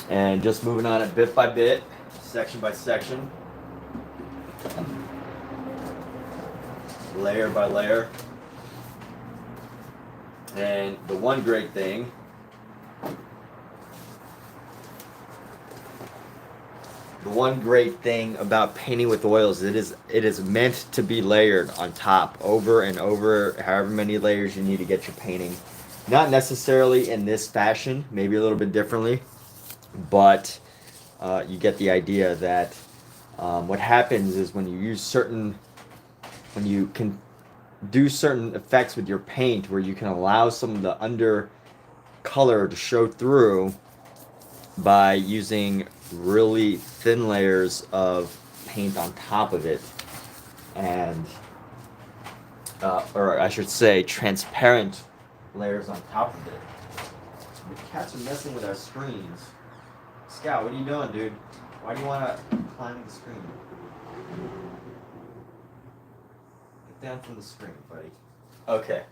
And just moving on it bit by bit, section by section, layer by layer. And the one great thing about painting with oils, it is meant to be layered on top over and over, however many layers you need to get your painting. Not necessarily in this fashion, maybe a little bit differently, but you get the idea that what happens is when you can do certain effects with your paint where you can allow some of the under color to show through by using really thin layers of paint on top of it, and or I should say transparent layers on top of it. The cats are messing with our screens. Scout, what are you doing, dude? Why do you want to climb the screen? Get down from the screen, buddy. Okay,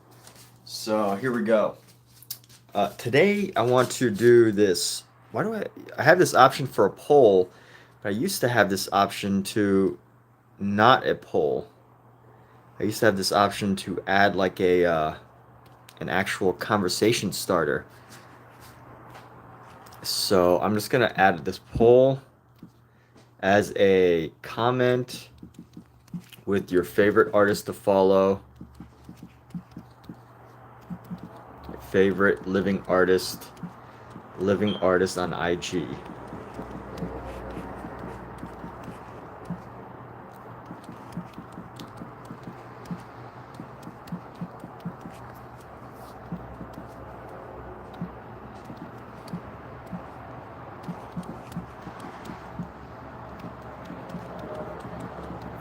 so here we go. Today I want to do this. Why do I have this option for a poll, but I used to have this option to not a poll. I used to have this option to add like a an actual conversation starter. So I'm just gonna add this poll as a comment with your favorite artist to follow, your favorite living artist on IG.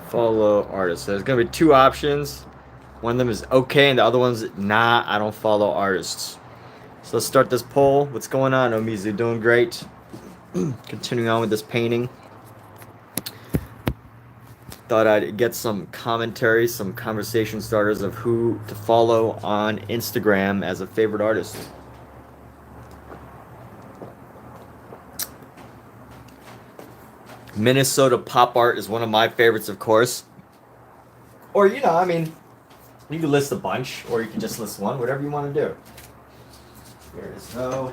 Follow artists. So there's gonna be two options. One of them is okay, and the other one's nah, I don't follow artists. So let's start this poll. What's going on, Omizu? Doing great. Continuing on with this painting. Thought I'd get some commentary, some conversation starters of who to follow on Instagram as a favorite artist. Minnesota pop art is one of my favorites, of course. Or, you know, I mean, you can list a bunch, or you can just list one, whatever you want to do. There is no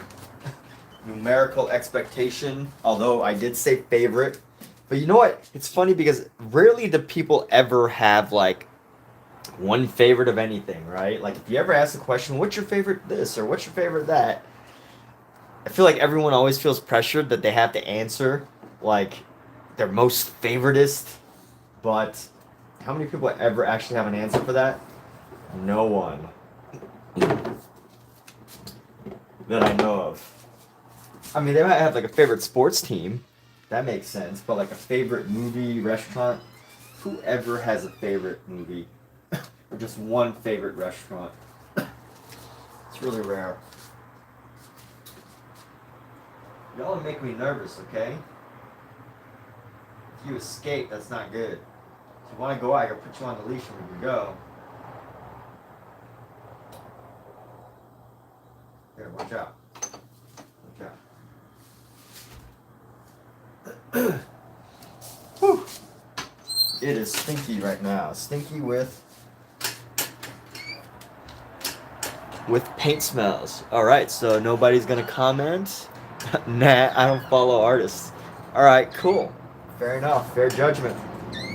numerical expectation, although I did say favorite. But you know what? It's funny because rarely do people ever have, like, one favorite of anything, right? Like, if you ever ask the question, what's your favorite this, or what's your favorite that? I feel like everyone always feels pressured that they have to answer, like, their most favoritist, but how many people ever actually have an answer for that? No one that I know of. I mean, they might have like a favorite sports team, that makes sense, but like a favorite movie, restaurant, whoever has a favorite movie or just one favorite restaurant, it's really rare. Y'all make me nervous, okay? If you escape, that's not good. If you want to go out, I can put you on the leash and we can go. Here, watch out. Watch out. Whew. It is stinky right now. Stinky with paint smells. Alright, so nobody's gonna comment. Nah, I don't follow artists. Alright, cool. Fair enough. Fair judgment.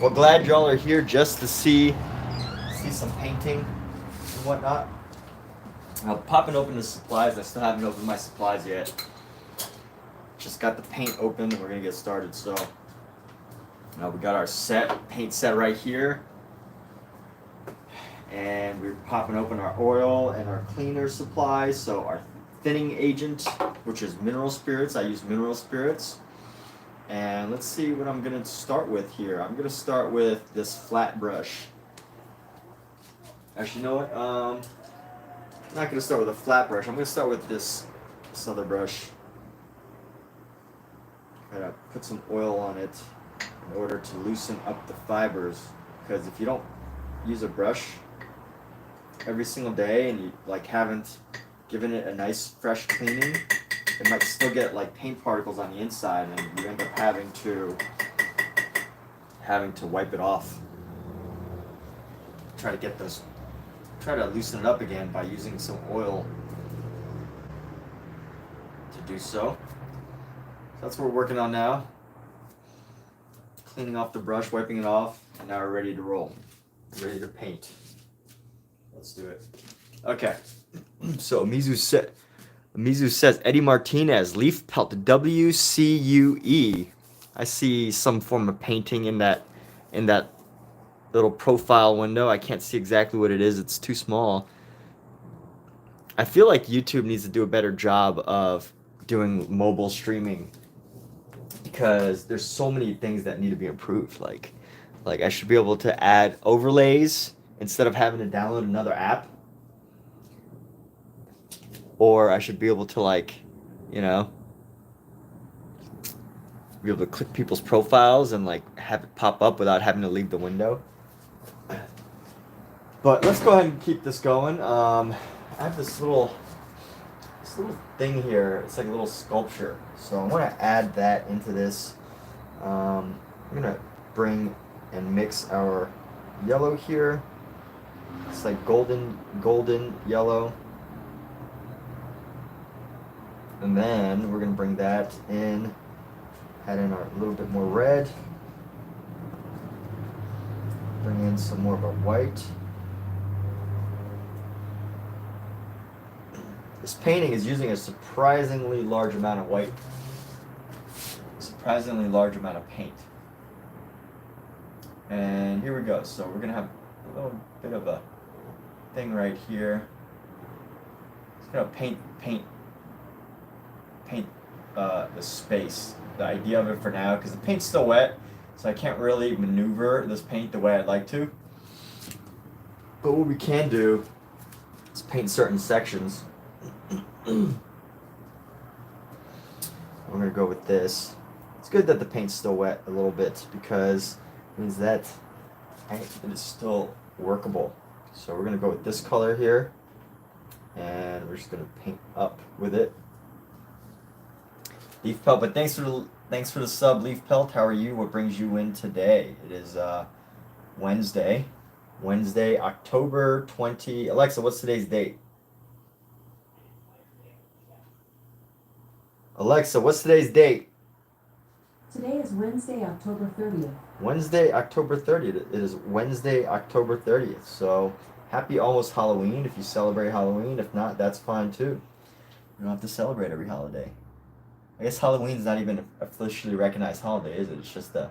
Well, glad y'all are here just to see some painting and whatnot. I'll pop and open the supplies. I still haven't opened my supplies yet. Just got the paint open and we're gonna get started. So now we got our paint set right here. And we're popping open our oil and our cleaner supplies. So our thinning agent, which is mineral spirits. I use mineral spirits. And let's see what I'm going to start with here. I'm going to start with this flat brush. Actually, you know what? I'm not going to start with a flat brush. I'm going to start with this other brush. Gotta put some oil on it in order to loosen up the fibers. Because if you don't use a brush every single day and you like haven't given it a nice fresh cleaning, it might still get like paint particles on the inside, and you end up having to wipe it off. Try to loosen it up again by using some oil to do so. That's what we're working on now. Cleaning off the brush, wiping it off, and now we're ready to roll. Ready to paint. Let's do it. Okay. So Mizu says Eddie Martinez, leaf pelt, WCUE. I see some form of painting in that little profile window. I can't see exactly what it is. It's too small. I feel like YouTube needs to do a better job of doing mobile streaming, because there's so many things that need to be improved. Like I should be able to add overlays instead of having to download another app. Or I should be able to, like, you know, be able to click people's profiles and like have it pop up without having to leave the window. But let's go ahead and keep this going. I have this little thing here. It's like a little sculpture. So I want to add that into this. I'm gonna bring and mix our yellow here. It's like golden yellow. And then we're going to bring that in, add in our little bit more red, bring in some more of a white. This painting is using a surprisingly large amount of white, surprisingly large amount of paint. And here we go. So we're going to have a little bit of a thing right here. It's going to paint the space, the idea of it for now, because the paint's still wet, so I can't really maneuver this paint the way I'd like to. But what we can do is paint certain sections. I'm going to go with this. It's good that the paint's still wet a little bit, because it means that it is still workable. So we're going to go with this color here, and we're just going to paint up with it. Leaf Pelt, but thanks for the sub, Leaf Pelt. How are you? What brings you in today? It is Wednesday, October 20. Alexa, what's today's date? Alexa, what's today's date? Today is Wednesday, October 30th. Wednesday, October 30th. It is Wednesday, October 30th. So happy almost Halloween if you celebrate Halloween. If not, that's fine too. You don't have to celebrate every holiday. I guess Halloween's not even an officially recognized holiday, is it? It's just a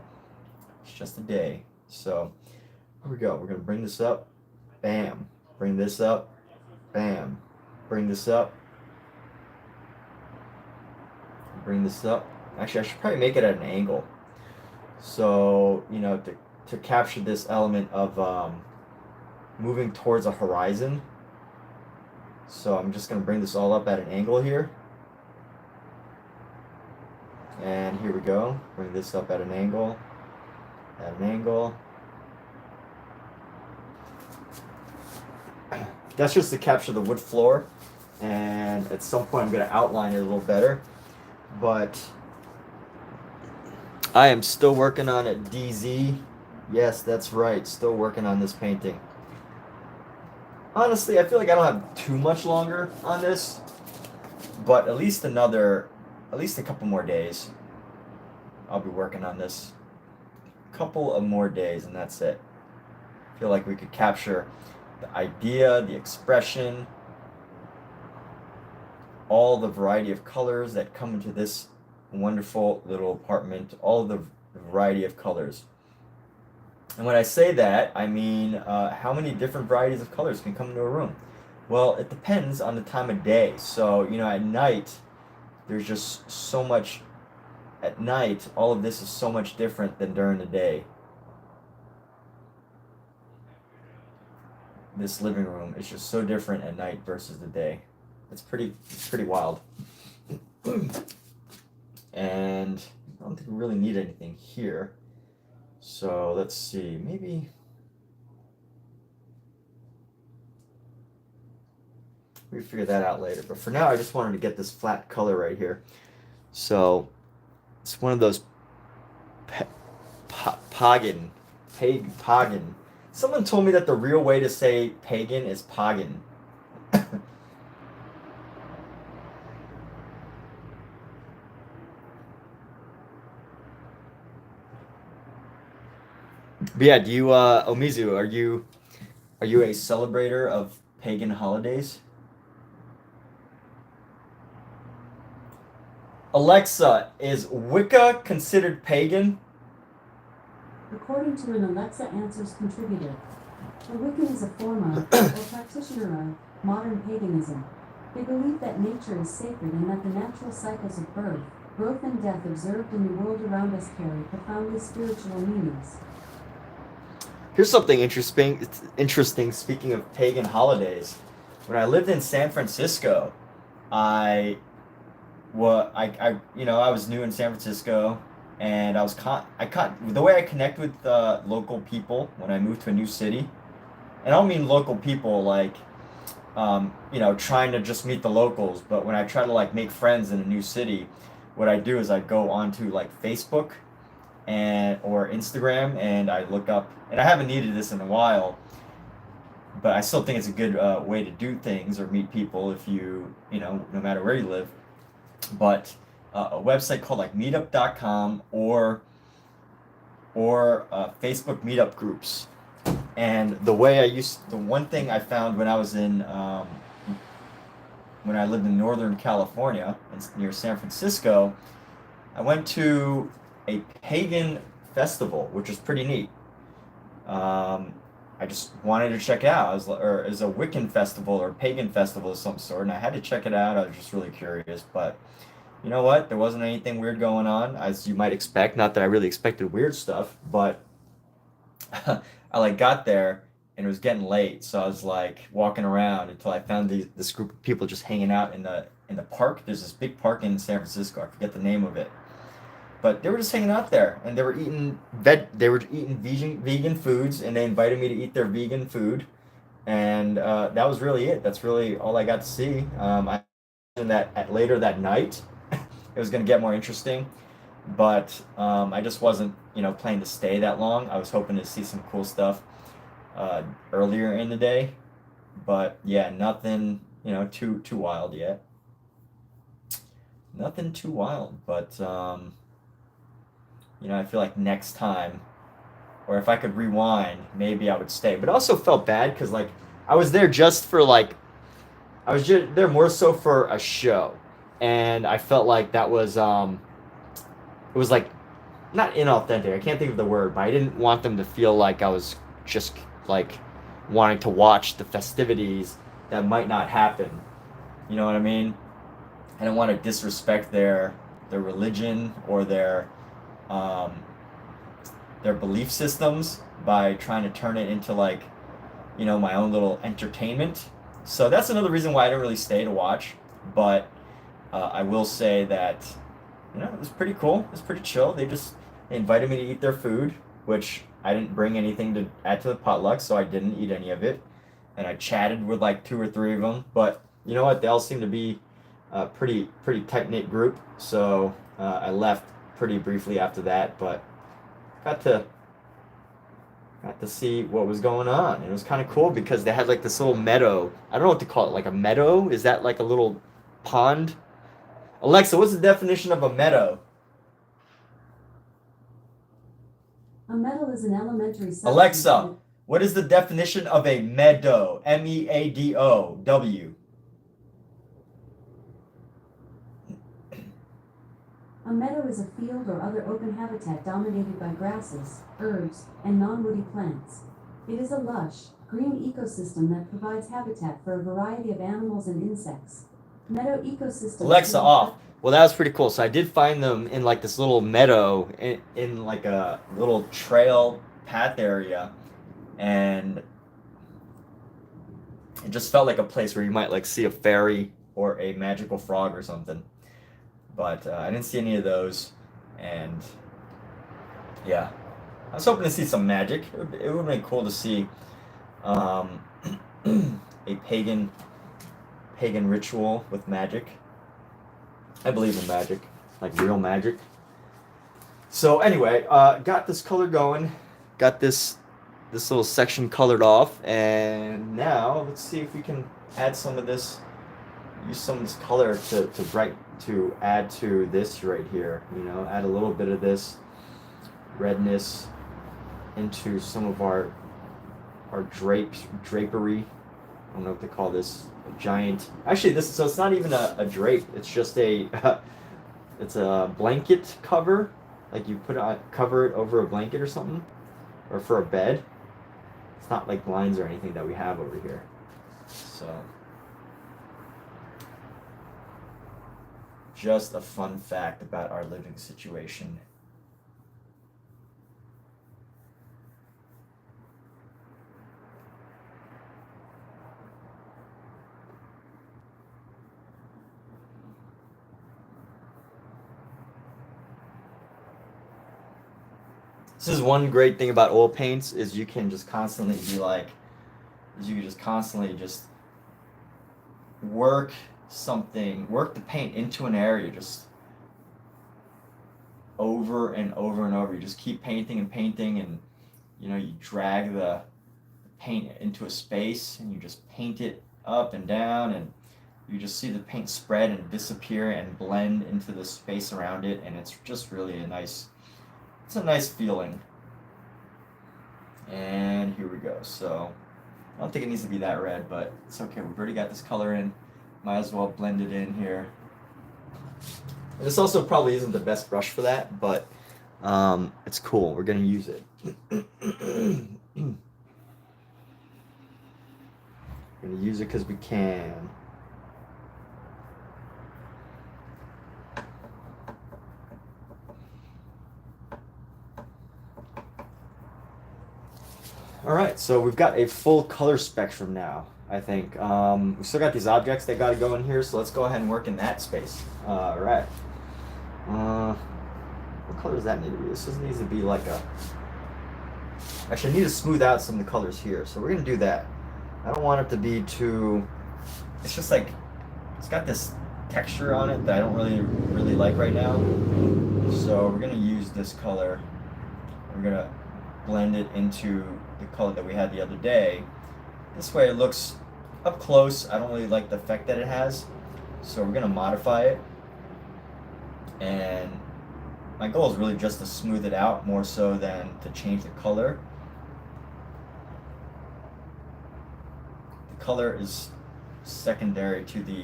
day. So here we go. We're gonna bring this up. Bam. Bring this up. Bam. Bring this up. Bring this up. Actually, I should probably make it at an angle. So, you know, to capture this element of moving towards a horizon. So I'm just gonna bring this all up at an angle here. And here we go. Bring this up at an angle. At an angle. That's just to capture the wood floor. And at some point I'm going to outline it a little better. But I am still working on it, DZ. Yes, that's right. Still working on this painting. Honestly, I feel like I don't have too much longer on this. But at least a couple more days. I'll be working on this. A couple of more days, and that's it. I feel like we could capture the idea, the expression, all the variety of colors that come into this wonderful little apartment, all the variety of colors. And when I say that, I mean how many different varieties of colors can come into a room? Well, it depends on the time of day. So, you know, at night, there's just so much. At night, all of this is so much different than during the day. This living room is just so different at night versus the day. It's pretty wild. And I don't think we really need anything here. So let's see, maybe We figure that out later. But for now, I just wanted to get this flat color right here. So it's one of those pagan. Someone told me that the real way to say pagan is pagan. But yeah, do you, Omizu, are you a celebrator of pagan holidays? Alexa, is Wicca considered pagan? According to an Alexa Answers contributor, a Wiccan is a form of, or practitioner of, modern paganism. They believe that nature is sacred and that the natural cycles of birth, growth and death observed in the world around us carry profoundly spiritual meanings. Here's something interesting. Speaking of pagan holidays, when I lived in San Francisco, I was new in San Francisco, and the way I connect with local people when I move to a new city, and I don't mean local people like, trying to just meet the locals, but when I try to like make friends in a new city, what I do is I go onto like Facebook or Instagram, and I look up, and I haven't needed this in a while, but I still think it's a good way to do things or meet people if no matter where you live. But a website called like meetup.com or Facebook meetup groups. And the one thing I found when I was when I lived in Northern California, near San Francisco, I went to a pagan festival, which was pretty neat. I just wanted to check it out. It was a Wiccan festival or pagan festival of some sort, and I had to check it out. I was just really curious, but you know what? There wasn't anything weird going on, as you might expect. Not that I really expected weird stuff, but I got there and it was getting late, so I was walking around until I found this group of people just hanging out in the park. There's this big park in San Francisco. I forget the name of it. But they were just hanging out there, and they were eating vegan foods, and they invited me to eat their vegan food, and that was really it. That's really all I got to see. I imagined that later that night, it was going to get more interesting, but I just wasn't, planning to stay that long. I was hoping to see some cool stuff earlier in the day, but yeah, nothing, too wild yet. Nothing too wild, but I feel like next time, or if I could rewind, maybe I would stay. But I also felt bad because I was there just for I was just there more so for a show, and I felt like that was it was not inauthentic. I can't think of the word, but I didn't want them to feel like I was just wanting to watch the festivities that might not happen. You know what I mean? I don't want to disrespect their religion or their belief systems by trying to turn it into my own little entertainment. So that's another reason why I didn't really stay to watch. But I will say that it was pretty cool. It was pretty chill. They invited me to eat their food, which I didn't bring anything to add to the potluck, so I didn't eat any of it. And I chatted with 2 or 3 of them. But you know what? They all seem to be a pretty tight-knit group. So I left pretty briefly after that, but got to see what was going on. It was kind of cool because they had this little meadow. I don't know what to call it. Like a meadow? Is that a little pond? Alexa, what's the definition of a meadow? A meadow is an elementary substance. Alexa, what is the definition of a meadow? MEADOW. A meadow is a field or other open habitat dominated by grasses, herbs, and non-woody plants. It is a lush, green ecosystem that provides habitat for a variety of animals and insects. Meadow ecosystems... Alexa, off. Well, that was pretty cool. So I did find them in this little meadow, in a little trail path area, and it just felt like a place where you might see a fairy or a magical frog or something. But I didn't see any of those, and yeah, I was hoping to see some magic. It would have been cool to see a pagan pagan ritual with magic. I believe in magic, like real magic. So anyway, got this color going, got this little section colored off, and now let's see if we can add some of this, use some of this color to add to this right here. You know, add a little bit of this redness into some of our drapery. I don't know what they call this. A giant. Actually, so it's not even a drape. It's just a it's a blanket cover. Like you cover it over a blanket or something, or for a bed. It's not like blinds or anything that we have over here. So, just a fun fact about our living situation. This is one great thing about oil paints is you can just constantly work the paint into an area just over and over and over. You just keep painting and painting, and you know, you drag the paint into a space and you just paint it up and down, and you just see the paint spread and disappear and blend into the space around it, and it's just really a nice feeling. And here we go. So I don't think it needs to be that red, but it's okay. We've already got this color in. Might as well blend it in here. And this also probably isn't the best brush for that, but it's cool. We're gonna use it. We're gonna use it because we can. All right, so we've got a full color spectrum now, I think. We still got these objects that got to go in here, so let's go ahead and work in that space. All right. What color does that need to be? This just needs to be like a... Actually, I need to smooth out some of the colors here, so we're going to do that. I don't want it to be too... It's just like... It's got this texture on it that I don't really like right now. So we're going to use this color. We're going to blend it into the color that we had the other day. This way it looks up close. I don't really like the effect that it has, so we're going to modify it, and my goal is really just to smooth it out more so than to change the color. The color is secondary to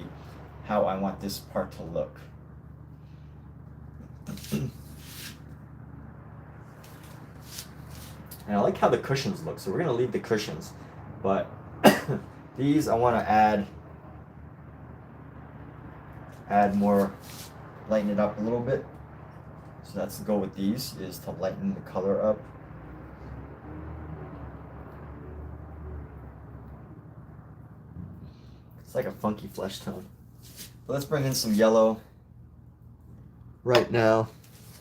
how I want this part to look. And I like how the cushions look, so we're going to leave the cushions. But these I want to add more, lighten it up a little bit. So that's the goal with these, is to lighten the color up. It's like a funky flesh tone. But let's bring in some yellow right now.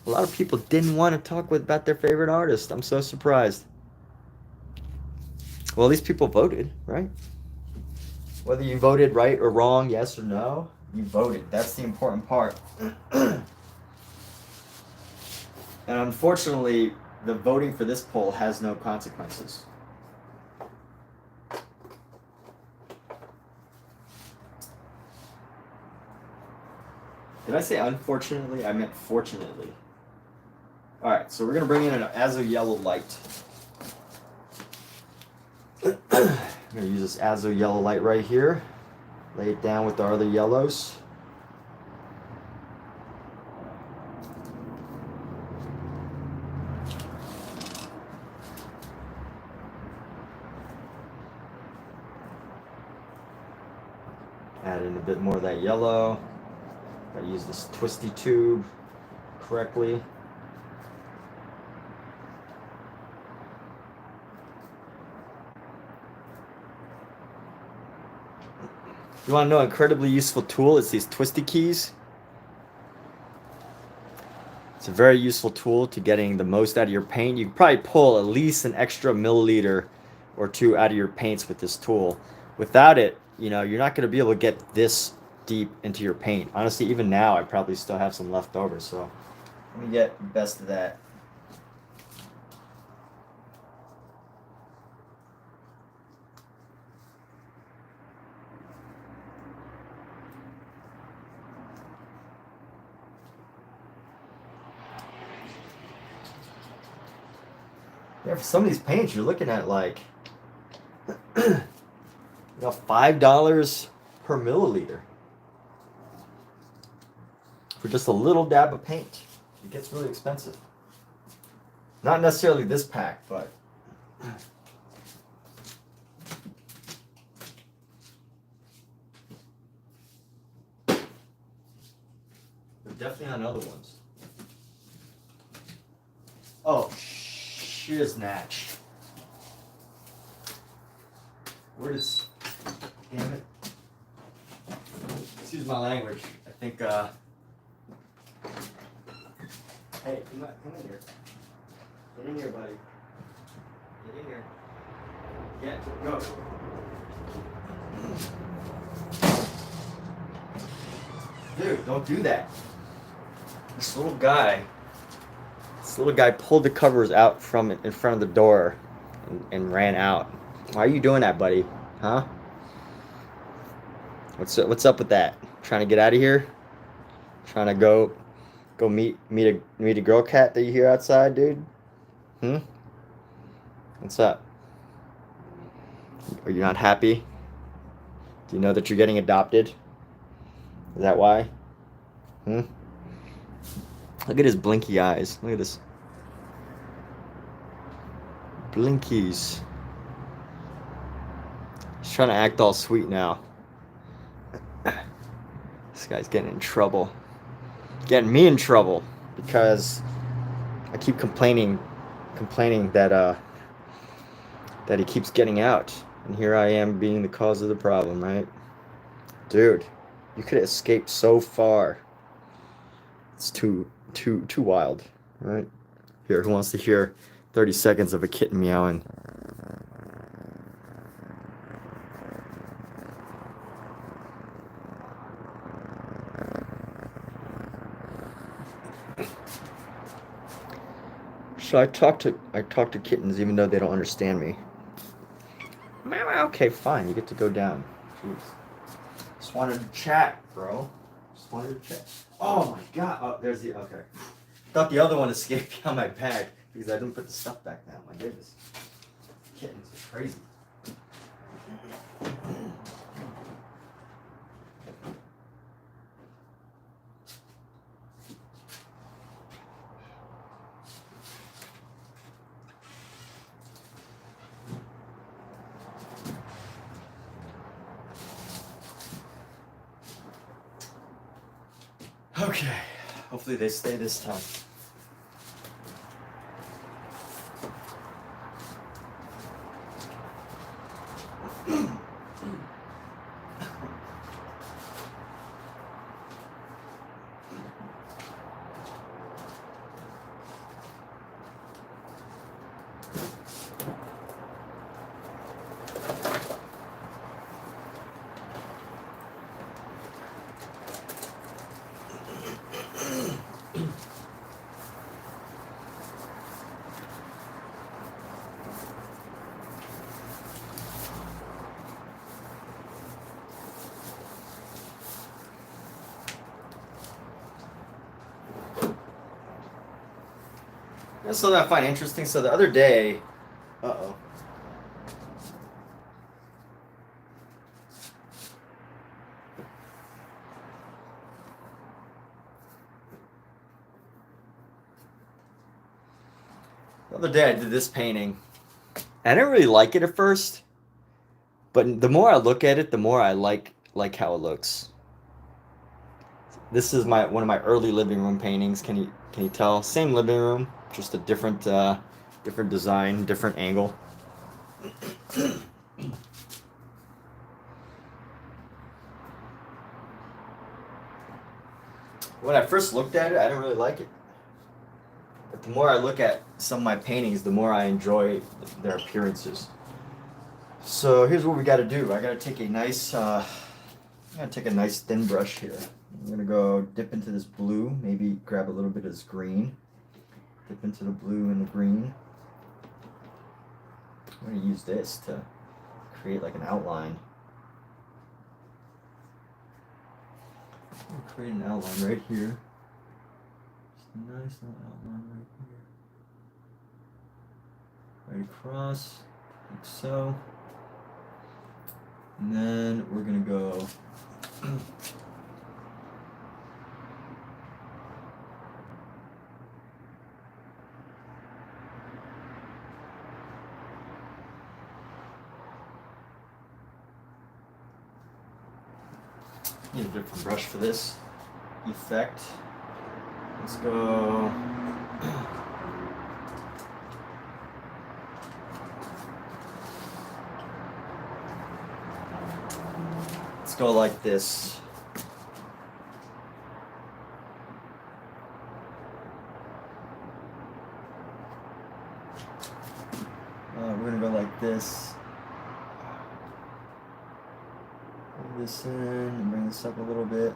A lot of people didn't want to talk about their favorite artist. I'm so surprised. Well, these people voted, right? Whether you voted right or wrong, yes or no, you voted. That's the important part. And unfortunately, the voting for this poll has no consequences. Did I say unfortunately? I meant fortunately. Alright, so we're going to bring in an Azo Yellow light. I'm going to use this Azo Yellow light right here. Lay it down with our other yellows. Add in a bit more of that yellow. Gotta use this twisty tube correctly. You want to know an incredibly useful tool? It's these twisty keys. It's a very useful tool to getting the most out of your paint. You can probably pull at least an extra milliliter or two out of your paints with this tool. Without it, you know, you're not going to be able to get this deep into your paint. Honestly, even now, I probably still have some left over, so let me get the best of that. Yeah, for some of these paints, you're looking at like, you know, $5 per milliliter for just a little dab of paint. It gets really expensive. Not necessarily this pack, but definitely on other ones. Oh, shiznatch. Where does... Damn it. Excuse my language. I think, Hey, come in here. Get in here, buddy. Get in here. Go. Dude, don't do that. This little guy pulled the covers out from in front of the door and ran out. Why are you doing that, buddy? Huh? What's up with that? Trying to get out of here? Trying to go meet a girl cat that you hear outside, dude? What's up? Are you not happy? Do you know that you're getting adopted? Is that why? Look at his blinky eyes. Look at this. Blinkies. He's trying to act all sweet now. This guy's getting in trouble. Getting me in trouble because I keep complaining that he keeps getting out, and here I am being the cause of the problem, right? Dude, you could have escaped so far. It's too wild, right? Here, who wants to hear 30 seconds of a kitten meowing? So I talk to kittens even though they don't understand me. Okay, fine. You get to go down. Jeez. Just wanted to chat, bro. Just wanted to chat. Oh my god. Oh, there's the... Okay. Thought the other one escaped behind my bag because I didn't put the stuff back down. My goodness. Kittens are crazy. Okay, hopefully they stay this time. That's something I find interesting. So the other day, the other day I did this painting. I didn't really like it at first, but the more I look at it, the more I like how it looks. This is one of my early living room paintings. Can you tell? Same living room, just a different design, different angle. When I first looked at it, I didn't really like it. But the more I look at some of my paintings, the more I enjoy their appearances. So here's what we got to do. I got to take a nice, thin brush here. I'm gonna go dip into this blue. Maybe grab a little bit of this green. Dip into the blue and the green. I'm gonna use this to create like an outline. I'm gonna create an outline right here. Just a nice little outline right here. Right across, like so. And then we're gonna go need a different brush for this effect. Let's go. Let's go like this. We're gonna go like this. Bring this in and bring this up a little bit.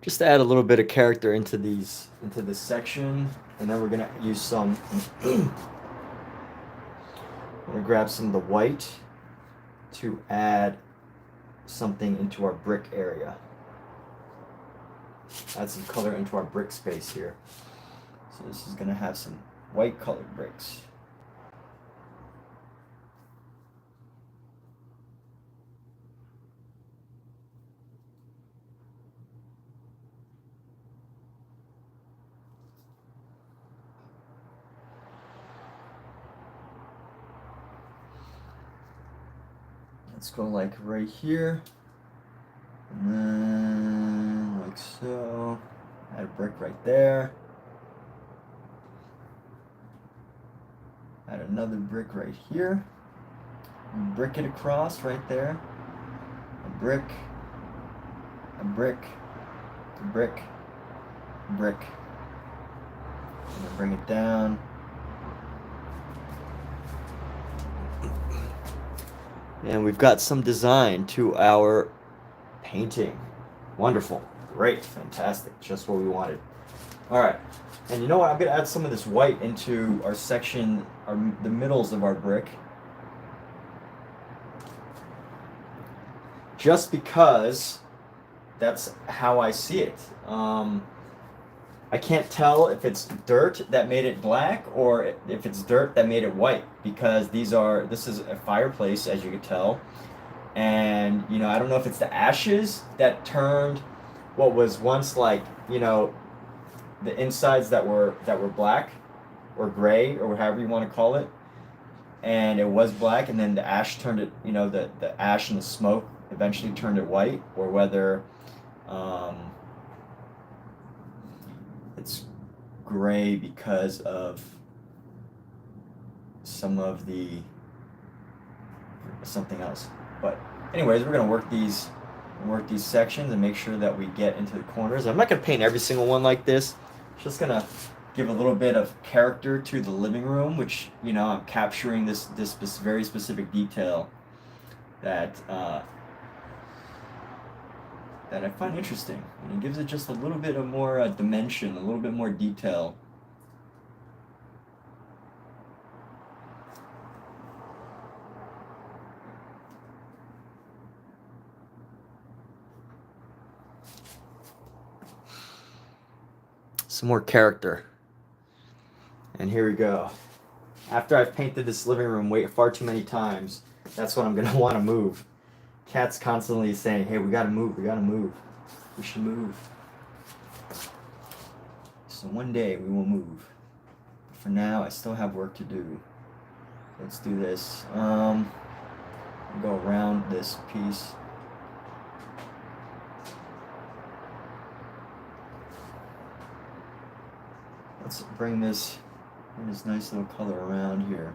Just to add a little bit of character into this section, and then we're gonna use some. I'm gonna grab some of the white to add something into our brick area. Add some color into our brick space here. So this is gonna have some white colored bricks. Let's go like right here, and then like so. Add a brick right there. Add another brick right here. Brick it across right there. A brick, a brick, a brick, a brick. And then bring it down. And we've got some design to our painting. Wonderful. Great. Fantastic. Just what we wanted. All right. And you know what? I'm going to add some of this white into our section, the middles of our brick. Just because that's how I see it. I can't tell if it's dirt that made it black or if it's dirt that made it white, because this is a fireplace, as you can tell, and I don't know if it's the ashes that turned what was once like the insides that were black or gray or however you want to call it, and it was black, and then the ash turned it, the ash and the smoke eventually turned it white, or whether it's gray because of something else. But anyways, we're gonna work these sections and make sure that we get into the corners. I'm not gonna paint every single one like this. Just gonna give a little bit of character to the living room, which I'm capturing this very specific detail that I find interesting, and it gives it just a little bit of more dimension, a little bit more detail. Some more character. And here we go. After I've painted this living room far too many times, that's when I'm going to want to move. Cat's constantly saying, hey, we gotta move, we should move. So one day we will move. For now, I still have work to do. Let's do this. Go around this piece. Let's bring this nice little color around here.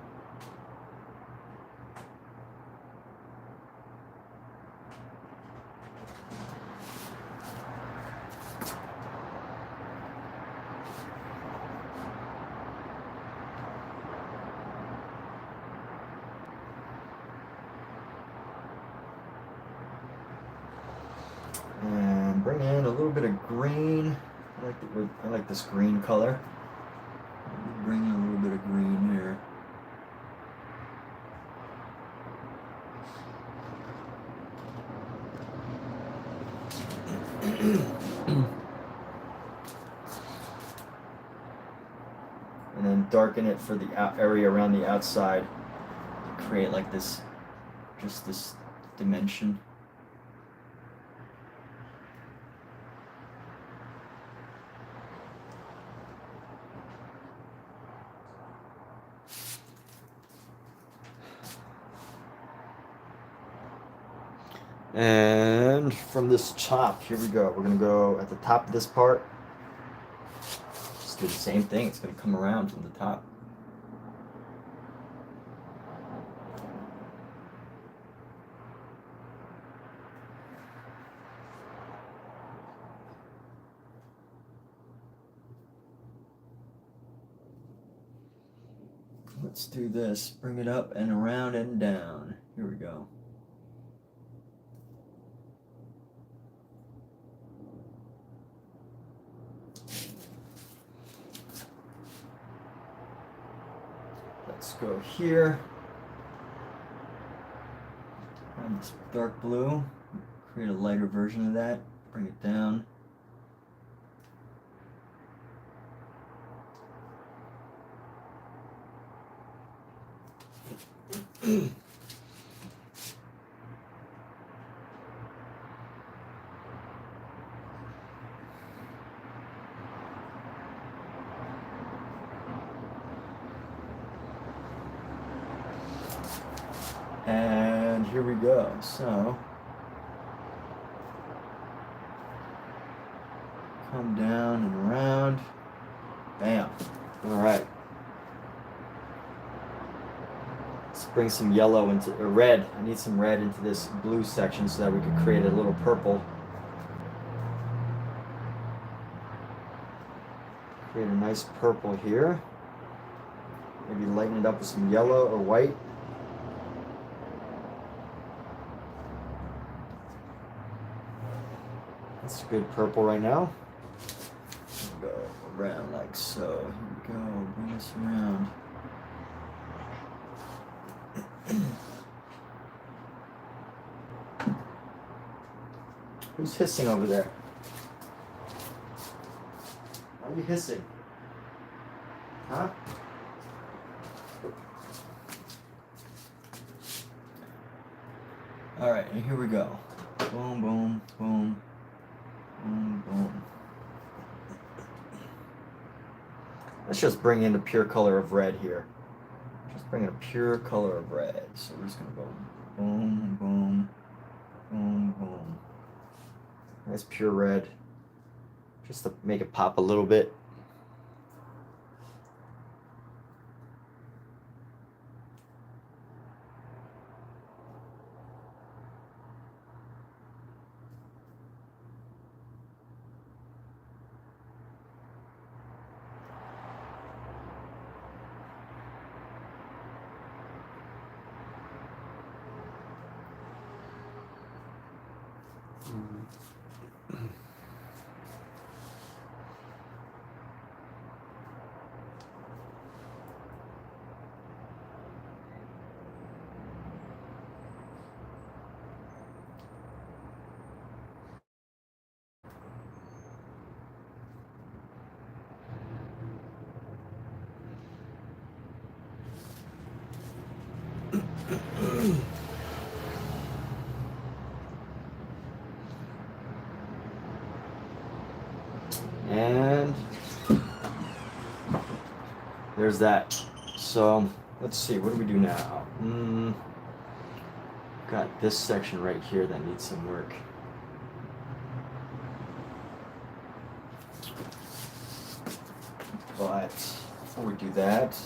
And bring in a little bit of green. I like this green color. Bring in a little bit of green here. And then darken it for the area around the outside to create like this, just this dimension. And from this top, here we go. We're gonna go at the top of this part. Just do the same thing. It's gonna come around from the top. Let's do this. Bring it up and around and down. Here we go. Let's go here. Find this dark blue. Create a lighter version of that. Bring it down. And here we go. So come down and around. Bam. All right. Let's bring some yellow into red. I need some red into this blue section so that we could create a little purple. Create a nice purple here. Maybe lighten it up with some yellow or white. That's a good purple right now. Go around like so. Here we go. Bring this around. Who's hissing over there? Why are you hissing? Huh? All right, and here we go. Boom, boom, boom. Boom, boom. Let's just bring in the pure color of red here. Just bring in a pure color of red. So we're just gonna go boom, boom, boom, boom. Nice pure red. Just to make it pop a little bit. And there's that. So let's see, what do we do now? Got this section right here that needs some work. But before we do that,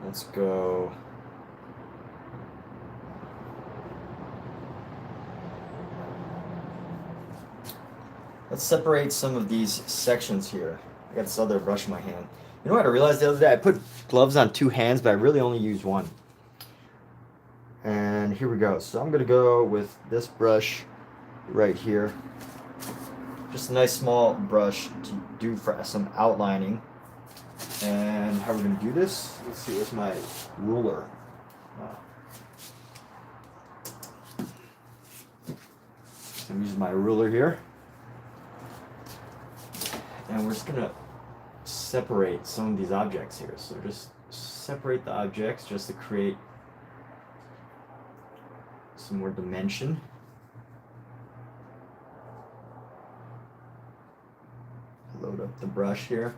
let's go. Let's separate some of these sections here. I got this other brush in my hand. You know what I realized the other day? I put gloves on 2 hands, but I really only use 1. And here we go. So I'm going to go with this brush right here. Just a nice small brush to do for some outlining. And how we're going to do this? Let's see, where's my ruler? I'm using my ruler here. And we're just going to separate some of these objects here. So just separate the objects just to create some more dimension. Load up the brush here.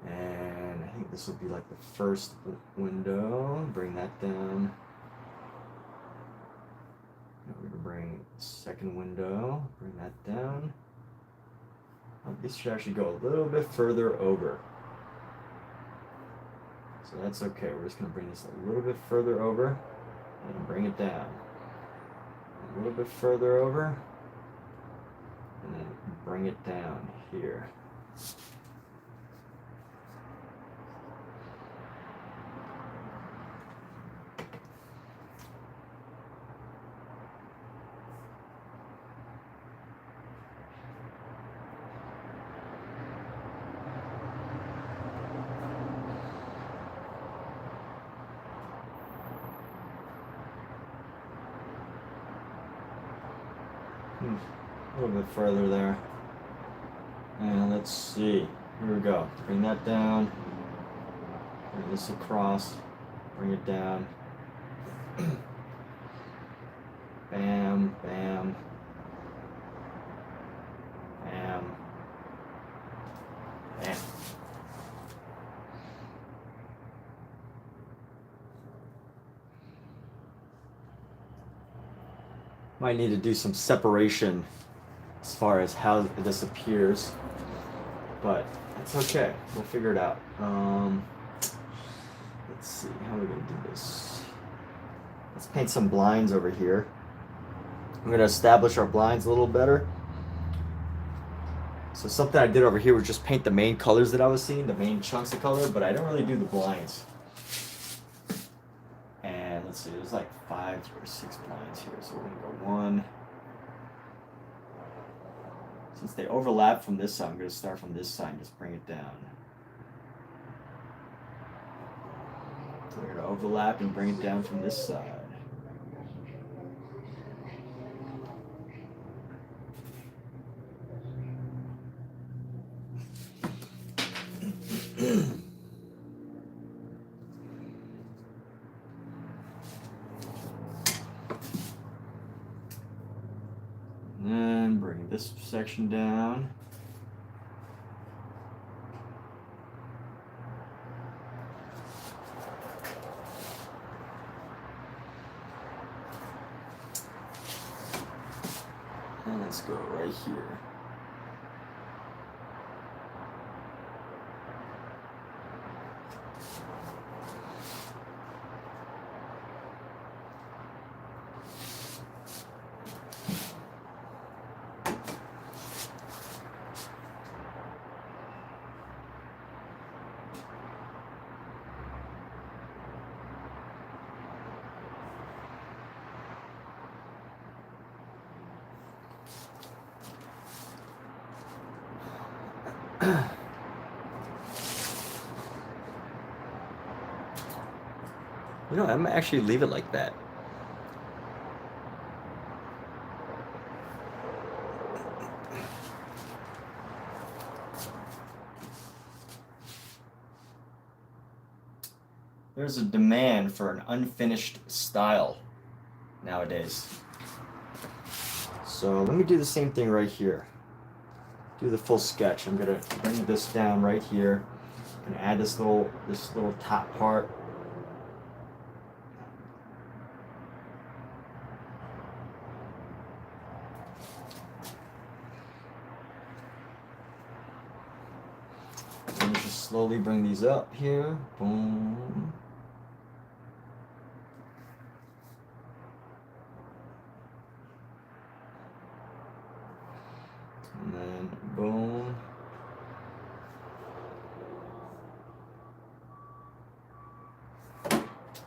And I think this will be like the first window. Bring that down. Now we're going to bring the second window. Bring that down. This should actually go a little bit further over. So that's okay. We're just going to bring this a little bit further over and bring it down. A little bit further over and then bring it down here. A little bit further there. And let's see. Here we go. Bring that down. Bring this across. Bring it down. Bam, bam. Bam. Bam. Might need to do some separation as far as how this appears, but it's okay. We'll figure it out. Let's see, how are we going to do this? Let's paint some blinds over here. I'm going to establish our blinds a little better. So something I did over here was just paint the main colors that I was seeing, the main chunks of color, but I don't really do the blinds. And let's see, there's like 5 or 6 blinds here, so we're going to go 1. Since they overlap from this side, I'm going to start from this side and just bring it down. So we're going to overlap and bring it down from this side. And bring this section down. And let's go right here. You know, I'm gonna actually leave it like that. There's a demand for an unfinished style nowadays. So let me do the same thing right here. Do the full sketch. I'm gonna bring this down right here. And add this little top part. And just slowly bring these up here. Boom. And then boom.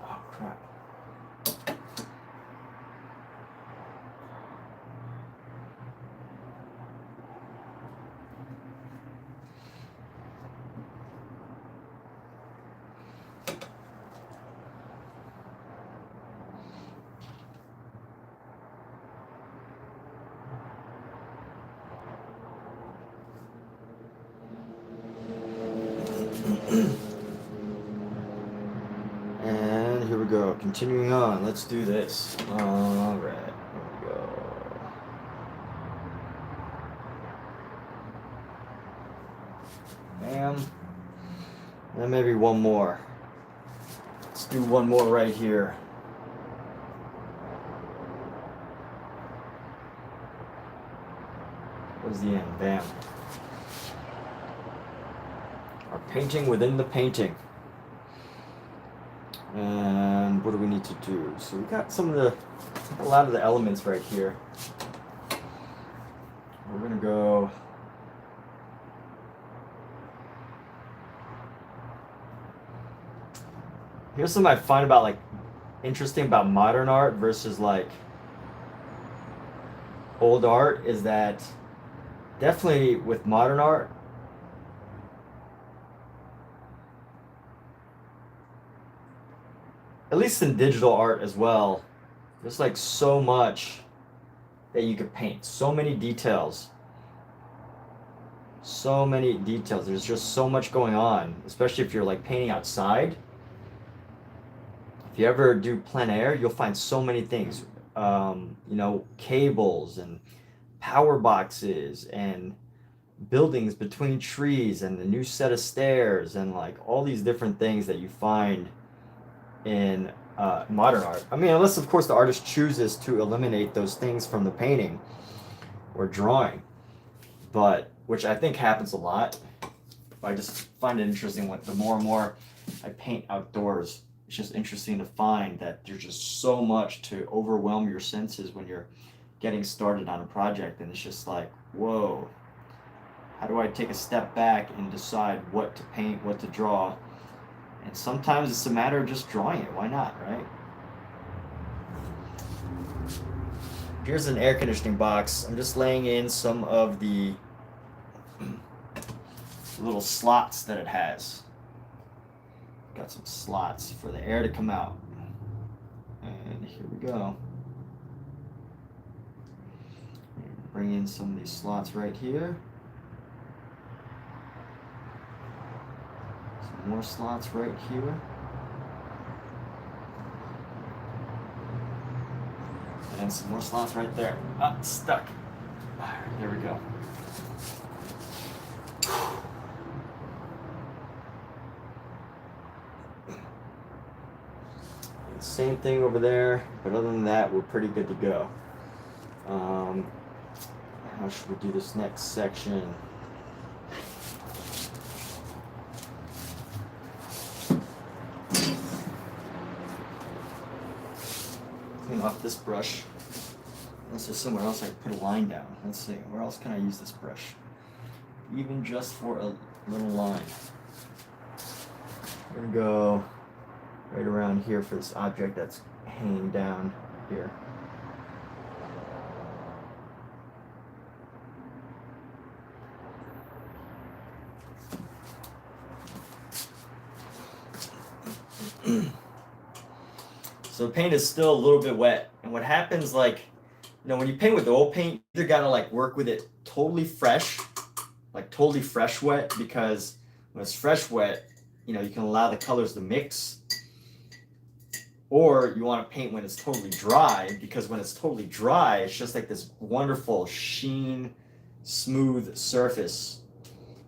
Oh crap. And here we go. Continuing on. Let's do this. All right. Here we go. Bam. And maybe one more. Let's do one more right here. Where's the end? Bam. Our painting within the painting. And what do we need to do? So we got a lot of the elements right here. We're gonna go. Here's something I find about like interesting about modern art versus like old art is that definitely with modern art, at least in digital art as well, there's like so much that you could paint. So many details. So many details. There's just so much going on, especially if you're like painting outside. If you ever do plein air, you'll find so many things. You know, cables and power boxes and buildings between trees and a new set of stairs and like all these different things that you find in modern art. I mean, unless of course the artist chooses to eliminate those things from the painting or drawing, but which I think happens a lot. I just find it interesting when the more and more I paint outdoors, it's just interesting to find that there's just so much to overwhelm your senses when you're getting started on a project, and it's just like, whoa, how do I take a step back and decide what to paint, what to draw? And sometimes it's a matter of just drawing it. Why not, right? Here's an air conditioning box. I'm just laying in some of the little slots that it has. Got some slots for the air to come out. And here we go. Bring in some of these slots right here. Some more slots right here. And some more slots right there. Ah, stuck. There we go. Same thing over there, but other than that, we're pretty good to go. How should we do this next section? Clean off this brush. Unless there's somewhere else I can put a line down. Let's see, where else can I use this brush? Even just for a little line. We're gonna go right around here for this object that's hanging down here. So the paint is still a little bit wet, and what happens, like, you know, when you paint with oil paint, you either gotta like work with it totally fresh, like totally fresh wet, because when it's fresh wet, you know, you can allow the colors to mix. Or you want to paint when it's totally dry, because when it's totally dry, it's just like this wonderful sheen, smooth surface.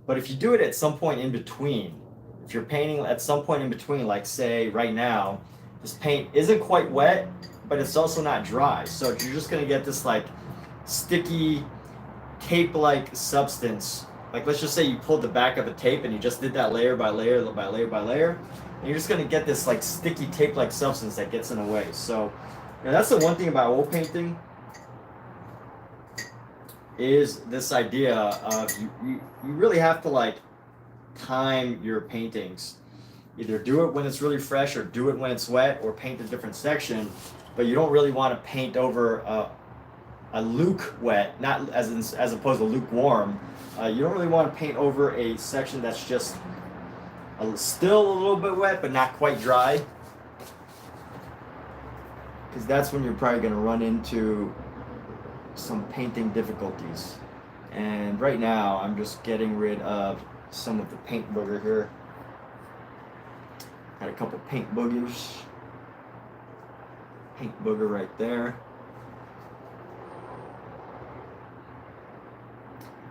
But if you do it at some point in between, if you're painting at some point in between, like say right now, this paint isn't quite wet, but it's also not dry. So you're just gonna get this like sticky tape-like substance. Like let's just say you pulled the back of a tape and you just did that layer by layer by layer by layer, and you're just gonna get this like sticky tape-like substance that gets in the way. So that's the one thing about oil painting, is this idea of you really have to like time your paintings. Either do it when it's really fresh or do it when it's wet, or paint a different section, but you don't really want to paint over a luke wet, not as opposed to lukewarm. You don't really want to paint over a section that's just still a little bit wet but not quite dry, because that's when you're probably going to run into some painting difficulties. And right now I'm just getting rid of some of the paint booger here. Got a couple paint boogers. Paint booger right there.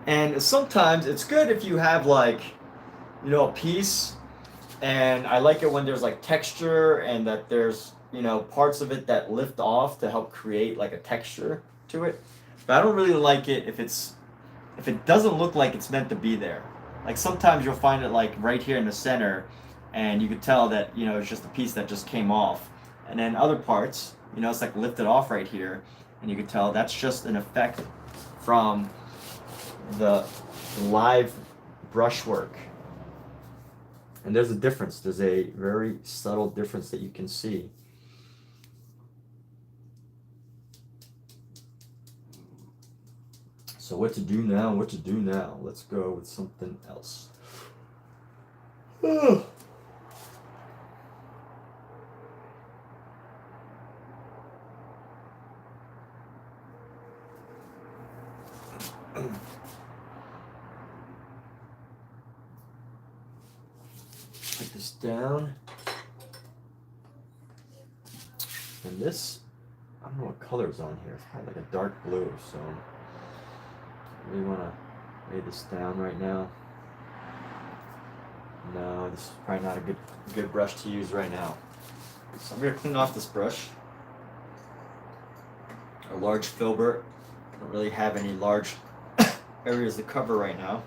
And sometimes it's good if you have like, a piece, and I like it when there's like texture and that there's, parts of it that lift off to help create like a texture to it. But I don't really like it if it doesn't look like it's meant to be there. Like sometimes you'll find it like right here in the center, and you could tell that, it's just a piece that just came off. And then other parts, it's like lifted off right here, and you could tell that's just an effect from the live brushwork. And there's a difference. There's a very subtle difference that you can see. So what to do now? What to do now? Let's go with something else. Put this down. And this, I don't know what color is on here. It's kind of like a dark blue, so I really want to lay this down right now. No, this is probably not a good brush to use right now. So I'm going to clean off this brush. A large filbert. I don't really have any large areas to cover right now.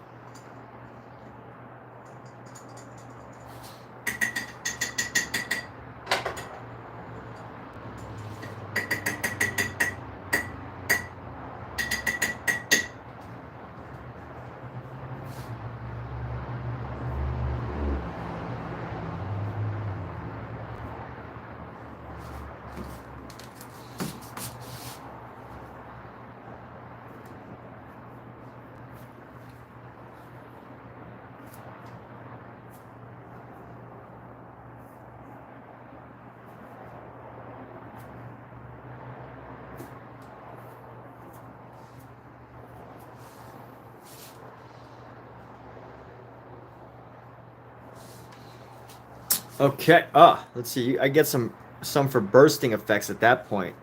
Okay. Let's see. I get some for bursting effects at that point.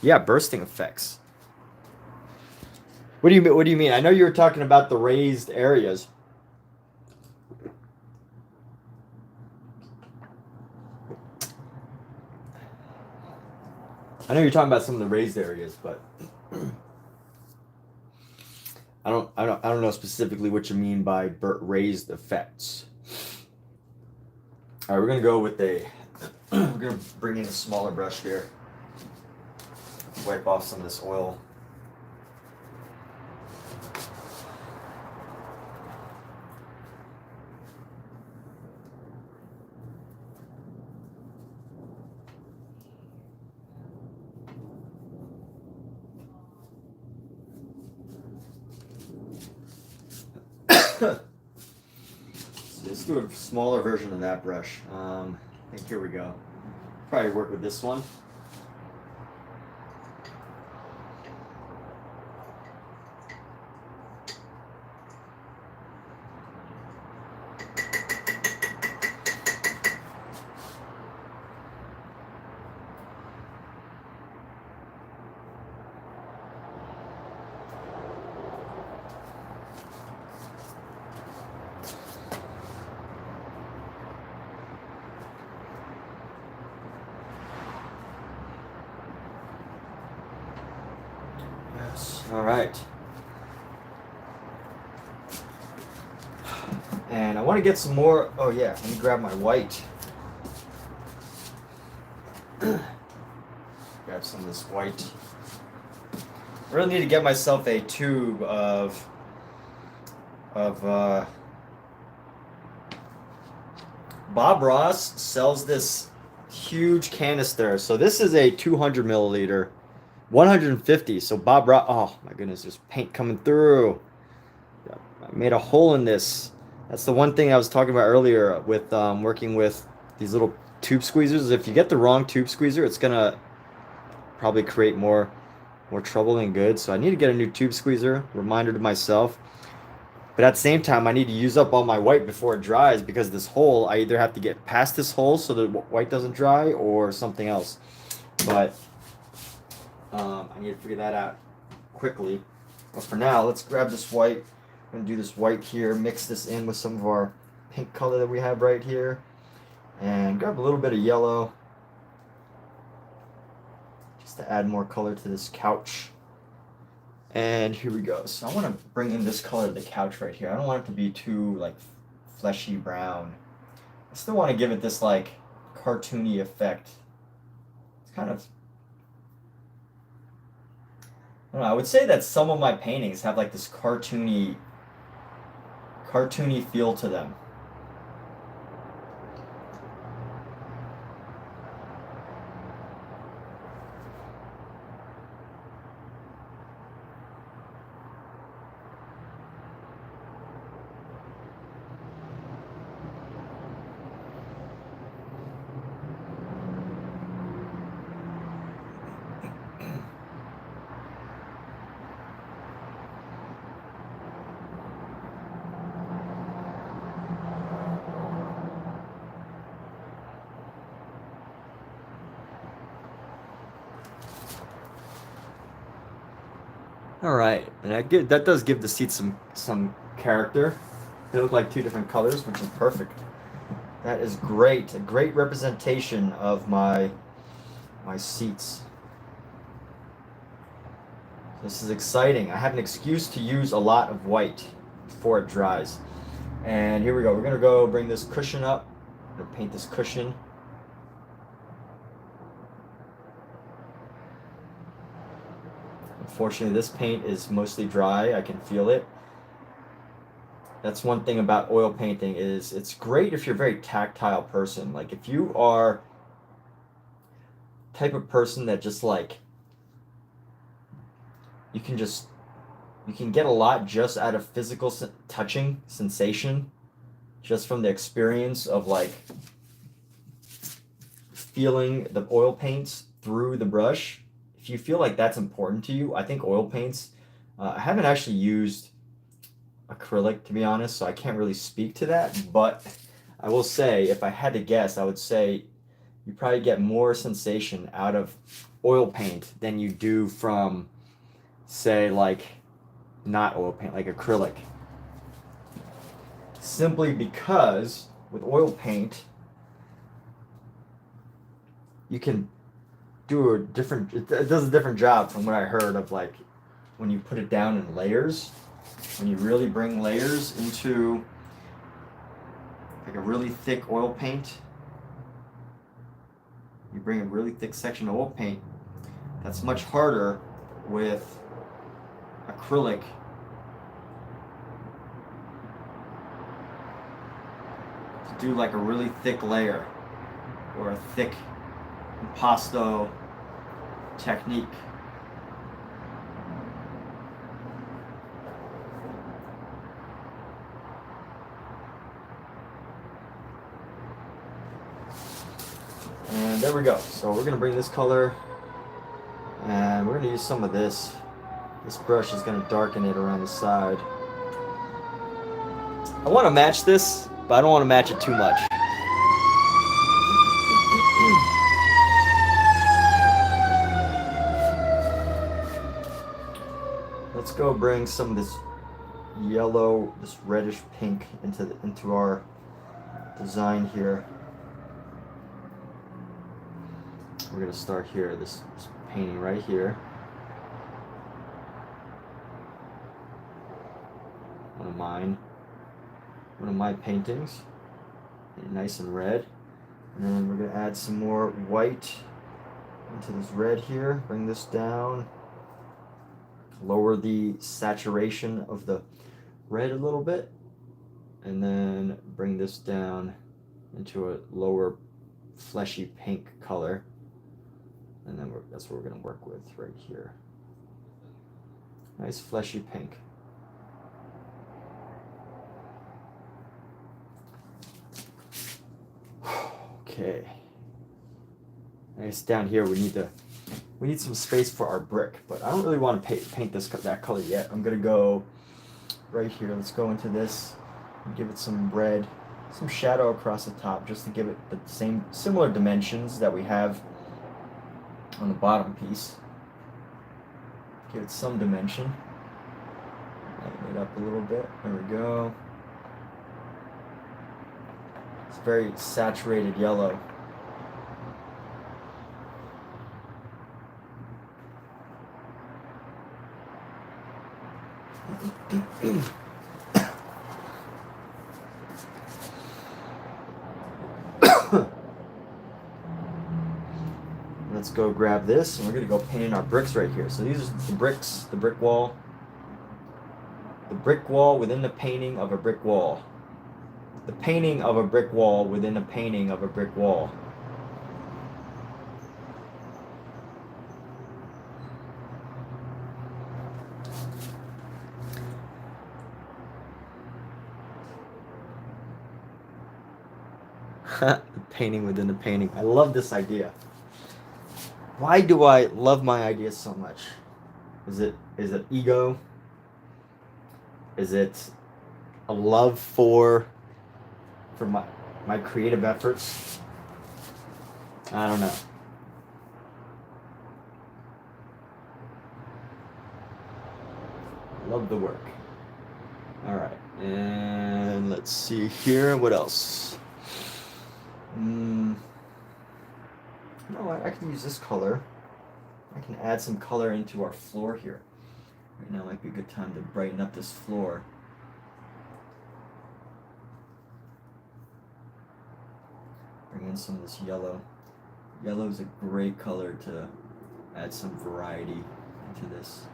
Yeah, bursting effects. What do you mean? I know you were talking about the raised areas. I know you're talking about some of the raised areas, but I don't know specifically what you mean by raised effects. All right, we're gonna go with we're gonna bring in a smaller brush here. Wipe off some of this oil. Let's do a smaller version of that brush. I think here we go. Probably work with this one. goes. All right. And I want to get some more. Oh yeah, let me grab my white. Grab some of this white. I really need to get myself a tube of Bob Ross sells this huge canister. So this is a 200 milliliter, 150. So Bob Ross, oh my goodness, there's paint coming through. I made a hole in this. That's the one thing I was talking about earlier with working with these little tube squeezers. If you get the wrong tube squeezer, it's gonna probably create more trouble than good. So I need to get a new tube squeezer. Reminder to myself. But at the same time, I need to use up all my white before it dries, because this hole, I either have to get past this hole so the white doesn't dry or something else. But I need to figure that out quickly. But for now, let's grab this white. I'm going to do this white here, mix this in with some of our pink color that we have right here. And grab a little bit of yellow, just to add more color to this couch. And here we go. So I want to bring in this color to the couch right here. I don't want it to be too like fleshy brown. I still want to give it this like cartoony effect. It's kind of, I don't know, I would say that some of my paintings have like this cartoony feel to them. All right, and that does give the seats some character. They look like two different colors, which is perfect. That is great. A great representation of my seats. This is exciting. I have an excuse to use a lot of white before it dries. And here we go. We're gonna go bring this cushion up. I'm gonna paint this cushion. Unfortunately, this paint is mostly dry. I can feel it. That's one thing about oil painting, is it's great if you're a very tactile person. Like if you are type of person that just like, you can get a lot just out of physical touching sensation, just from the experience of like feeling the oil paints through the brush. If you feel like that's important to you, I think oil paints, I haven't actually used acrylic, to be honest, so I can't really speak to that, but I will say, if I had to guess, I would say you probably get more sensation out of oil paint than you do from, say, like not oil paint, like acrylic. Simply because with oil paint, you can do it does a different job from what I heard of, like when you put it down in layers, when you really bring layers into like a really thick oil paint, you bring a really thick section of oil paint, that's much harder with acrylic to do like a really thick layer or a thick impasto technique. And there we go. So we're gonna bring this color and we're gonna use some of this. This brush is gonna darken it around the side. I want to match this, but I don't want to match it too much. Let's go bring some of this yellow, this reddish pink into our design here. We're gonna start here, this painting right here. one of mine, one of my paintings, nice and red. And then we're going to add some more white into this red here. Bring this down. Lower the saturation of the red a little bit. And then bring this down into a lower fleshy pink color. And then that's what we're going to work with right here. Nice fleshy pink. Okay. Nice. Down here we need some space for our brick, but I don't really want to paint that color yet. I'm gonna go right here. Let's go into this and give it some red, some shadow across the top, just to give it the similar dimensions that we have on the bottom piece. Give it some dimension. Lighten it up a little bit. There we go. It's very saturated yellow. Let's go grab this, and we're going to go paint in our bricks right here. So these are the bricks, the brick wall. The brick wall within the painting of a brick wall. The painting of a brick wall within a painting of a brick wall. The painting within a painting. I love this idea. Why do I love my ideas so much? Is it ego? Is it a love for my creative efforts? I don't know. Love the work. All right, and let's see here. What else? No, I can use this color. I can add some color into our floor here. Right now might be a good time to brighten up this floor. Bring in some of this yellow. Yellow is a great color to add some variety into this.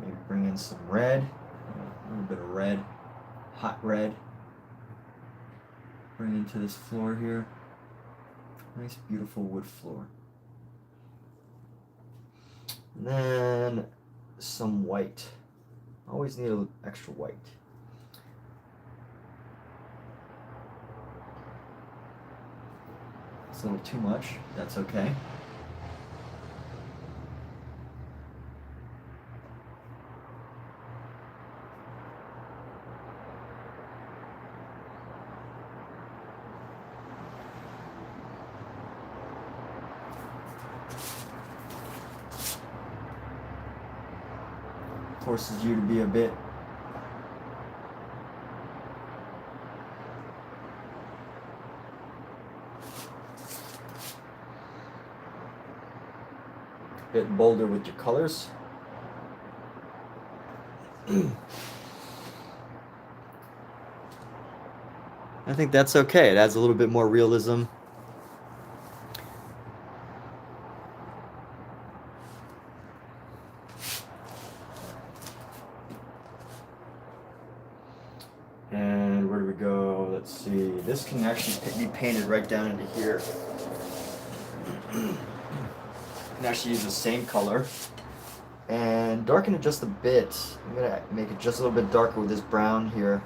Maybe bring in some red, a little bit of red, hot red. Bring into this floor here. Nice, beautiful wood floor. And then some white. Always need a little extra white. It's a little too much. That's okay. Forces you to be a bit bolder with your colors. I think that's okay. It adds a little bit more realism. And where do we go? Let's see. This can actually be painted right down into here. You can actually use the same color and darken it just a bit. I'm going to make it just a little bit darker with this brown here.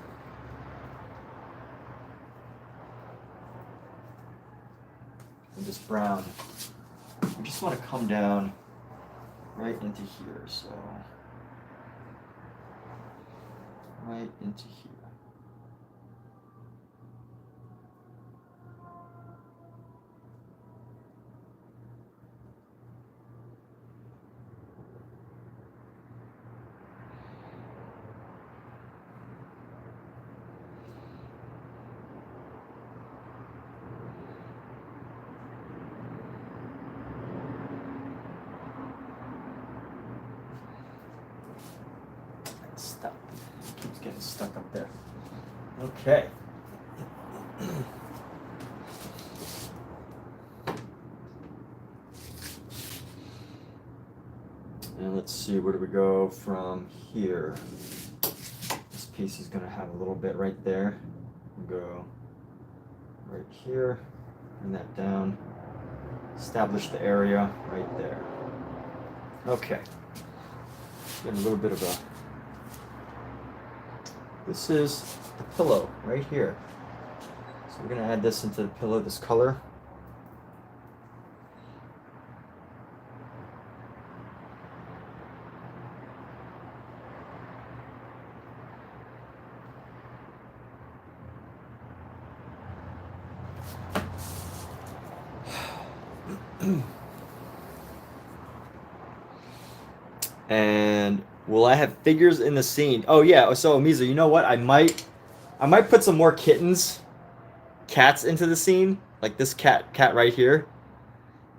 With this brown. We just want to come down right into here. So, right into here. getting stuck up there. Okay. And let's see, where do we go from here? This piece is going to have a little bit right there. We'll go right here, bring that down, establish the area right there. Okay. Getting a little bit of a... This is the pillow right here. So we're going to add this into the pillow, this color. And will I have figures in the scene? Oh yeah, so Amiza, you know what? I might put some more cats into the scene, like this cat right here.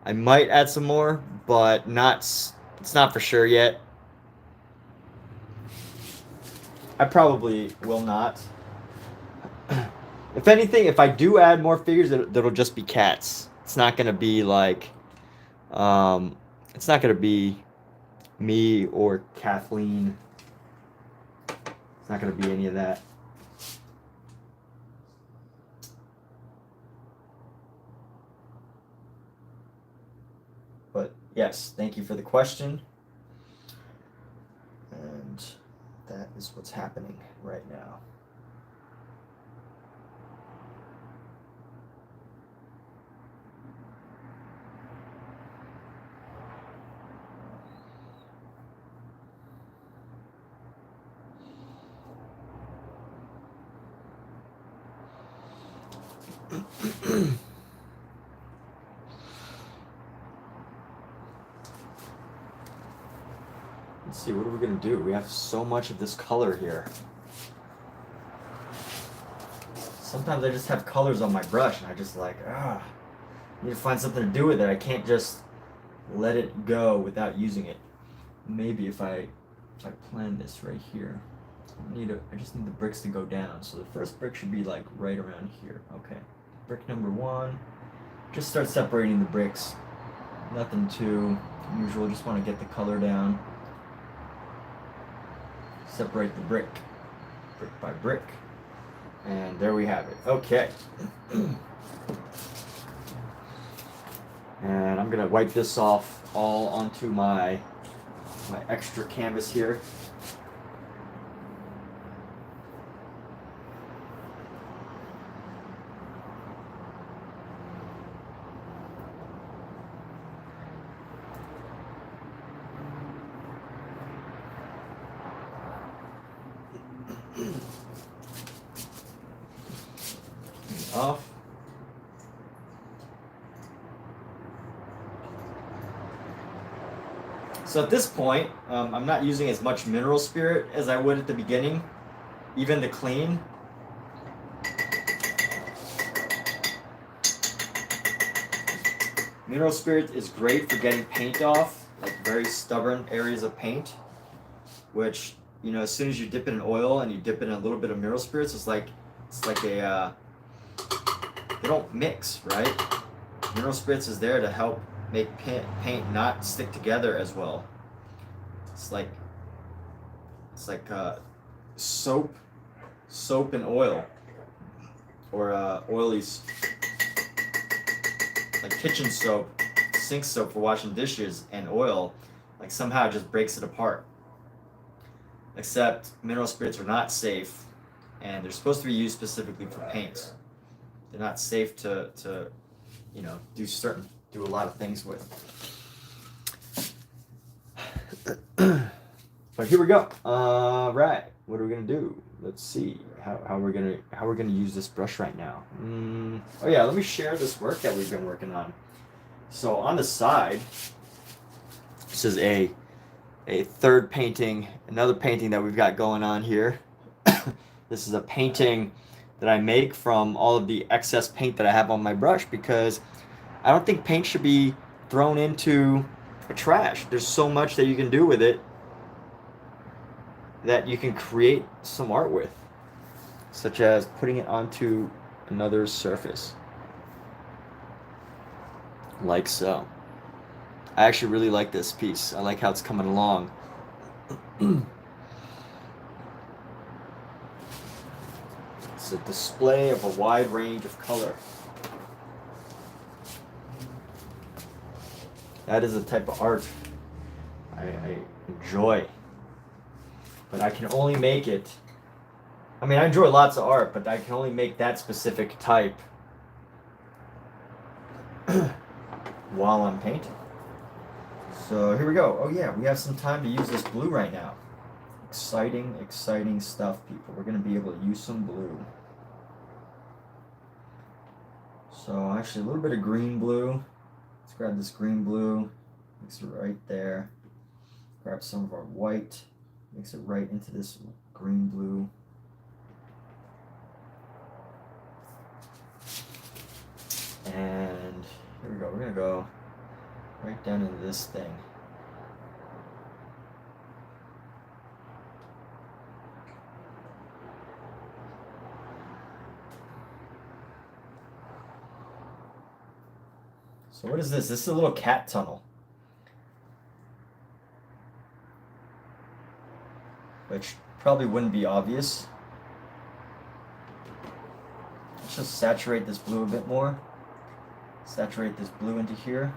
I might add some more, but it's not for sure yet. I probably will not. If anything, if I do add more figures, that'll just be cats. It's not gonna be like, it's not gonna be me or Kathleen. It's not gonna be any of that. But yes, thank you for the question. And that is what's happening right now. Let's see, what are we going to do? We have so much of this color here. Sometimes I just have colors on my brush and I just like, I need to find something to do with it. I can't just let it go without using it. Maybe if I plan this right here, I just need the bricks to go down. So the first brick should be like right around here. Okay. Brick number 1. Just start separating the bricks. Nothing too unusual. Just want to get the color down. Separate the brick by brick. And there we have it. Okay. And I'm gonna wipe this off all onto my extra canvas here. Off. So at this point, I'm not using as much mineral spirit as I would at the beginning, even the clean. Mineral spirit is great for getting paint off, like very stubborn areas of paint, which, you know, as soon as you dip it in oil and you dip it in a little bit of mineral spirits, it's like a they don't mix, right? Mineral spirits is there to help make paint not stick together as well. It's like soap and oil, or oily, like kitchen soap, sink soap for washing dishes, and oil, like somehow it just breaks it apart. Except mineral spirits are not safe, and they're supposed to be used specifically for paints. They're not safe to you know, do a lot of things with. But here we go. Right, what are we gonna do? Let's see how we're gonna use this brush right now. Oh yeah, let me share this work that we've been working on. So on the side, this is a third painting, another painting that we've got going on here. This is a painting that I make from all of the excess paint that I have on my brush, because I don't think paint should be thrown into a trash. There's so much that you can do with it. that you can create some art with, such as putting it onto another surface, like so. I actually really like this piece. I like how it's coming along. It's a display of a wide range of color. That is a type of art I enjoy. But I can only make it. I mean, I enjoy lots of art, but I can only make that specific type while I'm painting. So here we go. Oh yeah, we have some time to use this blue right now. Exciting, exciting stuff, people. We're going to be able to use some blue. So actually a little bit of green blue. Let's grab this green blue, mix it right there. Grab some of our white, mix it right into this green blue. And here we go. We're going to go right down into this thing. So what is this? This is a little cat tunnel, which probably wouldn't be obvious. Let's just saturate this blue a bit more. Saturate this blue into here.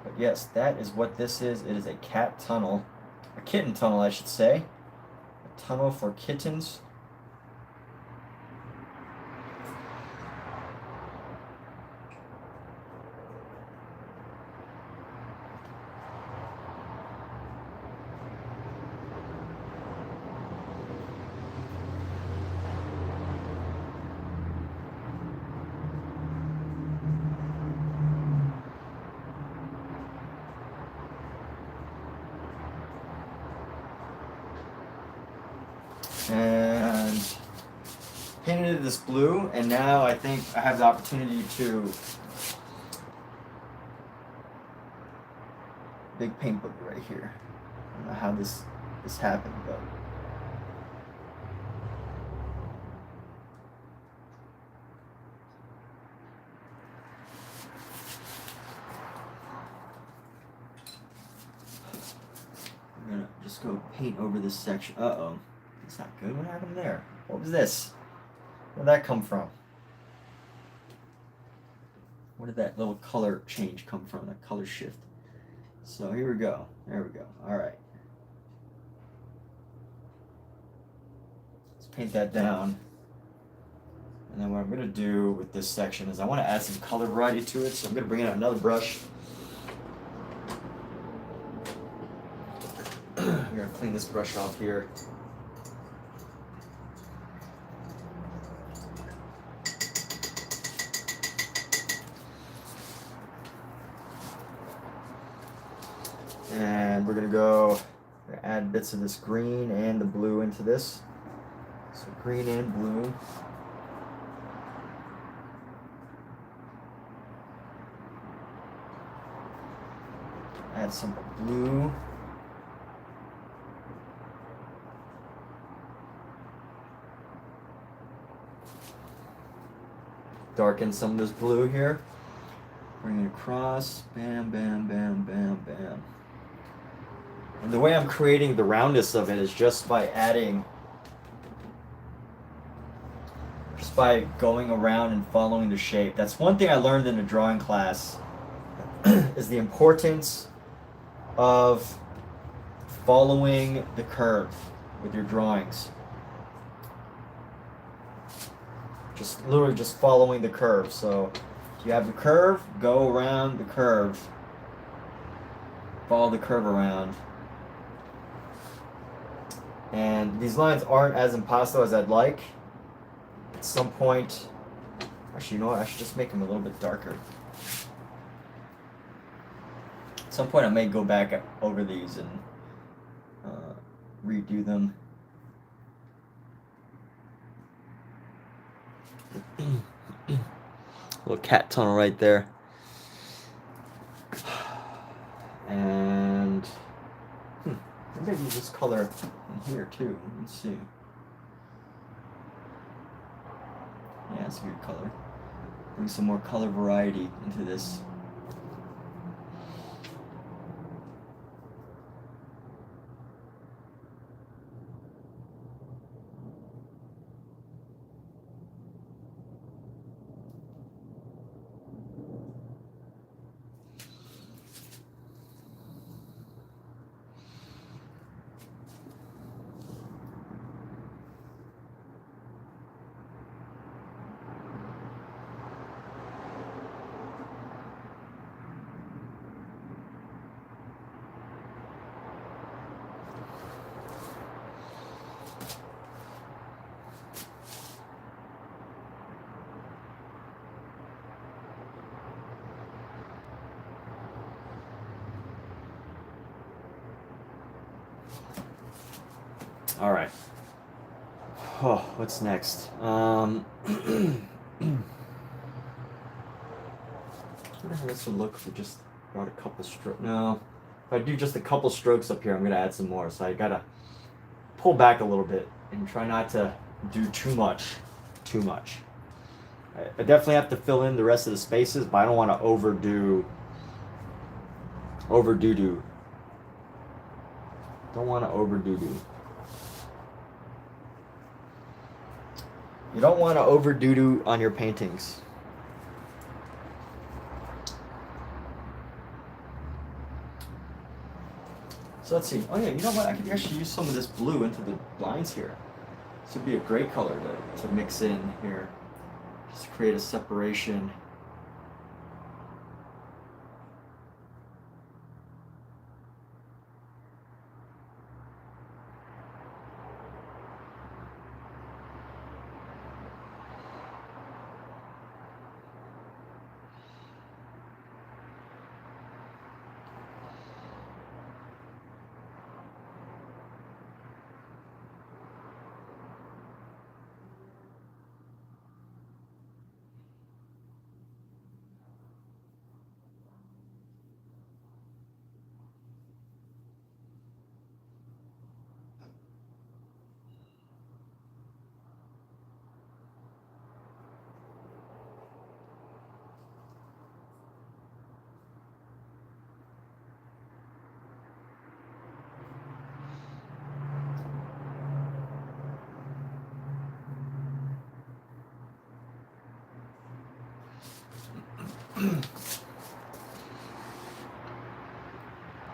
But yes, that is what this is. It is a cat tunnel, a kitten tunnel, I should say. A tunnel for kittens. And painted this blue, and now I think I have the opportunity to big paint book right here. I don't know how this happened, but I'm gonna just go paint over this section. Uh-oh. That's not good. What happened there? What was this? Where'd that come from? Where did that little color change come from? That color shift. So here we go. There we go. All right. Let's paint that down. And then what I'm going to do with this section is I want to add some color variety to it. So I'm going to bring out another brush. I'm going to clean this brush off here. And we're gonna add bits of this green and the blue into this. So green and blue. Add some blue. Darken some of this blue here. Bring it across. Bam, bam, bam, bam, bam. And the way I'm creating the roundness of it is just by going around and following the shape. That's one thing I learned in a drawing class, is the importance of following the curve with your drawings. Just literally just following the curve. So if you have the curve, go around the curve. Follow the curve around. And these lines aren't as impasto as I'd like. At some point, actually, you know what? I should just make them a little bit darker. At some point, I may go back over these and redo them. Little cat tunnel right there. Maybe this color in here too. Let's see. Yeah, it's a good color. Bring some more color variety into this. All right. Oh, what's next? What how this would look if we just brought a couple strokes. No, if I do just a couple strokes up here, I'm gonna add some more. So I gotta pull back a little bit and try not to do too much. Too much. I definitely have to fill in the rest of the spaces, but I don't want to overdo. Don't want to overdo. You don't want to overdo on your paintings. So let's see. Oh yeah, you know what? I could actually use some of this blue into the lines here. This would be a great color to mix in here. Just create a separation.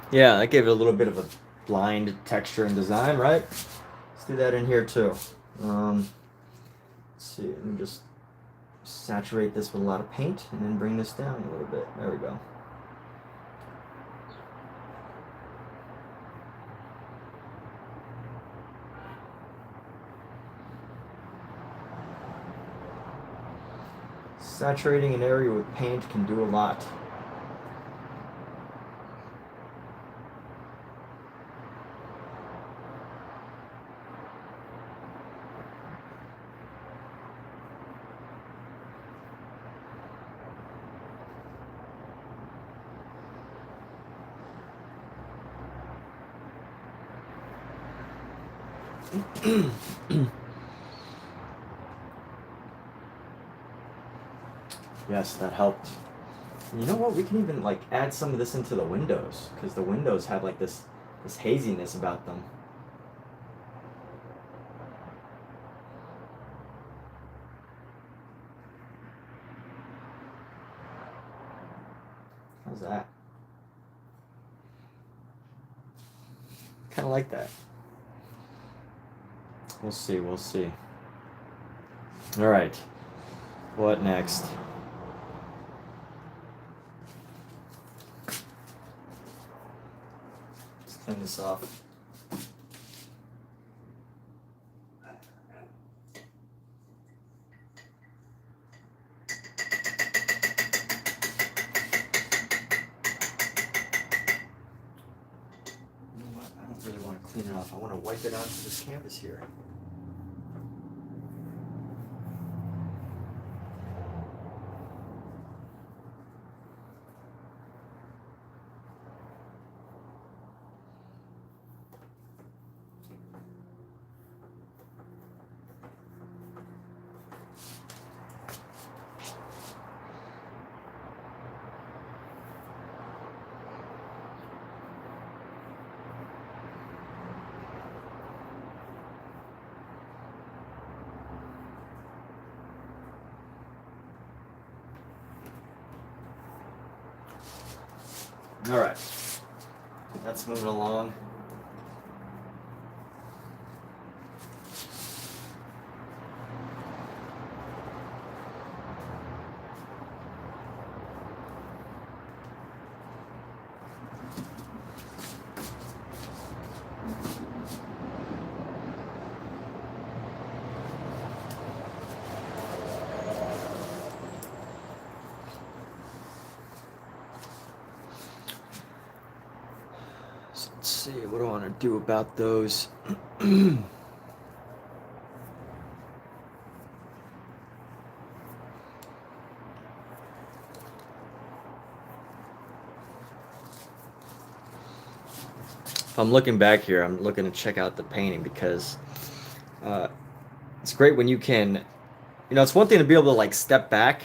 Yeah, that gave it a little bit of a blind texture and design, right? Let's do that in here too. Let's see, let me just saturate this with a lot of paint and then bring this down a little bit. There we go. Saturating an area with paint can do a lot. Yes, that helped. You know what? We can even like add some of this into the windows because the windows have like this haziness about them. How's that? Kind of like that. We'll see. We'll see. All right. What next? Let's clean this off. You know what? I don't really want to clean it off. I want to wipe it onto this canvas here. All right, that's moving along. Let's see, what do I want to do about those? If I'm looking back here, I'm looking to check out the painting because it's great when you can, it's one thing to be able to like step back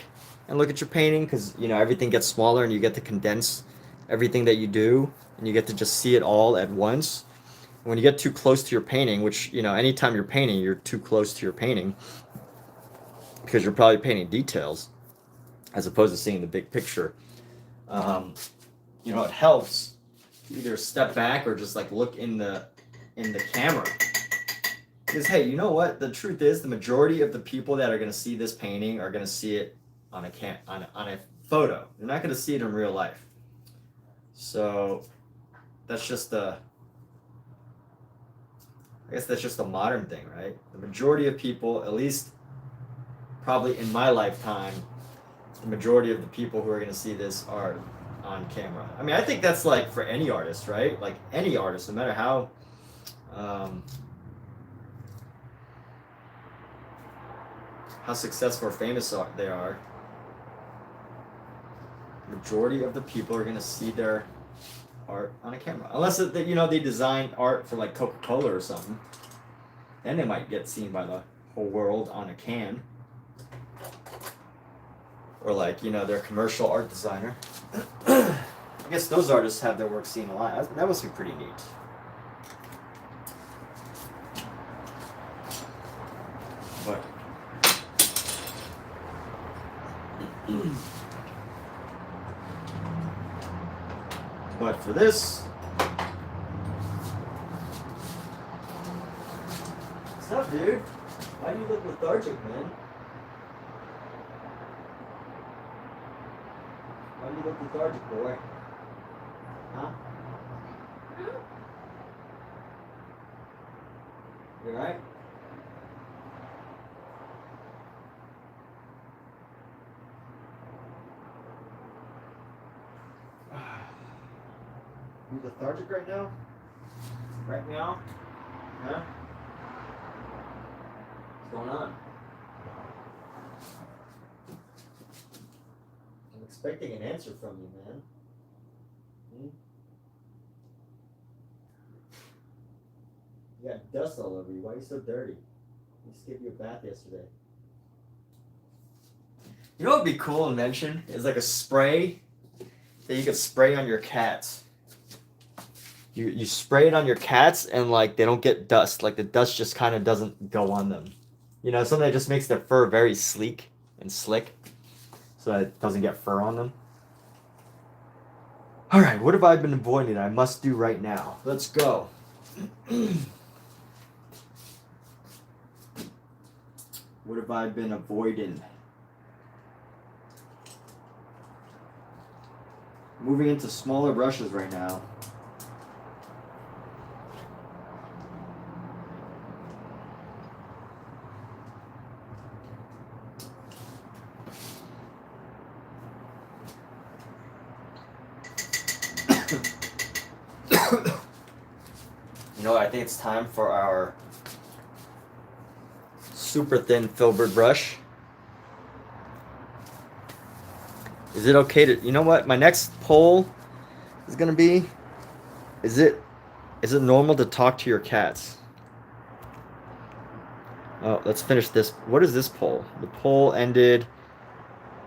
and look at your painting because, everything gets smaller and you get to condense everything that you do and you get to just see it all at once. When you get too close to your painting, which, anytime you're painting, you're too close to your painting because you're probably painting details as opposed to seeing the big picture. It helps to either step back or just like look in the camera. Because hey, you know what? The truth is, the majority of the people that are going to see this painting are going to see it on a photo. They're not going to see it in real life. So that's just I guess that's just a modern thing, right? The majority of people, at least probably in my lifetime, the majority of the people who are going to see this are on camera. I mean, I think that's like for any artist, right? Like any artist, no matter how successful or famous they are, majority of the people are going to see their art on a camera, unless they design art for like Coca-Cola or something. Then they might get seen by the whole world on a can, or like they're a commercial art designer. I guess those artists have their work seen a lot. That must be pretty neat. But but for this, what's up, dude? Why do you look lethargic, man? Why do you look lethargic, boy? Huh? You alright? You lethargic right now? Right now? Huh? What's going on? I'm expecting an answer from you, man. You got dust all over you. Why are you so dirty? I just gave you a bath yesterday. You know what would be cool invention? Is like a spray that you could spray on your cats. You spray it on your cats and like they don't get dust. Like the dust just kind of doesn't go on them. Something that just makes their fur very sleek and slick so that it doesn't get fur on them. All right, what have I been avoiding that I must do right now? Let's go. What have I been avoiding? Moving into smaller brushes right now. I think it's time for our super thin filbert brush. Is it okay to, you know what? My next poll is going to be, is it normal to talk to your cats? Oh, let's finish this. What is this poll? The poll ended,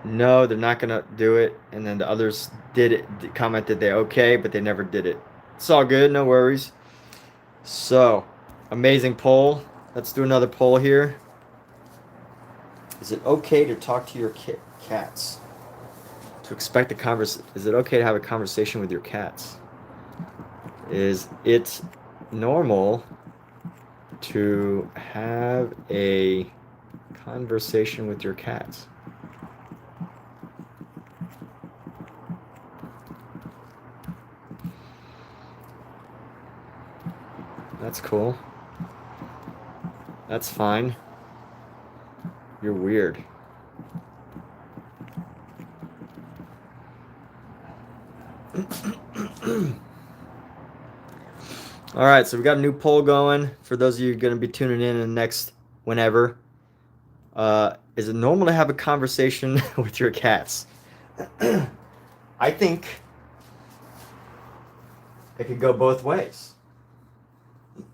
no, they're not going to do it. And then the others did it, commented they okay, but they never did it. It's all good, no worries. So, amazing poll. Let's do another poll here. Is it okay to talk to your cats? To expect a is it okay to have a conversation with your cats? Is it normal to have a conversation with your cats? That's cool. That's fine. You're weird. All right, so we got a new poll going for those of you going to be tuning in the next whenever. Is it normal to have a conversation with your cats? I think it could go both ways.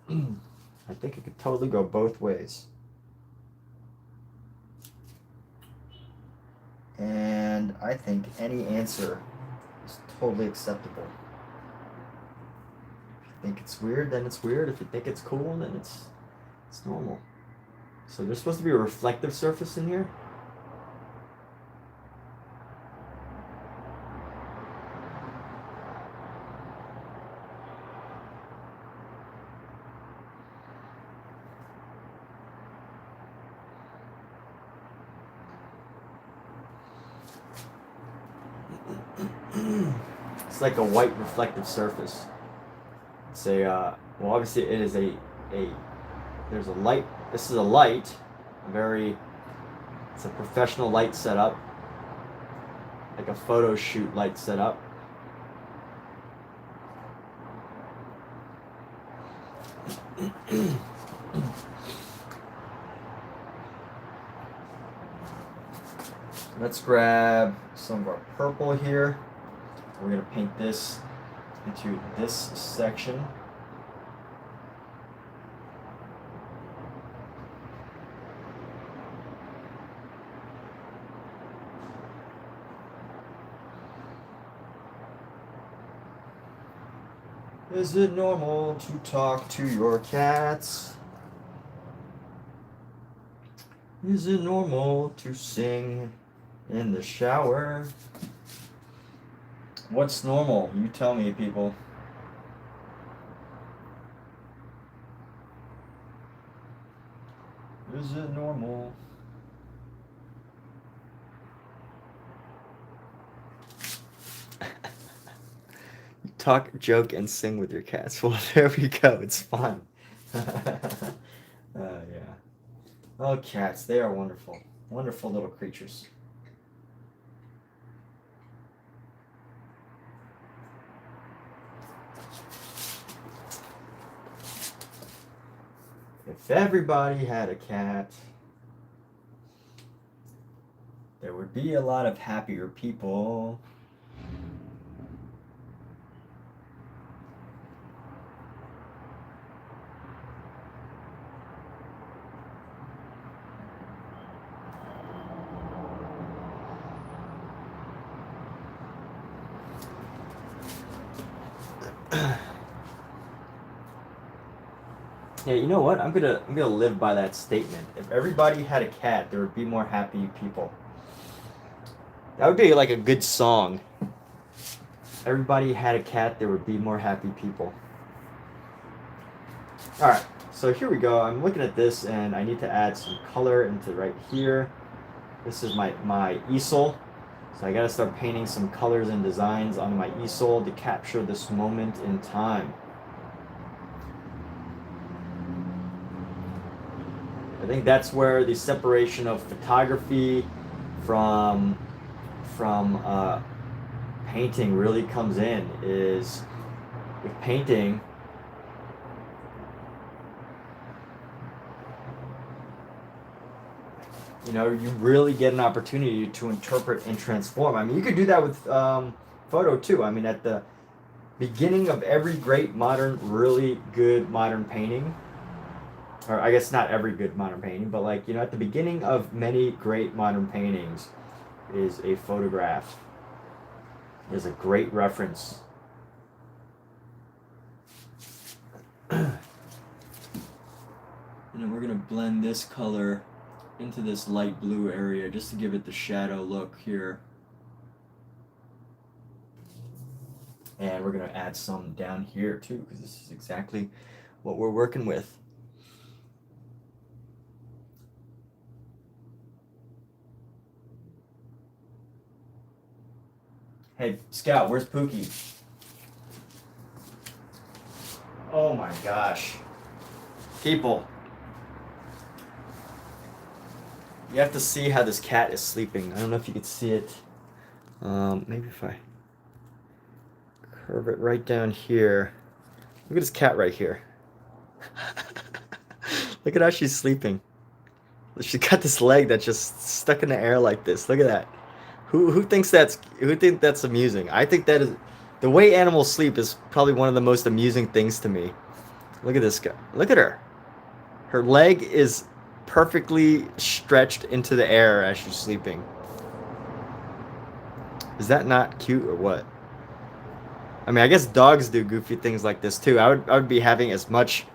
I think it could totally go both ways. And I think any answer is totally acceptable. If you think it's weird, then it's weird. If you think it's cool, then it's normal. So there's supposed to be a reflective surface in here. It's like a white reflective surface. It's a well, obviously it is a there's a light. This is a light, it's a professional light setup, like a photo shoot light setup. Let's grab some of our purple here. We're going to paint this into this section. Is it normal to talk to your cats? Is it normal to sing in the shower? What's normal? You tell me, people. Is it normal? You talk, joke, and sing with your cats. Well, there we go. It's fun. Yeah. Oh, cats. They are wonderful. Wonderful little creatures. If everybody had a cat, there would be a lot of happier people. Yeah, you know what? I'm gonna live by that statement. If everybody had a cat, there would be more happy people. That would be like a good song. Everybody had a cat, there would be more happy people. All right, so here we go. I'm looking at this, and I need to add some color into right here. This is my easel, so I gotta start painting some colors and designs on my easel to capture this moment in time. I think that's where the separation of photography from painting really comes in. Is with painting, you know, you really get an opportunity to interpret and transform. I mean, you could do that with photo too. I mean, at the beginning of every great modern, really good modern painting, or I guess not every good modern painting, but like, you know, at the beginning of many great modern paintings is a photograph. Is a great reference. And then we're gonna blend this color into this light blue area just to give it the shadow look here. And we're going to add some down here too, because this is exactly what we're working with. Hey, Scout, where's Pookie? Oh my gosh. People, you have to see how this cat is sleeping. I don't know if you can see it. Maybe if I curve it right down here. Look at this cat right here. Look at how she's sleeping. She's got this leg that's just stuck in the air like this. Look at that. Who thinks that's amusing? I think that is the way animals sleep is probably one of the most amusing things to me. Look at this guy. Look at her. Her leg is perfectly stretched into the air as she's sleeping. Is that not cute or what? I mean, I guess dogs do goofy things like this too. I would be having as much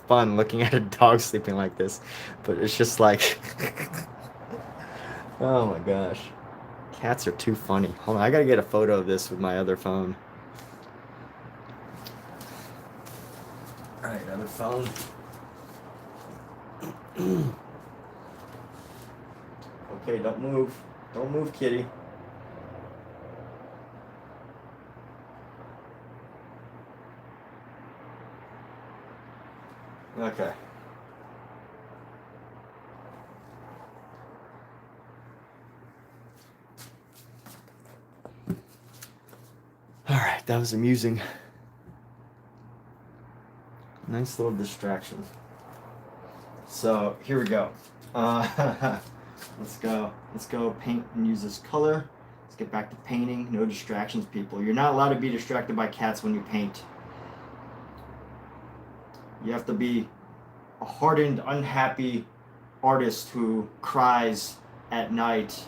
fun looking at a dog sleeping like this, but it's just like oh my gosh. Cats are too funny. Hold on, I gotta get a photo of this with my other phone. Alright, other phone. Okay, don't move. Don't move, kitty. Okay. Alright, that was amusing. Nice little distraction. So, here we go. Let's go paint and use this color. Let's get back to painting. No distractions, people. You're not allowed to be distracted by cats when you paint. You have to be a hardened, unhappy artist who cries at night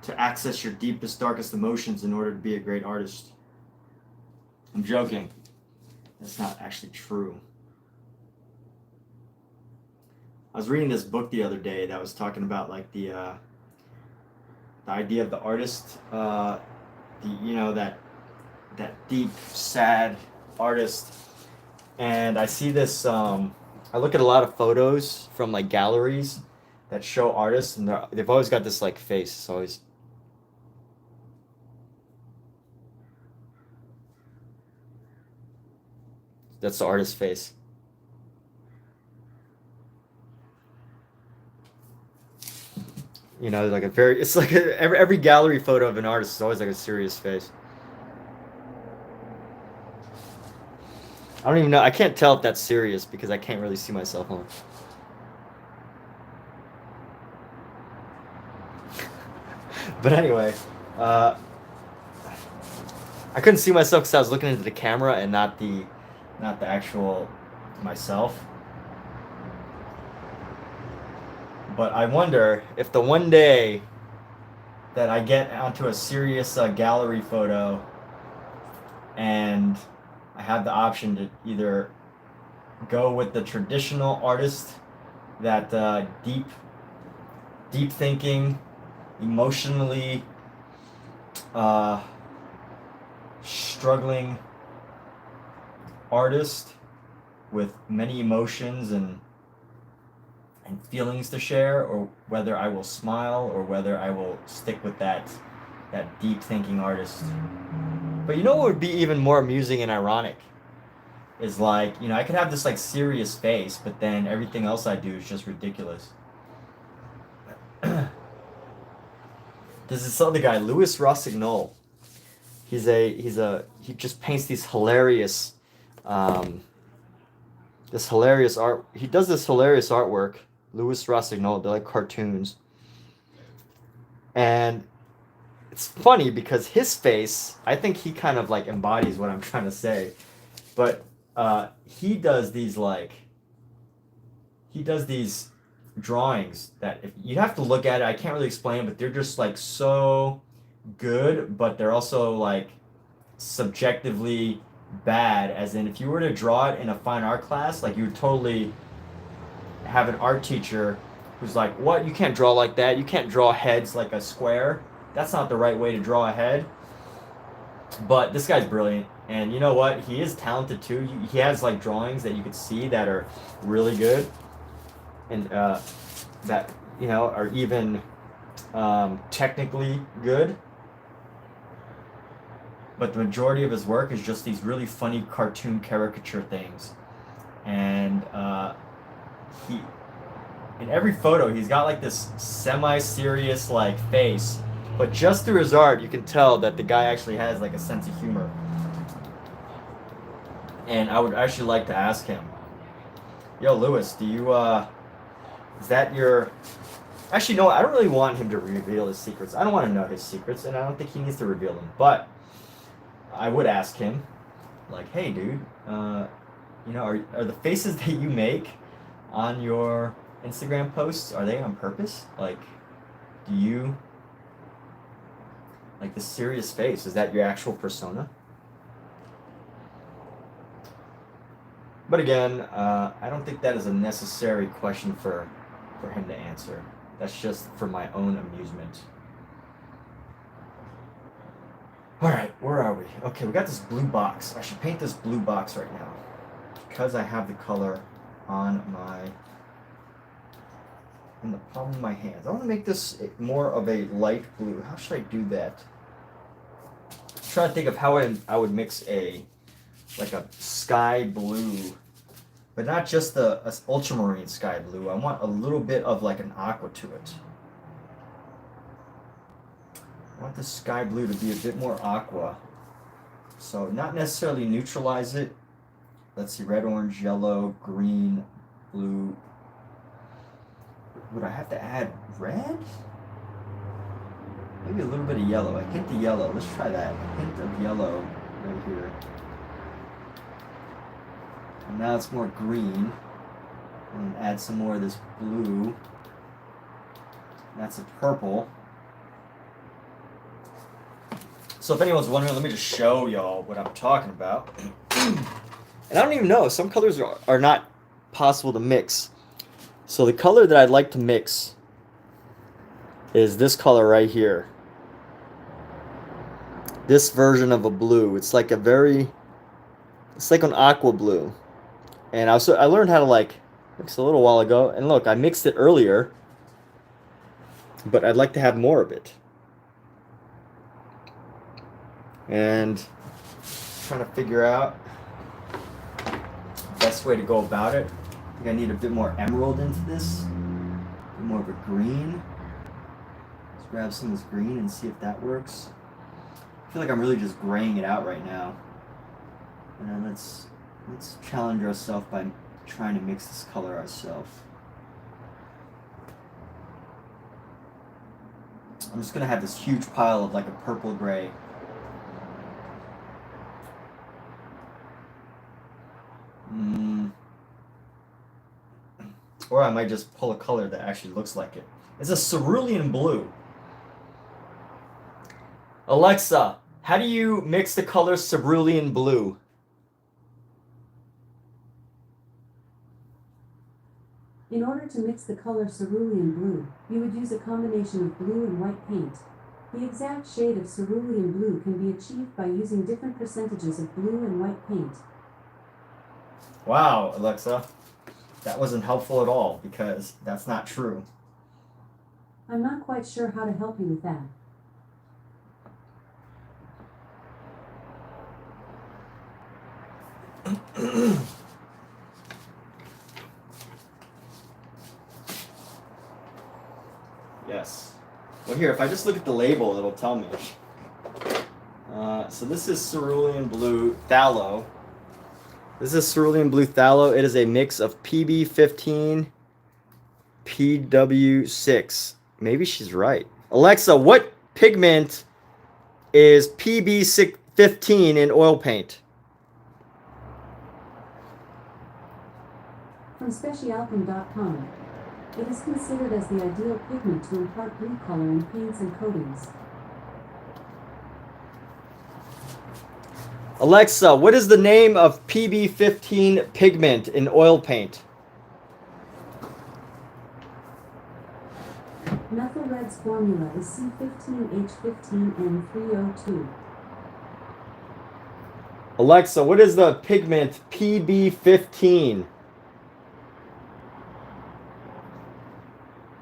to access your deepest, darkest emotions in order to be a great artist. I'm joking. That's not actually true. I was reading this book the other day that was talking about like the idea of the artist, that deep, sad artist. And I see this. I look at a lot of photos from like galleries that show artists, and they've always got this like face. It's always. That's the artist's face. You know, like it's like every gallery photo of an artist is always like a serious face. I don't even know. I can't tell if that's serious because I can't really see myself on. But anyway, I couldn't see myself because I was looking into the camera and not the actual myself. But I wonder if the one day that I get onto a serious gallery photo and I have the option to either go with the traditional artist, that deep thinking, emotionally struggling artist with many emotions and feelings to share, or whether I will smile, or whether I will stick with that deep thinking artist. But you know what would be even more amusing and ironic is like, I could have this like serious face, but then everything else I do is just ridiculous. There's this other guy, Rossignol. He just paints these hilarious art. He does this hilarious artwork. Rossignol, they're like cartoons. And it's funny because his face, I think he kind of like embodies what I'm trying to say. But he does these drawings that if you have to look at it, I can't really explain, but they're just like so good, but they're also like subjectively bad, as in if you were to draw it in a fine art class, like you would totally have an art teacher who's like, what, you can't draw like that, you can't draw heads like a square, that's not the right way to draw a head. But this guy's brilliant, and you know what? He is talented too. He has like drawings that you could see that are really good, and that are even technically good. But the majority of his work is just these really funny cartoon caricature things, and he in every photo he's got like this semi-serious like face, but just through his art you can tell that the guy actually has like a sense of humor. And I would actually like to ask him, yo, Lewis, do you is that your actually no, I don't really want him to reveal his secrets. I don't want to know his secrets, and I don't think he needs to reveal them, but I would ask him, like, hey dude, are the faces that you make on your Instagram posts, are they on purpose? Like, do you like the serious face? Is that your actual persona? But again, I don't think that is a necessary question for him to answer. That's just for my own amusement. Alright, where are we? Okay, we got this blue box. I should paint this blue box right now, because I have the color in the palm of my hands. I want to make this more of a light blue. How should I do that? I'm trying to think of how I would mix a sky blue, but not just a ultramarine sky blue. I want a little bit of like an aqua to it. I want the sky blue to be a bit more aqua. So not necessarily neutralize it. Let's see, red, orange, yellow, green, blue. Would I have to add red? Maybe a little bit of yellow. I hint the yellow. Let's try that. A hint of yellow right here. And now it's more green. And add some more of this blue. That's a purple. So if anyone's wondering, let me just show y'all what I'm talking about. And I don't even know. Some colors are not possible to mix. So the color that I'd like to mix is this color right here. This version of a blue. It's like an aqua blue. And I learned how to like mix a little while ago. And look, I mixed it earlier, but I'd like to have more of it. And trying to figure out the best way to go about it. I think I need a bit more emerald into this. A bit more of a green. Let's grab some of this green and see if that works. I feel like I'm really just graying it out right now. And then let's challenge ourselves by trying to mix this color ourselves. I'm just gonna have this huge pile of like a purple gray. Or I might just pull a color that actually looks like it. It's a cerulean blue. Alexa, how do you mix the color cerulean blue? In order to mix the color cerulean blue, you would use a combination of blue and white paint. The exact shade of cerulean blue can be achieved by using different percentages of blue and white paint. Wow, Alexa. That wasn't helpful at all, because that's not true. I'm not quite sure how to help you with that. Yes. Well, here, if I just look at the label, it'll tell me. So this is cerulean blue phthalo. This is cerulean blue phthalo. It is a mix of PB15, PW6. Maybe she's right. Alexa, what pigment is PB15 in oil paint? From Specialchem.com, it is considered as the ideal pigment to impart blue color in paints and coatings. Alexa, what is the name of PB15 pigment in oil paint? Methyl Red's formula is C15H15N3O2. Alexa, what is the pigment PB15?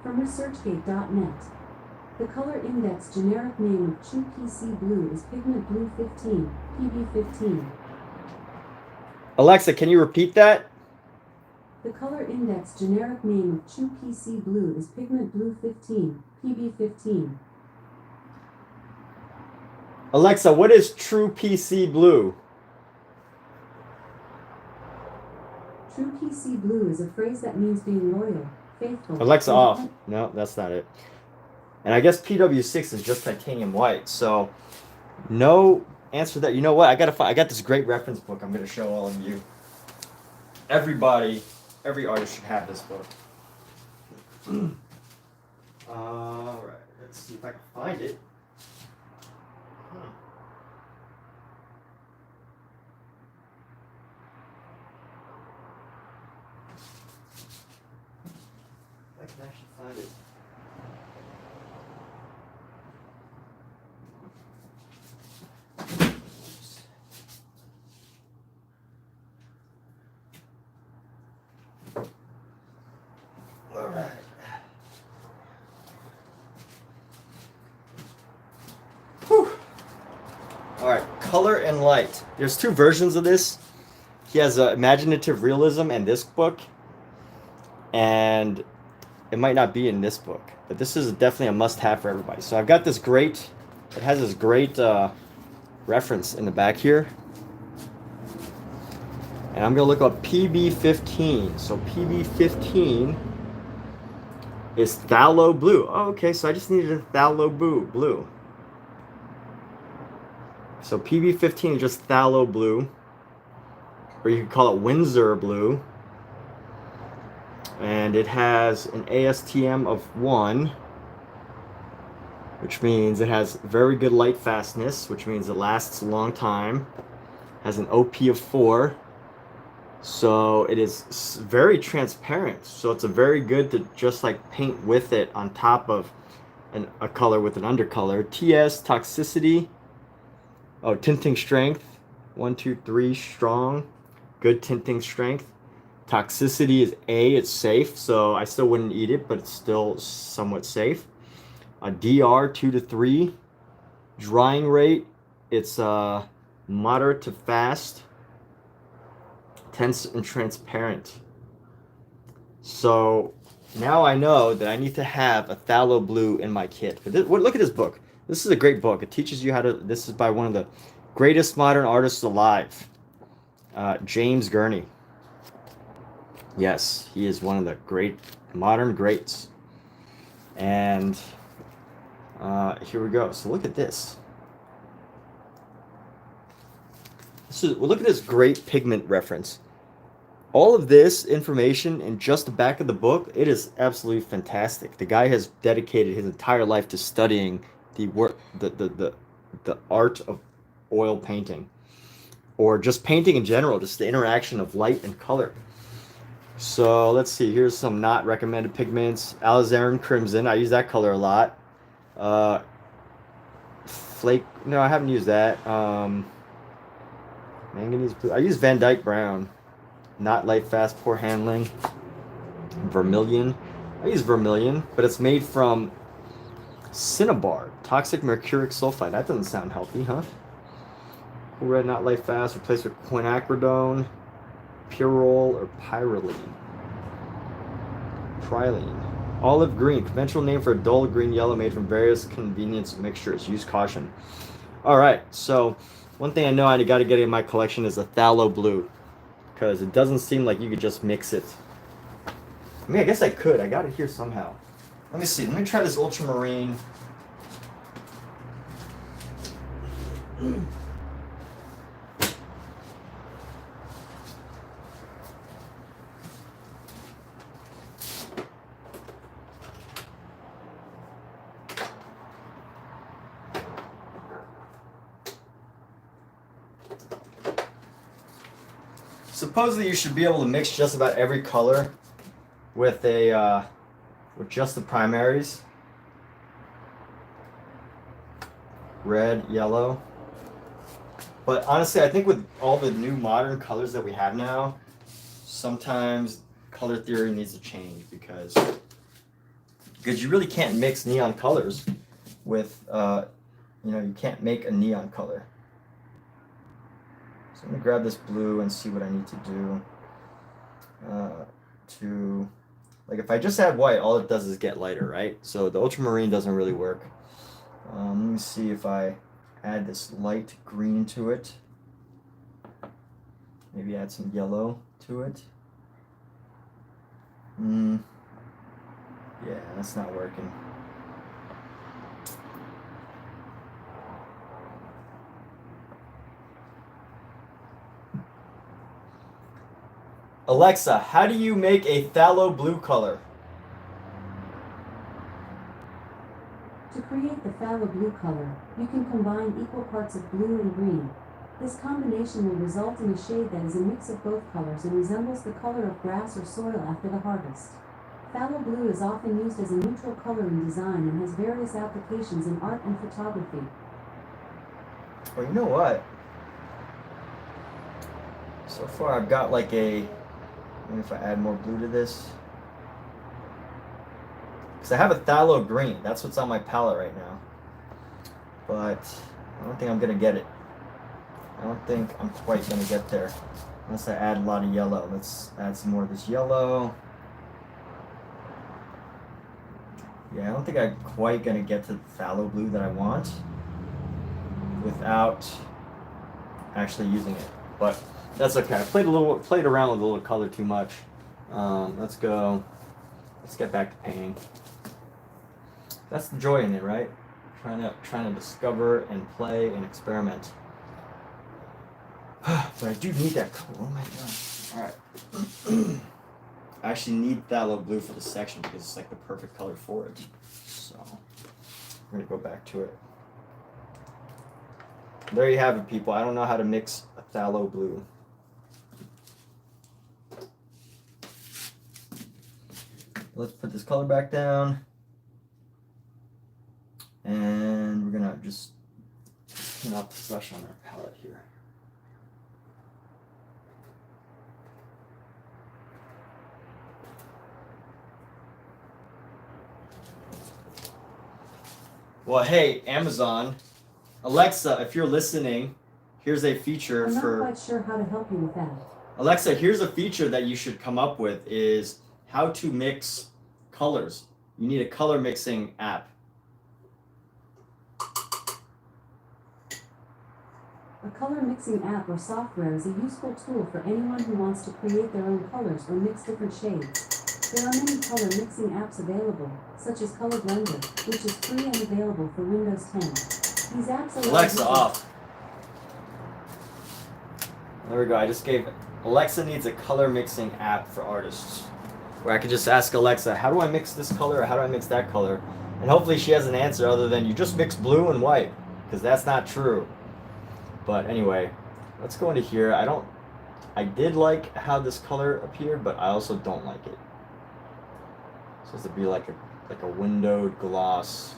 From ResearchGate.net. The color index generic name of Choe PC Blue is pigment blue 15, PB15. Alexa, can you repeat that? The color index generic name of Choe PC Blue is pigment blue 15, PB15. Alexa, what is true PC blue? True PC Blue is a phrase that means being loyal, faithful. Alexa off. No, that's not it. And I guess PW6 is just titanium white. So no answer to that. You know what? I got this great reference book I'm going to show all of you. Everybody, every artist should have this book. All right. Let's see if I can find it. I can actually find it. All right. Whew. All right, color and light. There's two versions of this. He has imaginative realism and this book, and it might not be in this book, but this is definitely a must-have for everybody. So I've got this great, it has this great reference in the back here. And I'm going to look up PB15. So PB15 is phthalo blue. Oh, okay, so I just needed a phthalo blue. So PB15 is just phthalo blue, or you could call it Windsor blue. And it has an ASTM of 1, which means it has very good light fastness, which means it lasts a long time. Has an OP of 4, so it is very transparent. So it's a very good to just like paint with it on top of a color with an undercolor. TS toxicity. Oh, tinting strength. 1, 2, 3 strong. Good tinting strength. Toxicity is A, it's safe, so I still wouldn't eat it, but it's still somewhat safe. A DR 2 to 3. Drying rate, it's moderate to fast. Tense and transparent. So now I know that I need to have a phthalo blue in my kit. Look at this book. This is a great book. It teaches you how to, this is by one of the greatest modern artists alive, James Gurney. Yes, he is one of the great modern greats. And here we go. So look at this. Look at this great pigment reference. All of this information in just the back of the book, it is absolutely fantastic. The guy has dedicated his entire life to studying the art of oil painting, or just painting in general, just the interaction of light and color. So let's see, here's some not recommended pigments. Alizarin Crimson, I use that color a lot. Flake, no, I haven't used that. Manganese Blue, I use Van Dyke Brown. Not light, fast, poor handling. Vermilion, I use vermilion, but it's made from cinnabar, toxic mercuric sulfide. That doesn't sound healthy, huh? Cool red, not light, fast, replaced with quinacridone. Pyrrole or pyrroline. Olive green, conventional name for a dull green yellow made from various convenience mixtures. Use caution. All right, so one thing I know I got to get in my collection is a phthalo blue, because it doesn't seem like you could just mix it. I mean, I guess I could. I got it here somehow. Let me see. Let me try this ultramarine. Supposedly you should be able to mix just about every color with just the primaries. Red, yellow. But honestly, I think with all the new modern colors that we have now, sometimes color theory needs to change because you really can't mix neon colors with, you can't make a neon color. So I'm going to grab this blue and see what I need to do like if I just add white, all it does is get lighter, right? So the ultramarine doesn't really work. Let me see if I add this light green to it. Maybe add some yellow to it. Yeah, that's not working. Alexa, how do you make a phthalo blue color? To create the phthalo blue color, you can combine equal parts of blue and green. This combination will result in a shade that is a mix of both colors and resembles the color of grass or soil after the harvest. Phthalo blue is often used as a neutral color in design and has various applications in art and photography. Well, you know what? So far I've got like maybe if I add more blue to this. Because I have a phthalo green. That's what's on my palette right now. But I don't think I'm going to get it. I don't think I'm quite going to get there. Unless I add a lot of yellow. Let's add some more of this yellow. Yeah, I don't think I'm quite going to get to the phthalo blue that I want without actually using it. But that's okay. I played around with a little color too much. Let's get back to painting. That's the joy in it, right? Trying to discover and play and experiment. But I do need that color. Oh my god. Alright. I actually need phthalo blue for the section because it's like the perfect color for it. So I'm gonna go back to it. There you have it, people. I don't know how to mix a phthalo blue. Let's put this color back down. And we're gonna just clean up the brush on our palette here. Well, hey, Amazon, Alexa, if you're listening, here's a feature I'm not quite sure how to help you with that. Alexa, here's a feature that you should come up with is how to mix colors. You need a color mixing app. A color mixing app or software is a useful tool for anyone who wants to create their own colors or mix different shades. There are many color mixing apps available, such as Color Blender, which is free and available for Windows 10. These apps allow Alexa off. There we go. I just gave Alexa needs a color mixing app for artists, where I could just ask Alexa, how do I mix this color or how do I mix that color? And hopefully she has an answer other than you just mix blue and white, because that's not true. But anyway, let's go into here. I did like how this color appeared, but I also don't like it. It's supposed to be like a windowed gloss.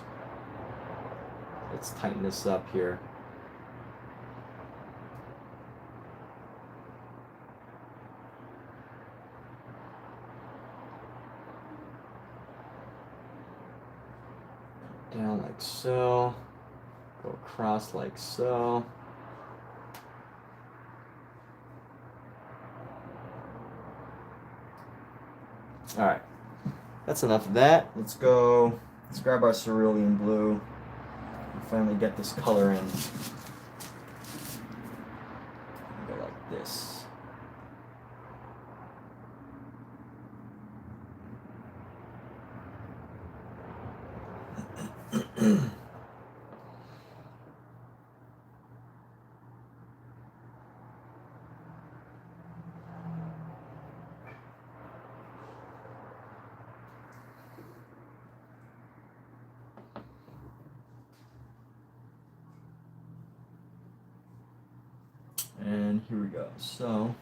Let's tighten this up here. Down like so. Go across like so. All right, that's enough of that. Let's grab our cerulean blue and finally get this color in. Go like this. And here we go. So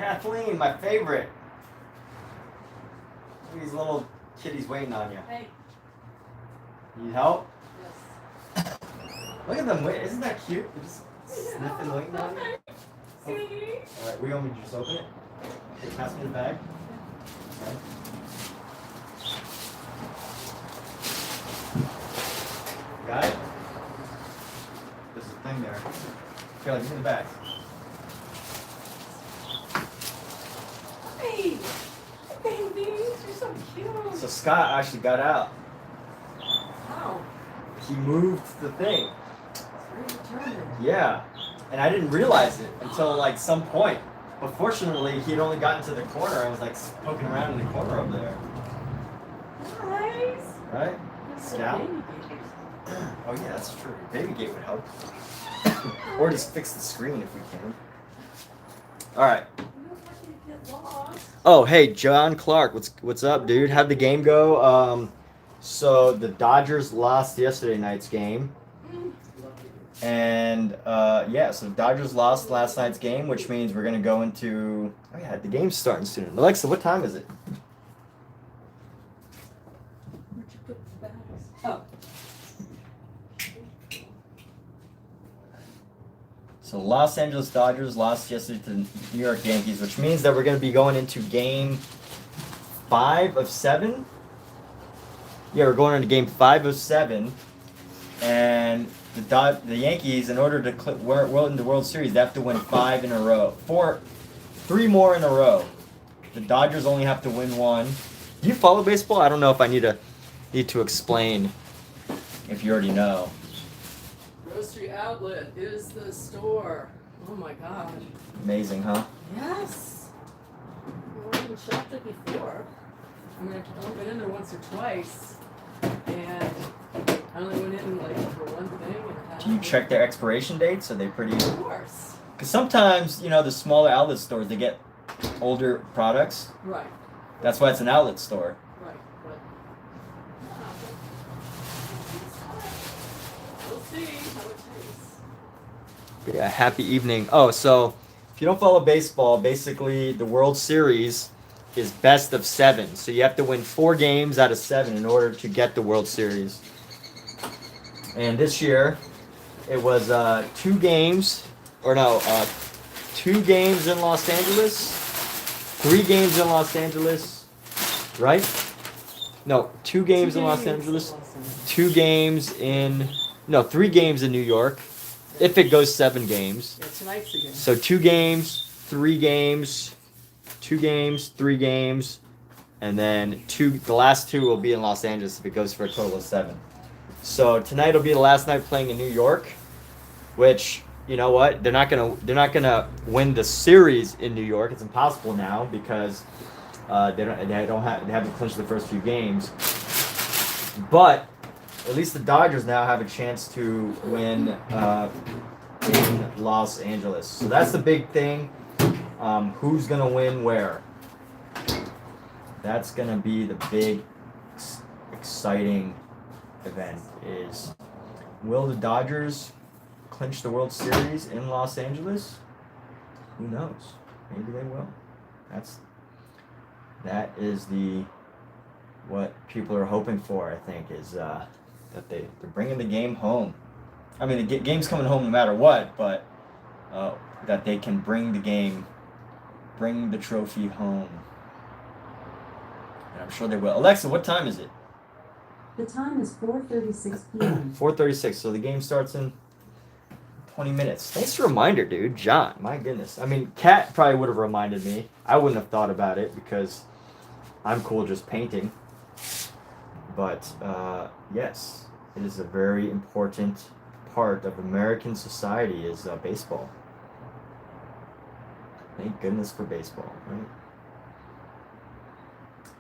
Kathleen, my favorite. Look at these little kitties waiting on you. Hey. Need help? Yes. Look at them. Wait, isn't that cute? They're just sniffing, waiting on you. See? All right, we want me to just open it? Okay, pass me the bag. Okay. Got it? There's a thing there. Here, give me the bag. Hey, babies, you're so cute. So Scott actually got out. Wow, He moved the thing. it's very determined. Yeah. And I didn't realize it until like some point. But fortunately, he'd only gotten to the corner. I was like poking around in the corner over there. Nice. Right? That's Scout. so baby babies. Oh yeah, that's true. Baby gate would help. Or just fix the screen if we can. Alright. You don't want you to get lost. Oh hey, John Clark, what's up, dude? How'd the game go? So the Dodgers lost yesterday night's game. And yeah, so Dodgers lost last night's game, which means we're gonna go into the game's starting soon. Alexa, what time is it? Where'd you put the bags? Oh. So Los Angeles Dodgers lost yesterday to the New York Yankees, which means that we're gonna be going into game 5 of 7. Yeah, we're going into game 5 of 7, and the Yankees, in order to win the World Series, they have to win 5 in a row. 3 more in a row. The Dodgers only have to win 1. Do you follow baseball? I don't know if I need to explain. If you already know. Grocery Outlet is the store. Oh my gosh. Amazing, huh? Yes. I've only shopped it before. I mean, I've only been in there once or twice. And I only went in like for one thing. And Do you check their expiration dates? Are they pretty? Of course. Because sometimes, the smaller outlet stores, they get older products. Right. That's why it's an outlet store. Right. But we'll see how it tastes. Yeah, happy evening. Oh, so if you don't follow baseball, basically the World Series is best of 7. So you have to win 4 games out of 7 in order to get the World Series. And this year, it was 2 games, 2 games in Los Angeles, 3 games in Los Angeles, right? No, 2 games in Los Angeles, 3 games in New York, if it goes 7 games. Yeah, tonight's the game. So 2 games, 3 games, 2 games, 3 games, and then the last 2 will be in Los Angeles if it goes for a total of 7. So tonight will be the last night playing in New York, which, you know what, they're not gonna win the series in New York. It's impossible now because they haven't clinched the first few games. But at least the Dodgers now have a chance to win in Los Angeles. So that's the big thing. Who's gonna win where? That's gonna be the big, exciting event. Is will the Dodgers clinch the World Series in Los Angeles? Who knows? Maybe they will. That is what people are hoping for. I think is that they're bringing the game home. I mean, the game's coming home no matter what, but that they can bring the trophy home. And I'm sure they will. Alexa, what time is it? The time is 4:36 p.m. 4:36. So the game starts in 20 minutes. Thanks for the reminder, dude. John, my goodness. I mean, Kat probably would have reminded me. I wouldn't have thought about it because I'm cool just painting. But yes, it is a very important part of American society is baseball. Thank goodness for baseball, right?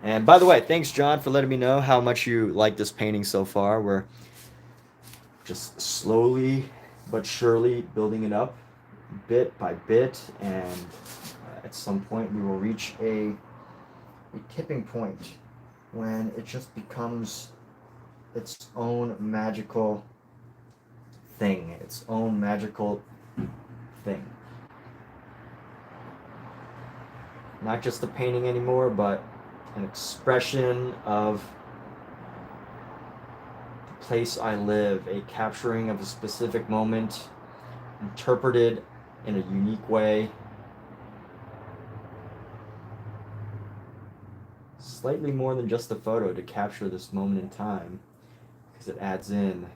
And by the way, thanks, John, for letting me know how much you like this painting so far. We're just slowly but surely building it up bit by bit, and at some point we will reach a tipping point when it just becomes its own magical thing, not just a painting anymore, but an expression of the place I live, a capturing of a specific moment, interpreted in a unique way. Slightly more than just a photo to capture this moment in time, because it adds in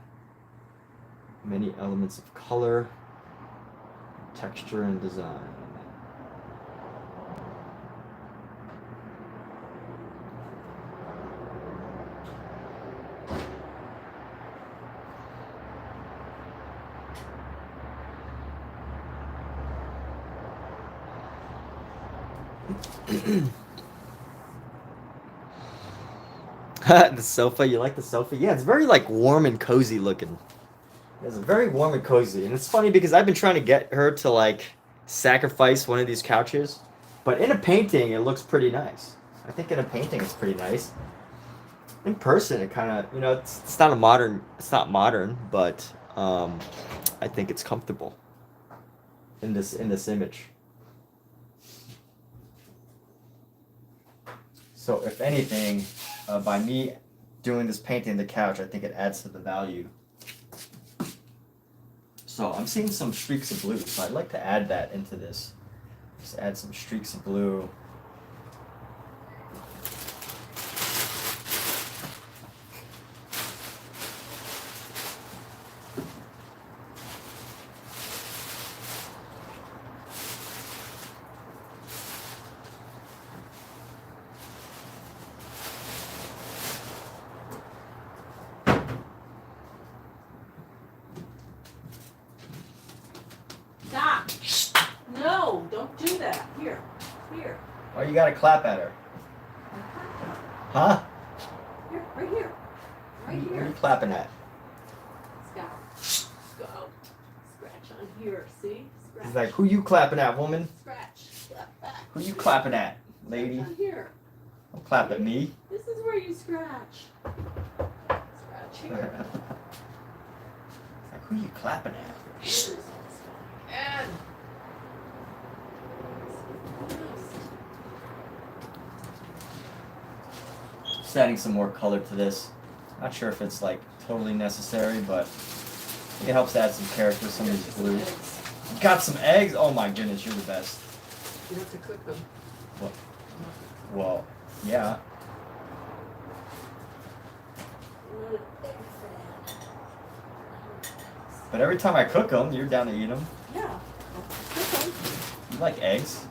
many elements of color, texture, and design. The sofa, you like the sofa? Yeah, it's very like warm and cozy looking. It's very warm and cozy, and it's funny because I've been trying to get her to like sacrifice one of these couches, but in a painting it looks pretty nice. I think in a painting it's pretty nice. In person it kind of, you know, it's not modern, but I think it's comfortable in this image. So if anything, by me doing this painting of the couch, I think it adds to the value. So I'm seeing some streaks of blue, so I'd like to add that into this. Just add some streaks of blue. Stop! No, don't do that. Here. Why you gotta clap at her? Huh? Here, right here. Right What are here. you clapping at? Scalp. Go. Scratch on here. See? Scratch. He's like, who you clapping at, woman? Scratch. Who you clapping at, lady? On here. Don't clap at me. This is where you scratch. Scratch here. Like, who you clapping at? Here's and Just adding some more color to this. Not sure if it's like totally necessary, but it helps add some character, some of these blues. You got some eggs? Oh my goodness, you're the best. you have to cook them. Well, yeah. But every time I cook them, you're down to eat them. Yeah. Cook them. You like eggs?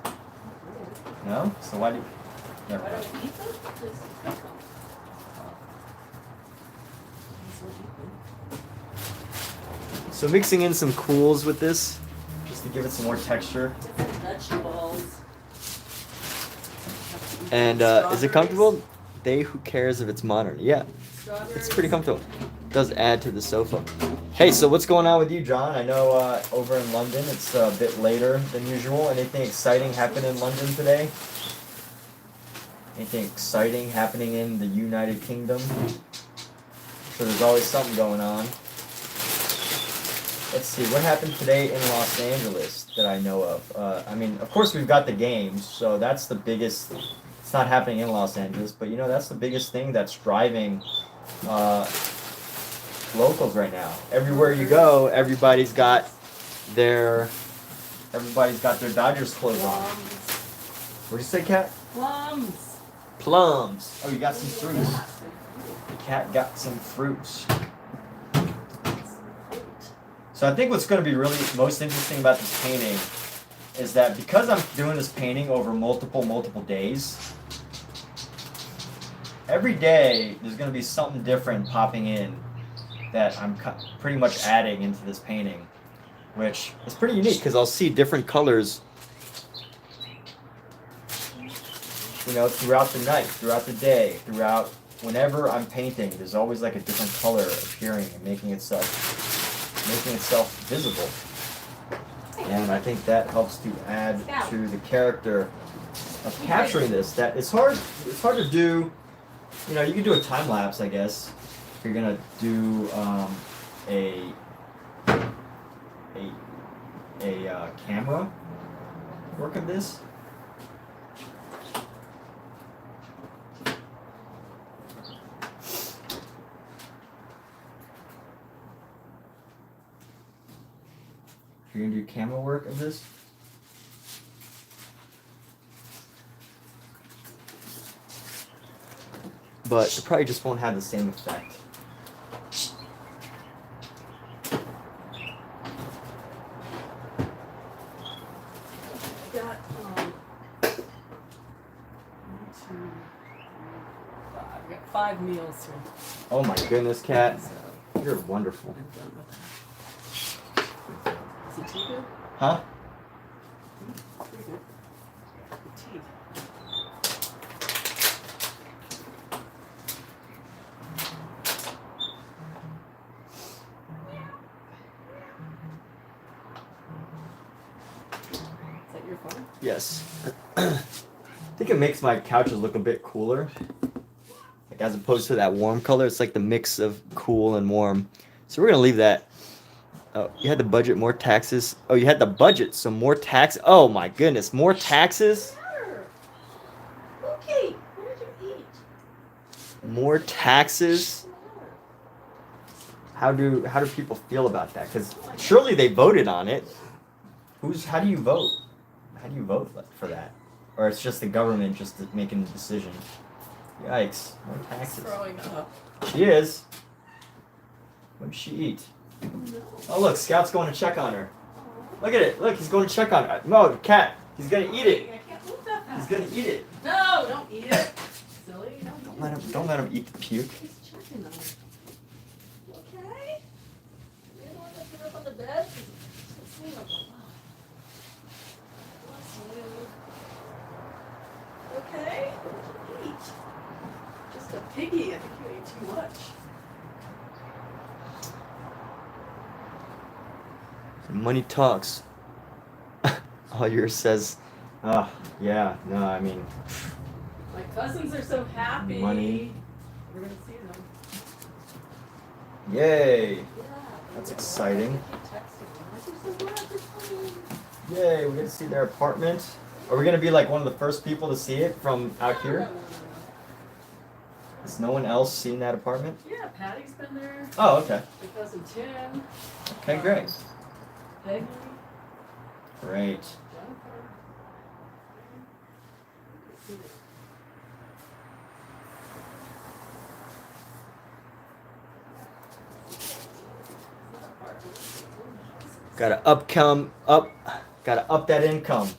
No? So why do you... Never Why mind. don't you eat them? Just cook them. So mixing in some cools with this, just to give it some more texture. Different vegetables. And is it comfortable? They who cares if it's modern. Yeah, it's pretty comfortable. It does add to the sofa. Hey, so what's going on with you, John? I know over in London it's a bit later than usual. Anything exciting happened in London today? Anything exciting happening in the United Kingdom? So there's always something going on. Let's see, what happened today in Los Angeles that I know of? I mean, of course we've got the games, so that's the biggest. It's not happening in Los Angeles, but you know that's the biggest thing that's driving locals right now. Everywhere you go, everybody's got their Dodgers clothes on. Plums. What'd you say, Cat? Plums. Plums. Oh, you got some fruits. The cat got some fruits. So I think what's going to be really most interesting about this painting is that because I'm doing this painting over multiple days, every day there's going to be something different popping in that I'm pretty much adding into this painting, which is pretty unique because I'll see different colors, you know, throughout the night, throughout the day, throughout whenever I'm painting. There's always like a different color appearing and making itself visible. And I think that helps to add to the character of capturing this. That it's hard to do. You know, you can do a time lapse, I guess, if you're gonna do a camera work of this. You're gonna do camera work of this? But it probably just won't have the same effect. I got 1, 2, 3, 4, 5. I got 5 meals here. Oh my goodness, Kat. So You're wonderful. I'm done with that. Is the tea good? Huh? Pretty good. The tea. Is that your phone? Yes. I think it makes my couches look a bit cooler. Like as opposed to that warm color, it's like the mix of cool and warm. So we're gonna leave that. Oh, you had the budget, more taxes. Oh, you had the budget, so more tax. Oh my goodness, more taxes? Okay, what did you eat? More taxes? How do people feel about that? Because surely they voted on it. How do you vote? How do you vote for that? Or it's just the government just making the decision? Yikes, more taxes. Throwing up. She is. What did she eat? No. Oh look, Scout's going to check on her. Look at it. Look, he's going to check on her. No, cat. He's gonna eat it. I can't move that He's fast. gonna eat it. No, don't eat it. Silly. Don't let him eat the puke. He's checking on it. Okay. You don't want to get up on the bed? It's me. Bless you. Okay. What did you eat? Just a piggy. I think you ate too much. Money talks. All yours says, yeah, no, I mean, My cousins are so happy. Money. We're gonna see them. yay. Yeah. That's exciting. They keep texting me. I'm so glad they're coming. Yay, we're gonna see their apartment. Are we gonna be like one of the first people to see it from out here? No. Has no one else seen that apartment? Yeah, Patty's been there. Oh, okay. My cousin Tim. Okay, great. Peggy. Great. Jennifer. Gotta up that income.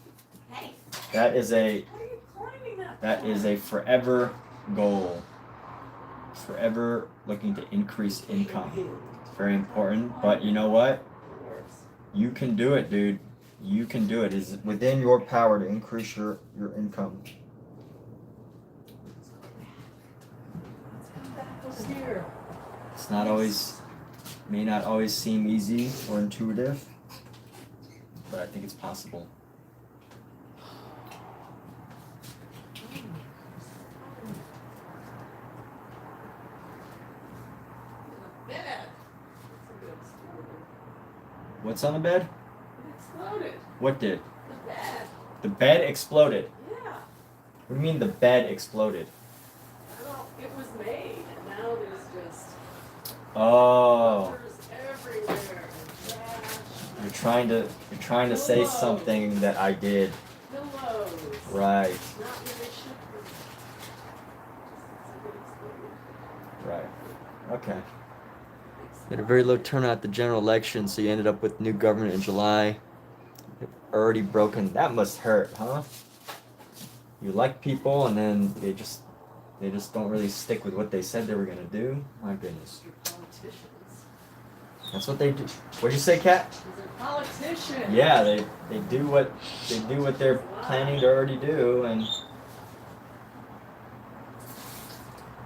Hey, That is a how are you climbing that? That is a forever goal. Forever looking to increase income. It's very important, but you know what? You can do it, dude. You can do it. It's within your power to increase your income. Here. It's not always, may not always seem easy or intuitive, but I think it's possible. What's on the bed? It exploded. What did? The bed. The bed exploded. Yeah. What do you mean the bed exploded? Well, it was made, and now there's just Oh, papers everywhere. And trash. you're trying to say something that I did. Pillows. Right, Not where they should be. Just it exploded. right. Okay. You had a very low turnout at the general election, so you ended up with new government in July. They've already broken. That must hurt, huh? You like people, and then they just don't really stick with what they said they were gonna do. My goodness. Your politicians. That's what they do. What'd you say, Kat? These are politicians. Yeah, they do what they're planning to already do, and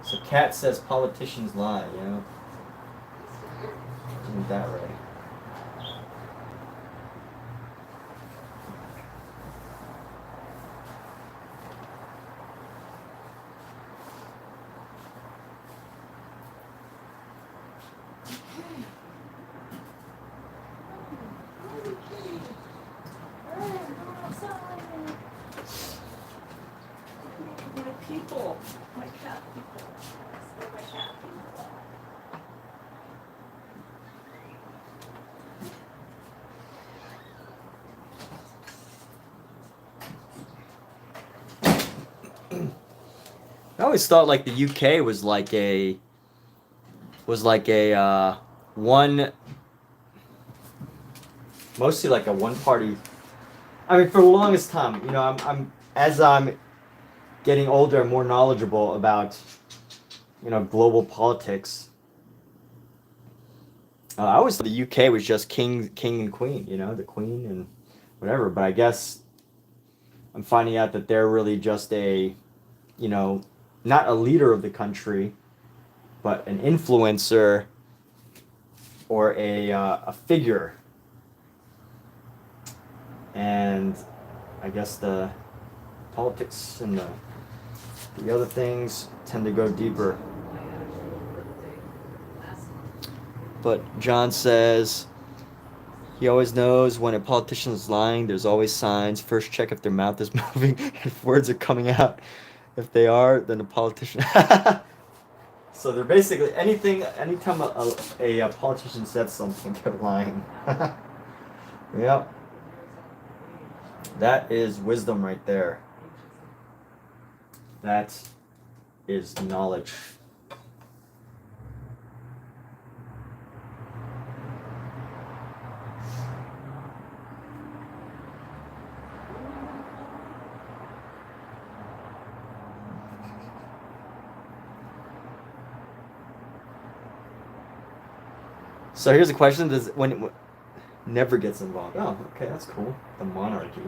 so Kat says politicians lie. You know, isn't that right? My people, my cat people. My cat people. always thought like the UK was like a one, mostly like a one party. I mean, for the longest time, you know, I'm as I'm getting older and more knowledgeable about, you know, global politics. I always thought the UK was just king and queen, you know, the queen and whatever. But I guess I'm finding out that they're really just a, you know, not a leader of the country, but an influencer or a figure. And I guess the politics and the other things tend to go deeper. But John says he always knows when a politician is lying. There's always signs. First, check if their mouth is moving and if words are coming out. If they are, then the politician. So they're basically anytime a politician says something, they're lying. Yep. That is wisdom right there. That is knowledge. So here's a question: does when it never gets involved? Oh, okay, that's cool. The monarchy.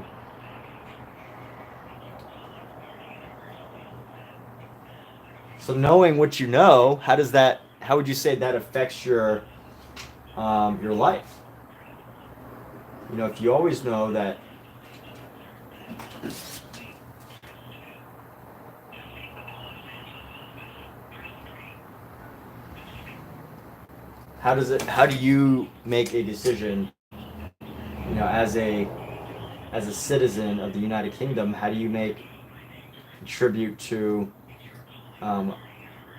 So knowing what you know, how would you say that affects your life? You know, if you always know that how do you make a decision, you know, as a citizen of the United Kingdom, how do you contribute to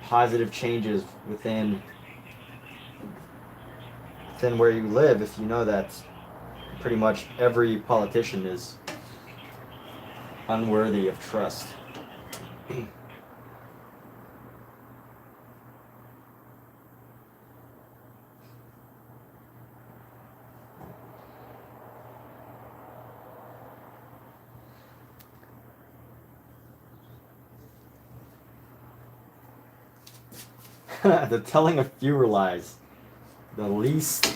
positive changes within where you live if you know that pretty much every politician is unworthy of trust? The telling of fewer lies. The least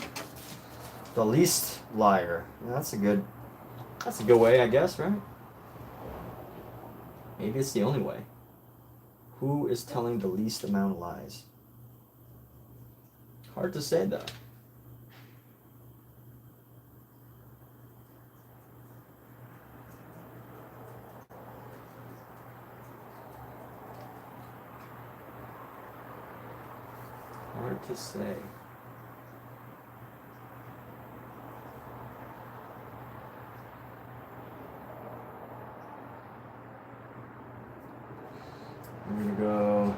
liar. Yeah, that's a good way, I guess, right? Maybe it's the only way. Who is telling the least amount of lies? Hard to say though. Hard to say. I'm gonna go.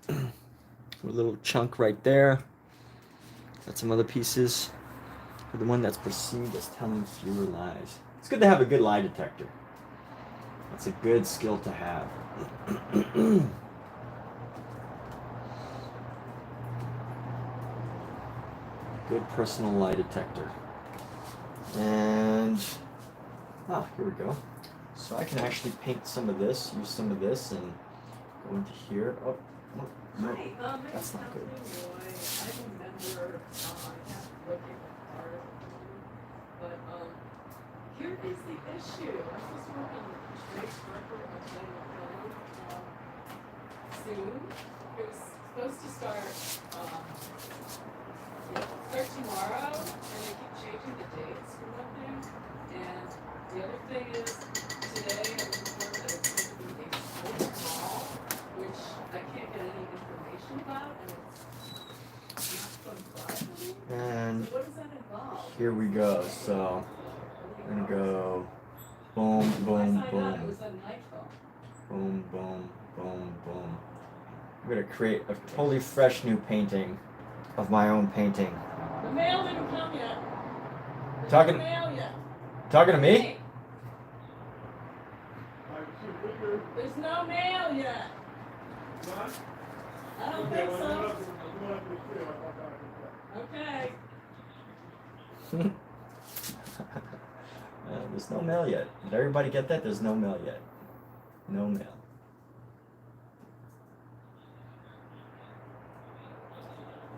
A little chunk right there. Got some other pieces for the one that's perceived as telling fewer lies. It's good to have a good lie detector. That's a good skill to have. Good personal lie detector. And here we go. So I can actually paint some of this, use some of this, and go into here. Oh, no, that's not good. I remember, I have to look at the article, but here is the issue. I'm supposed to work on the trace record of the soon. It was supposed to start tomorrow, and they keep changing the dates for one thing. And the other thing is, today I was informed that it's going to be a sport mall, which I can't get any information about, and it's not fun fun. And So what does that involve? here we go. So I'm gonna go boom, boom, boom. It was a nightfall. Boom, boom, boom, boom. I'm gonna create a totally fresh new painting of my own painting. The mail didn't come yet. Talking- Mail yet. Talking to me? Hey. There's no mail yet. I don't think so. Okay. There's no mail yet. Did everybody get that? There's no mail yet. No mail.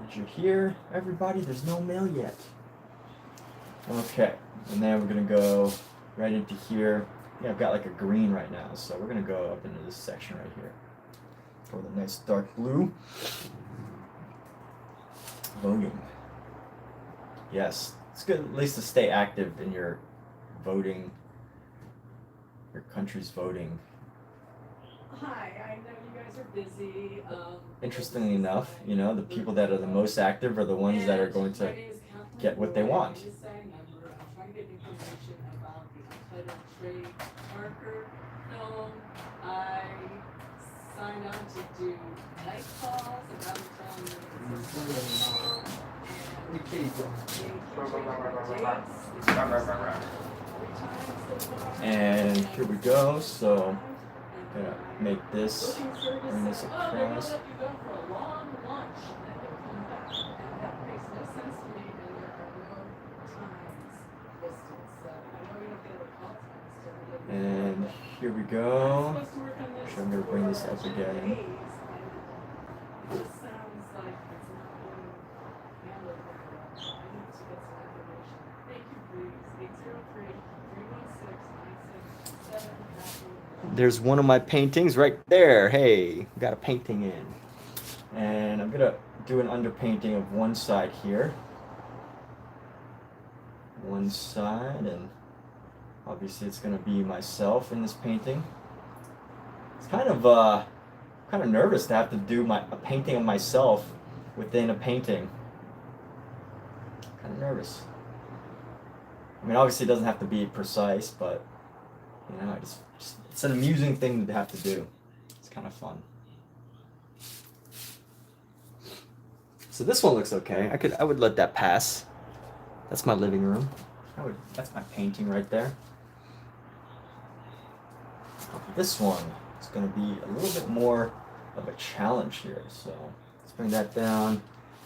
Did you hear, everybody? There's no mail yet. Okay, and then we're gonna go right into here. Yeah, I've got like a green right now, so we're gonna go up into this section right here. Go with a nice dark blue. Voting. Yes, it's good at least to stay active in your voting, your country's voting. Hi, I know you guys are busy. Interestingly enough, you know, the people that are the most active are the ones that are going to get what they want. I'm trying to get information about the untitled trade marker film. I signed on to do night calls, and now they're telling me it's a night call, and they keep changing the dates. And here we go. So I'm gonna make this, bring this across. They're gonna let you go for a long lunch, and then you'll come back. And that makes no sense to me, and there are no times listed, so I know you don't get a call times, so And here we go. Actually, I'm gonna bring this up again. This sounds like it's not being handled very well. I need to get some information. Thank you, please. 803-316-9677. There's one of my paintings right there. Hey, got a painting in. And I'm gonna do an underpainting of one side here. One side, and obviously it's gonna be myself in this painting. It's kind of nervous to have to do a painting of myself within a painting. Kind of nervous. I mean, obviously it doesn't have to be precise, but you know, it's an amusing thing to have to do. It's kind of fun. So this one looks okay. I would let that pass. That's my living room. That's my painting right there. This one is going to be a little bit more of a challenge here. So let's bring that down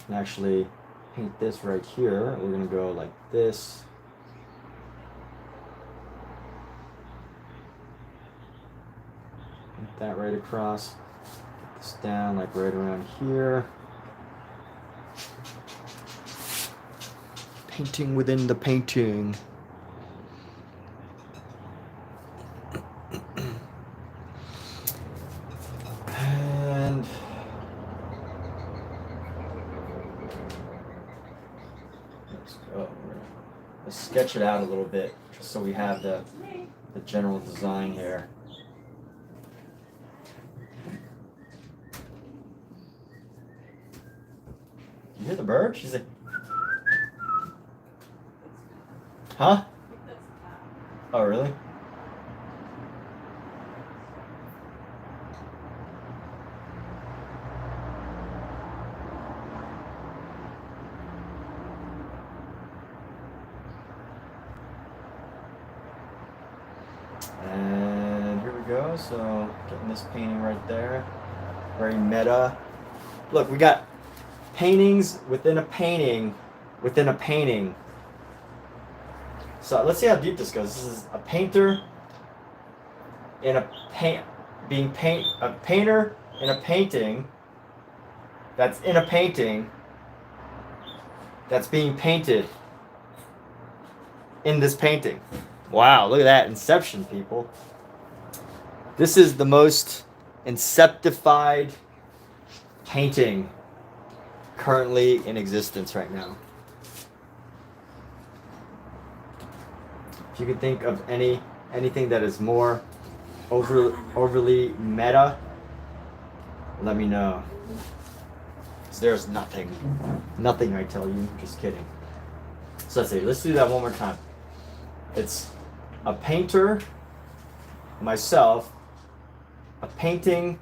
and actually paint this right here. We're going to go like this. Paint that right across. Get this down like right around here. Painting within the painting. And let's go. Let's sketch it out a little bit just so we have the general design here. You hear the bird? She's like, huh? Oh, really? And here we go. So getting this painting right there. Very meta. Look, we got paintings within a painting within a painting. So let's see how deep this goes. This is a painter in a painter in a painting that's in a painting that's being painted in this painting. Wow, look at that. Inception, people. This is the most inceptified painting currently in existence right now. If you could think of anything that is more overly meta, let me know. 'Cause there's nothing. Nothing, I tell you. Just kidding. So let's do that one more time. It's a painter, myself, a painting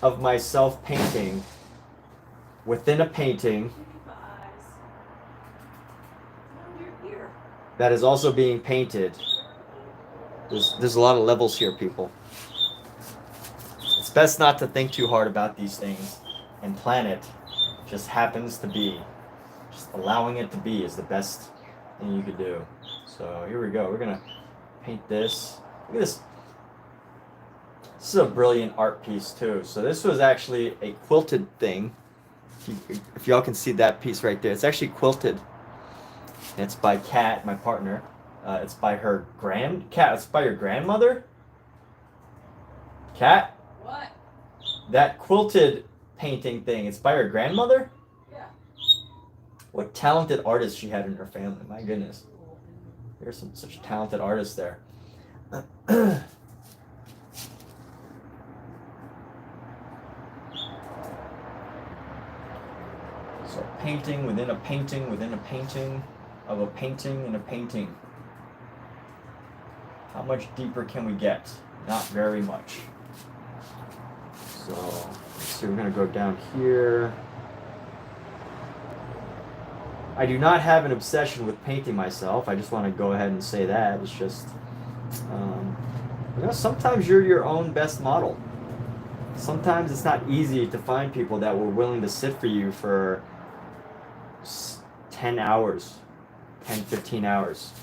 of myself painting within a painting that is also being painted There's a lot of levels here, people. It's best not to think too hard about these things and plan it. Just happens to be. Just allowing it to be is the best thing you could do. So here we go. We're gonna paint this. Look at this. This is a brilliant art piece too. So this was actually a quilted thing. If y'all can see that piece right there, it's actually quilted. It's by Kat, my partner. It's by her It's by your grandmother. Kat, What? that quilted painting thing. It's by her grandmother. Yeah. What talented artists she had in her family. My goodness. There's some such talented artists there. So painting within a painting within a painting of a painting in a painting. How much deeper can we get? Not very much. So let's see, we're gonna go down here. I do not have an obsession with painting myself. I just want to go ahead and say that. It's just, sometimes you're your own best model. Sometimes it's not easy to find people that were willing to sit for you for 10 hours, 10, 15 hours.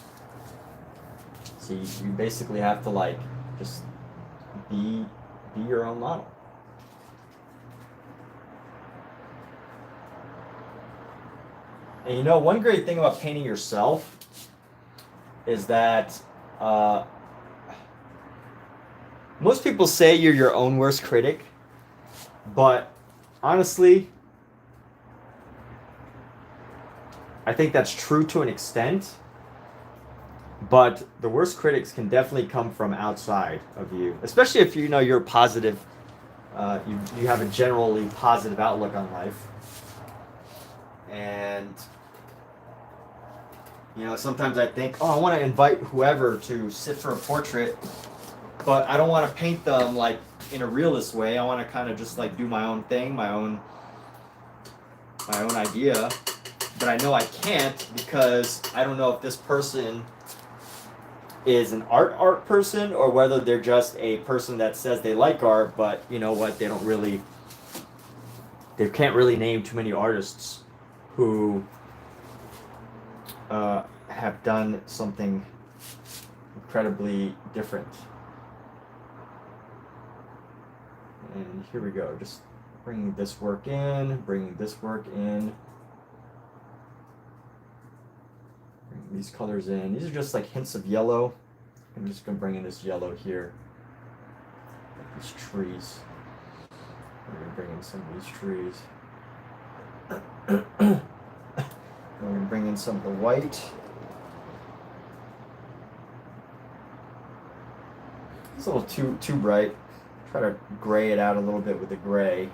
So you basically have to like just be your own model. And you know, one great thing about painting yourself is that most people say you're your own worst critic, but honestly, I think that's true to an extent. But the worst critics can definitely come from outside of you, especially if you know you're positive. You have a generally positive outlook on life. And you know, sometimes I think, oh, I want to invite whoever to sit for a portrait, but I don't want to paint them like in a realist way. I want to kind of just like do my own thing, my own idea. But I know I can't because I don't know if this person is an art person or whether they're just a person that says they like art, but you know what, they can't really name too many artists who have done something incredibly different. And here we go, just bringing this work in, bringing this work in, bringing these colors in. These are just like hints of yellow. I'm just going to bring in this yellow here, like these trees. We're going to bring in some of these trees. We're going to bring in some of the white. It's a little too bright. Try to gray it out a little bit with the gray.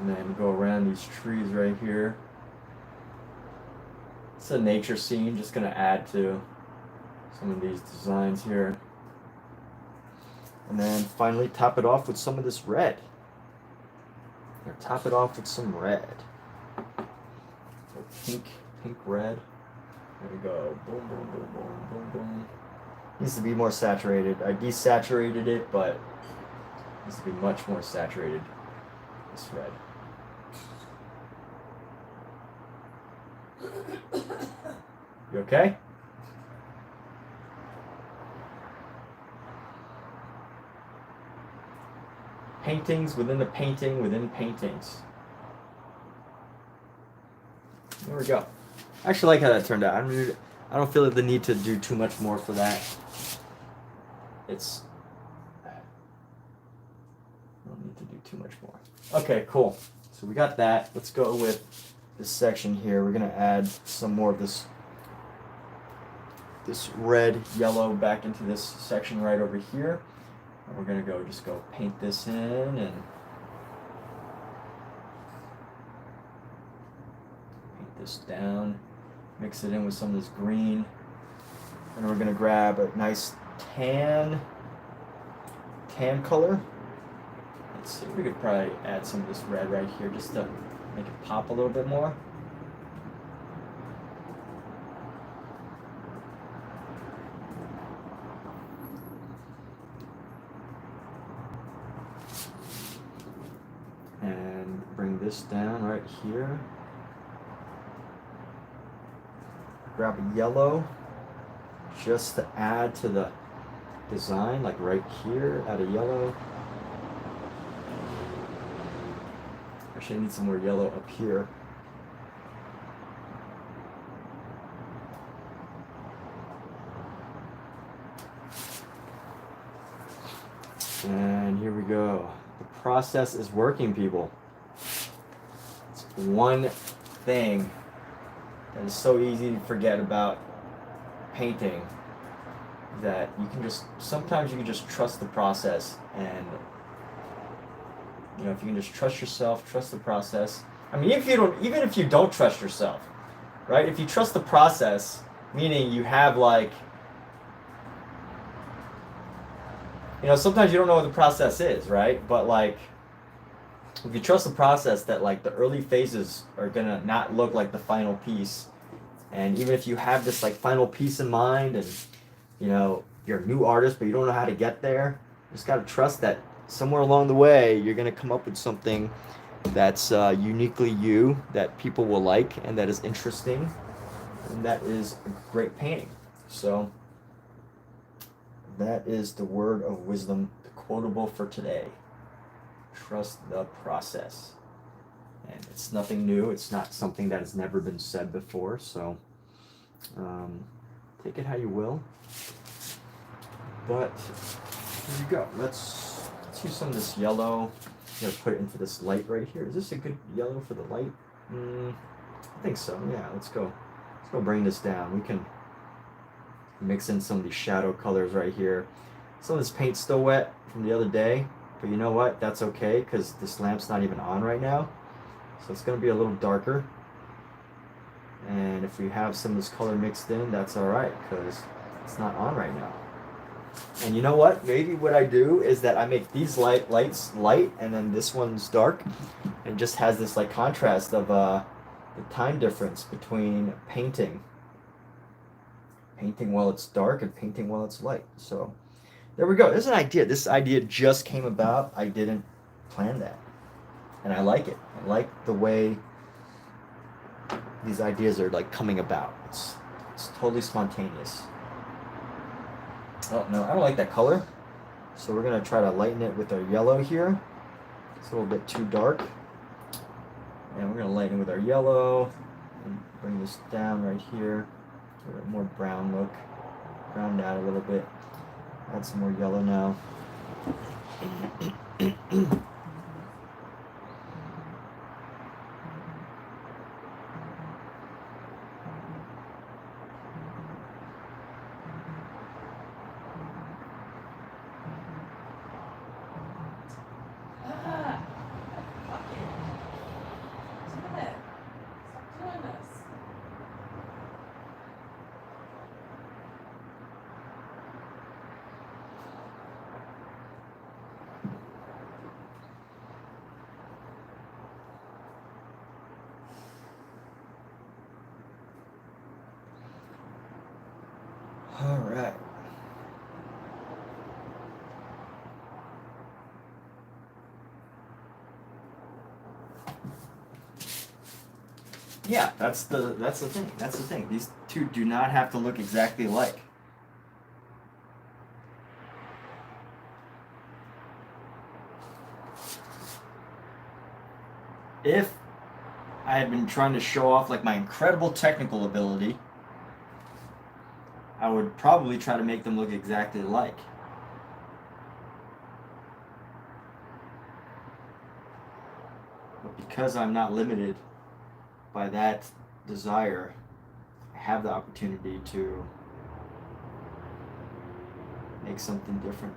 And then go around these trees right here. It's a nature scene, just going to add to some of these designs here. And then finally top it off with some of this red. Or top it off with some red. So pink red. There we go. Boom, boom, boom, boom, boom, boom. Needs to be more saturated. I desaturated it, but it needs to be much more saturated. This red. You okay? Paintings within a painting within paintings. There we go. I actually like how that turned out. I don't feel the need to do too much more for that. I don't need to do too much more. Okay, cool. So we got that. Let's go with this section here. We're gonna add some more of this red, yellow back into this section right over here. And we're gonna go paint this in and paint this down. Mix it in with some of this green. And we're gonna grab a nice tan color. Let's see, we could probably add some of this red right here just to make it pop a little bit more. this down right here. Grab a yellow just to add to the design, like right here, add a yellow. Actually, I need some more yellow up here. And here we go. The process is working, people. It's one thing that is so easy to forget about painting, that you can just, sometimes you can just trust the process. And you know, if you can just trust yourself, trust the process. I mean, even if you don't trust yourself, right? If you trust the process, meaning you have like, you know, sometimes you don't know what the process is, right? But like, if you trust the process, that like the early phases are gonna not look like the final piece. And even if you have this like final piece in mind, and you know, you're a new artist, but you don't know how to get there, you just gotta trust that somewhere along the way, you're gonna come up with something that's uniquely you, that people will like, and that is interesting, and that is a great painting. So that is the word of wisdom, the quotable for today. Trust the process. And it's nothing new. It's not something that has never been said before. So take it how you will. But here you go. Let's use some of this yellow. I'm gonna put it into this light right here. Is this a good yellow for the light? I think so. Yeah. Let's go bring this down. We can mix in some of these shadow colors right here. Some of this paint's still wet from the other day, but you know what? That's okay, because this lamp's not even on right now. So it's going to be a little darker. And if we have some of this color mixed in, that's alright, because it's not on right now. And you know what? Maybe what I do is that I make these lights light, and then this one's dark. And just has this like contrast of the time difference between painting while it's dark and painting while it's light. So there we go. There's an idea. This idea just came about. I didn't plan that. And I like it. I like the way these ideas are like coming about. It's totally spontaneous. Oh no, I don't like that color. So we're gonna try to lighten it with our yellow here. It's a little bit too dark. And we're gonna lighten it with our yellow and bring this down right here. A little bit more brown look. Browned out a little bit. Add some more yellow now. All right. Yeah, that's the thing. That's the thing. These two do not have to look exactly alike. If I had been trying to show off like my incredible technical ability, I would probably try to make them look exactly alike. But because I'm not limited by that desire, I have the opportunity to make something different.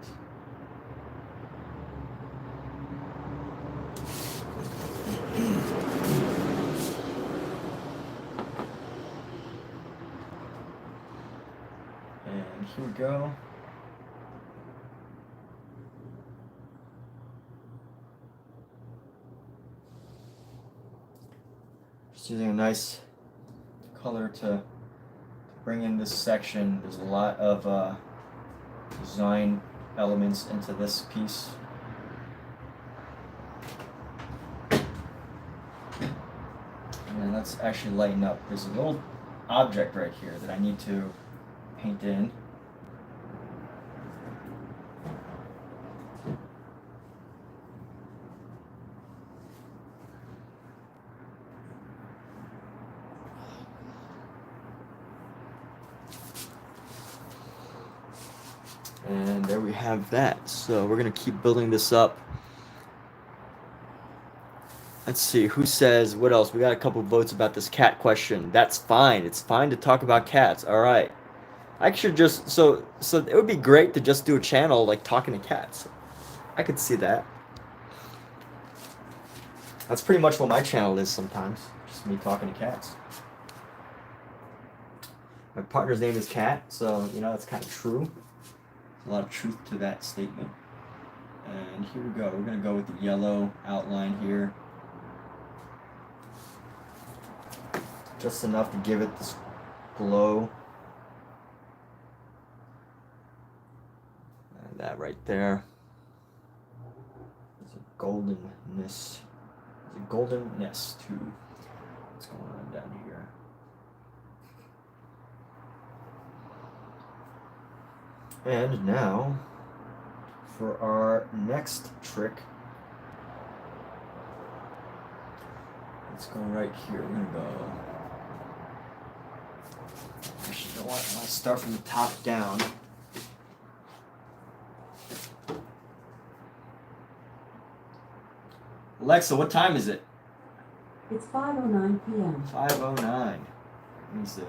And here we go. Just using a nice color to bring in this section. There's a lot of design elements into this piece. And let's actually lighten up. There's a little object right here that I need to paint in. And there we have that. So we're gonna keep building this up. Let's see, who says, what else? We got a couple votes about this cat question. That's fine. It's fine to talk about cats. All right. I should just, so it would be great to just do a channel like talking to cats. I could see that. That's pretty much what my channel is sometimes. Just me talking to cats. My partner's name is Cat, so, you know, that's kind of true. There's a lot of truth to that statement. And here we go. We're going to go with the yellow outline here. Just enough to give it this glow. And that right there. There's a goldenness. There's a goldenness to what's going on down here. And now, for our next trick, let's go right here. We're gonna go. Actually, you know what? I'll start from the top down. Alexa, what time is it? It's 5:09 p.m. 5:09. Means the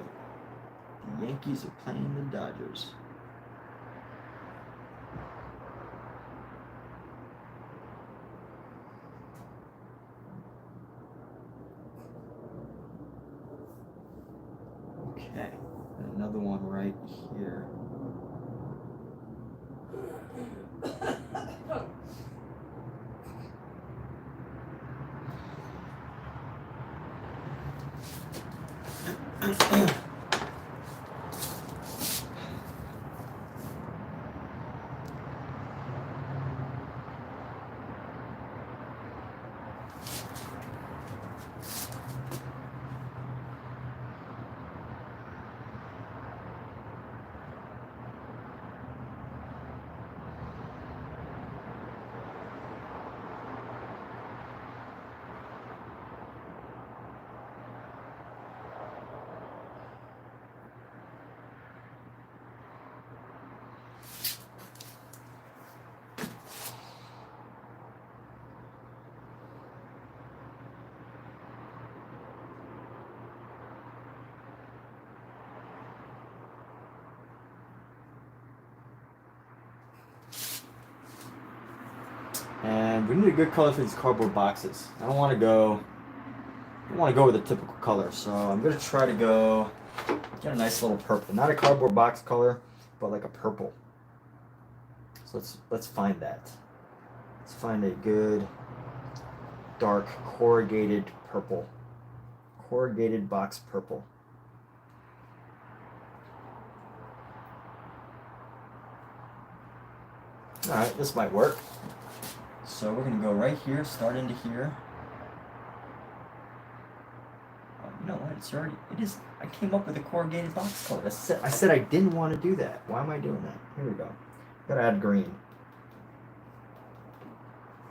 Yankees are playing the Dodgers. Okay, and another one right here. And we need a good color for these cardboard boxes. I don't want to go with a typical color, so I'm gonna try to get a nice little purple. Not a cardboard box color, but like a purple. So let's find that. Let's find a good dark corrugated purple. Corrugated box purple. Alright, this might work. So we're going to go right here, start into here. Oh, you know what? It is, I came up with a corrugated box color. I said I didn't want to do that. Why am I doing that? Here we go. Gotta add green.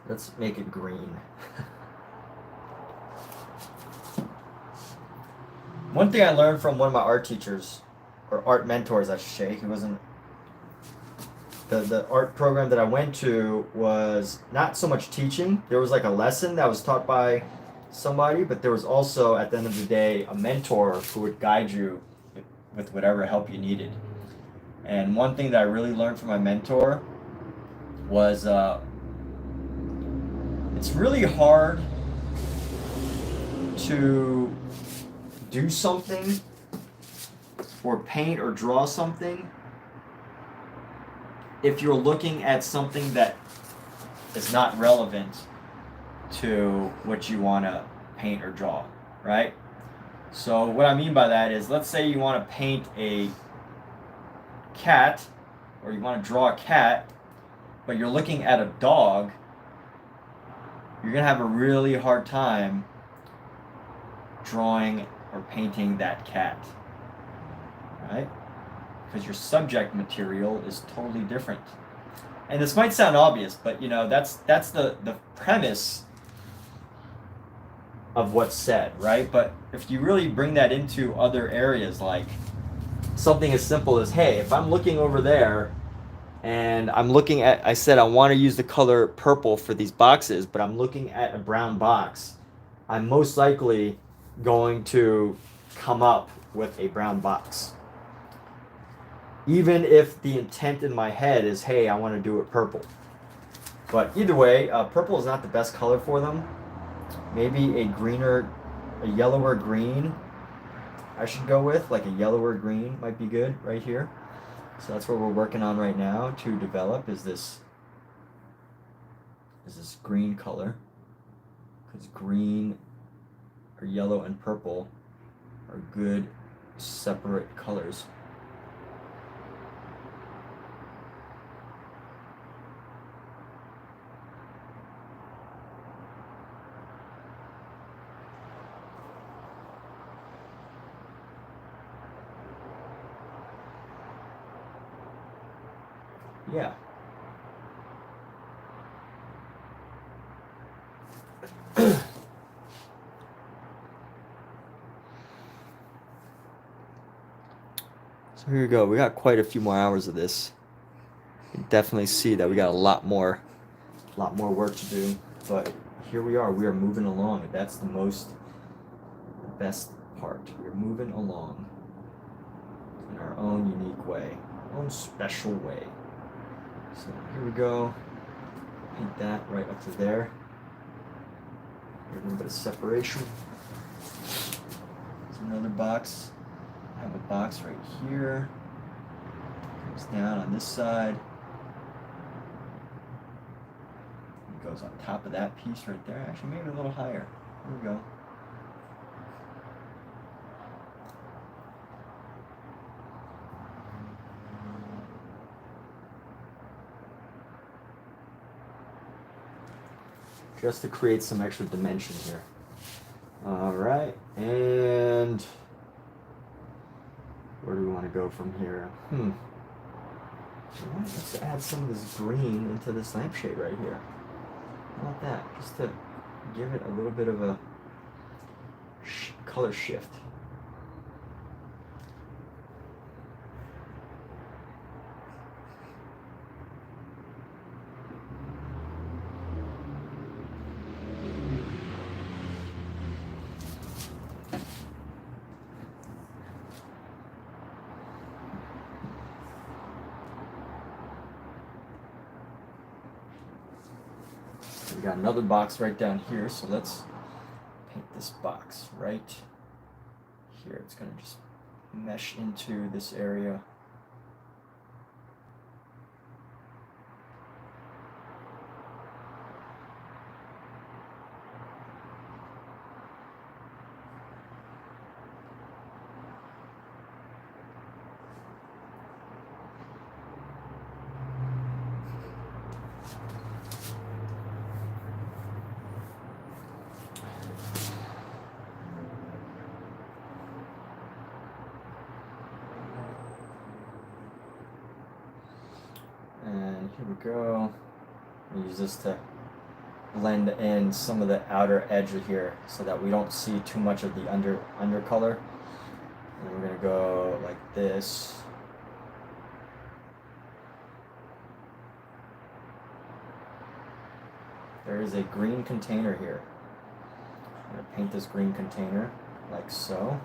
Let's make it green. One thing I learned from one of my art teachers, or art mentors I should say, he wasn't, the art program that I went to was not so much teaching. There was like a lesson that was taught by somebody, but there was also, at the end of the day, a mentor who would guide you with whatever help you needed. And one thing that I really learned from my mentor was it's really hard to do something or paint or draw something if you're looking at something that is not relevant to what you want to paint or draw, right? So what I mean by that is, let's say you want to paint a cat, or you want to draw a cat, but you're looking at a dog, you're going to have a really hard time drawing or painting that cat, right? Because your subject material is totally different. And this might sound obvious, but you know, that's the premise of what's said, right? But if you really bring that into other areas, like something as simple as, hey, if I'm looking over there and I'm looking at, I said I want to use the color purple for these boxes, but I'm looking at a brown box, I'm most likely going to come up with a brown box. Even if the intent in my head is, hey, I want to do it purple. But either way, purple is not the best color for them. Maybe a yellower green I should go with, like a yellower green might be good right here. So that's what we're working on right now to develop is this green color. Because green or yellow and purple are good separate colors. Yeah. So here we go. We got quite a few more hours of this. You can definitely see that we got a lot more work to do. But here we are. We are moving along. That's the best part. We're moving along in our own unique way, our own special way. So here we go. Paint that right up to there. A little bit of separation. There's another box. I have a box right here. Comes down on this side. It goes on top of that piece right there. Actually, maybe a little higher. Here we go. Just to create some extra dimension here. All right, and where do we want to go from here? Let's add some of this green into this lampshade right here. How about that? Just to give it a little bit of a color shift. We got another box right down here, so let's paint this box right here. It's going to just mesh into this area. Here we go. We'll use this to blend in some of the outer edge here so that we don't see too much of the undercolor. And we're going to go like this. There is a green container here. I'm going to paint this green container like so.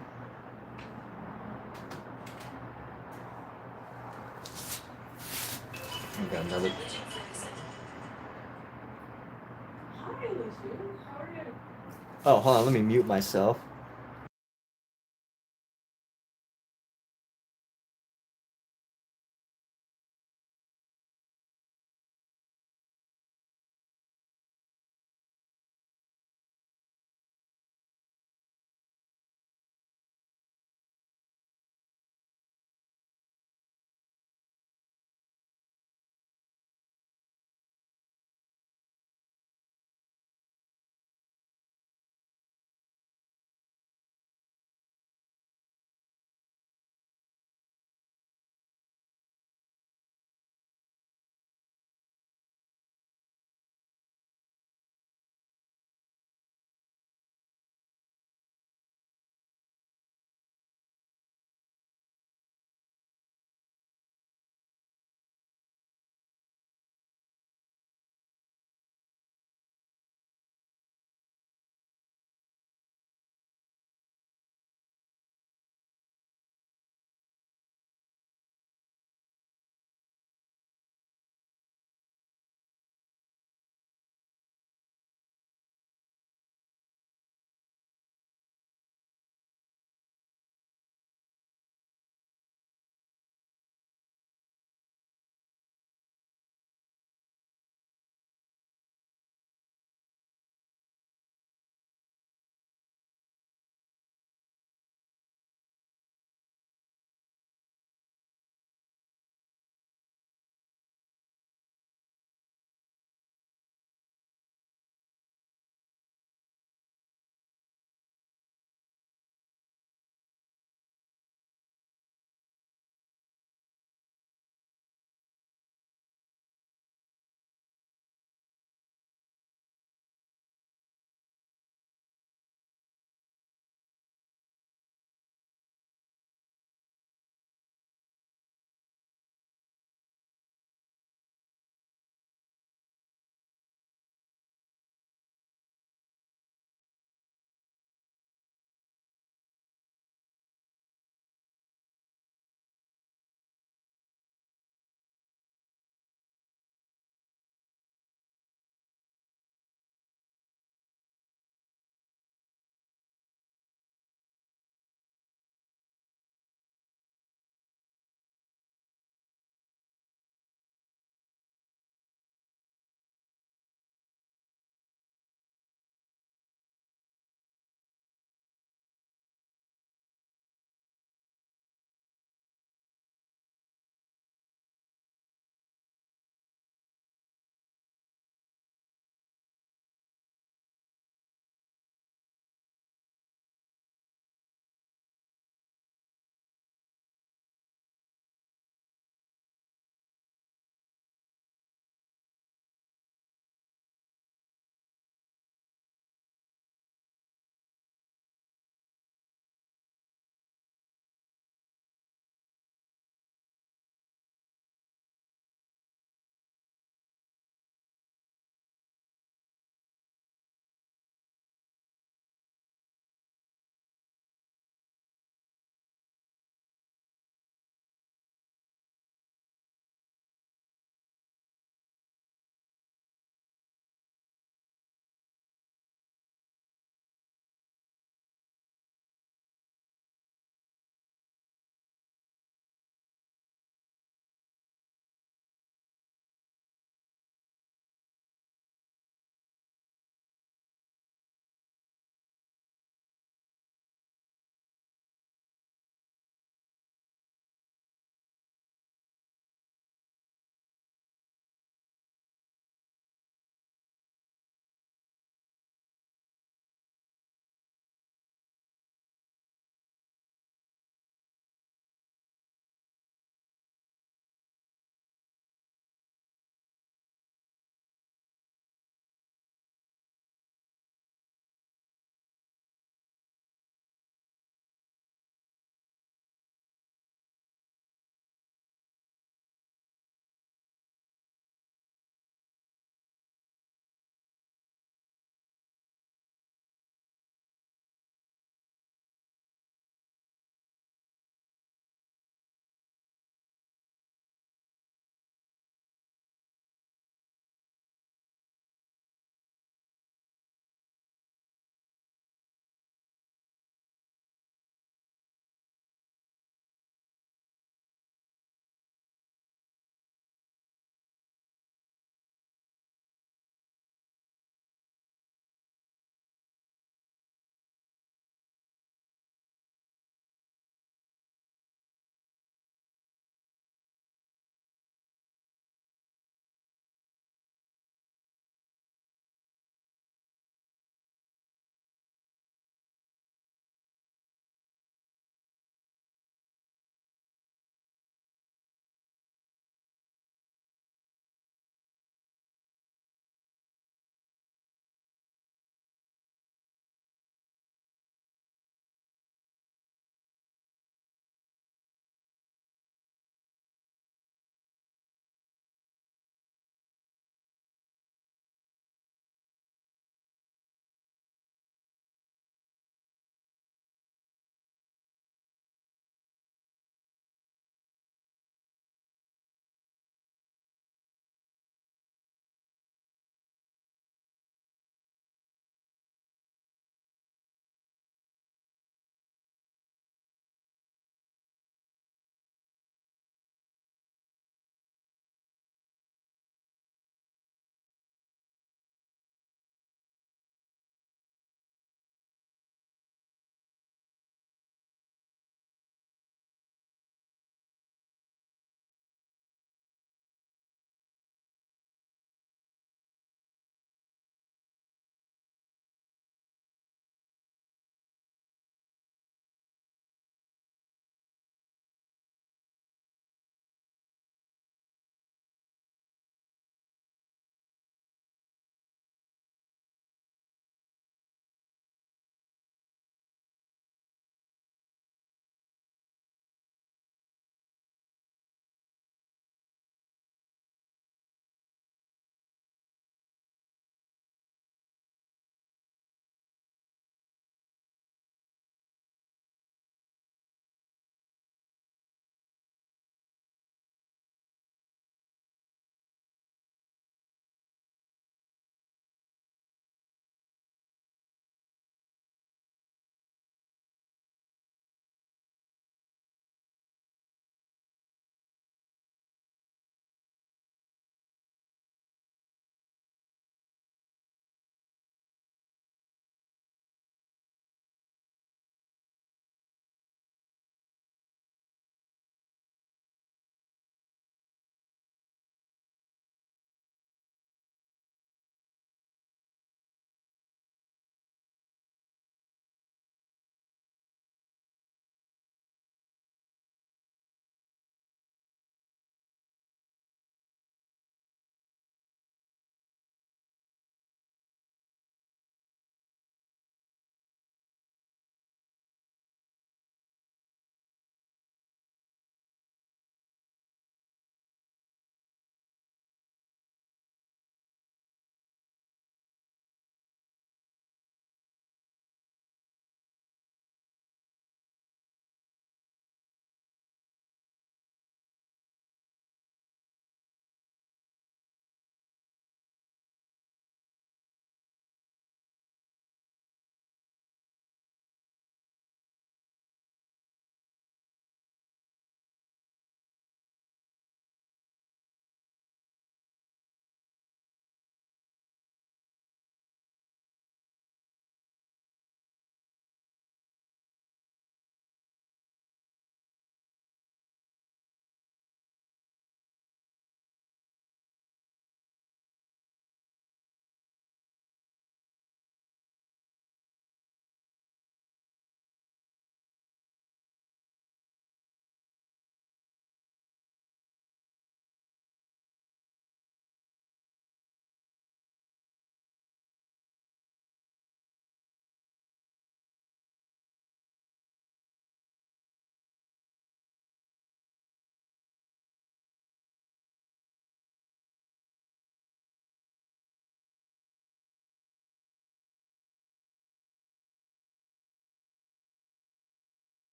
We got another. Hi, Lucy. How are you? Oh, hold on. Let me mute myself.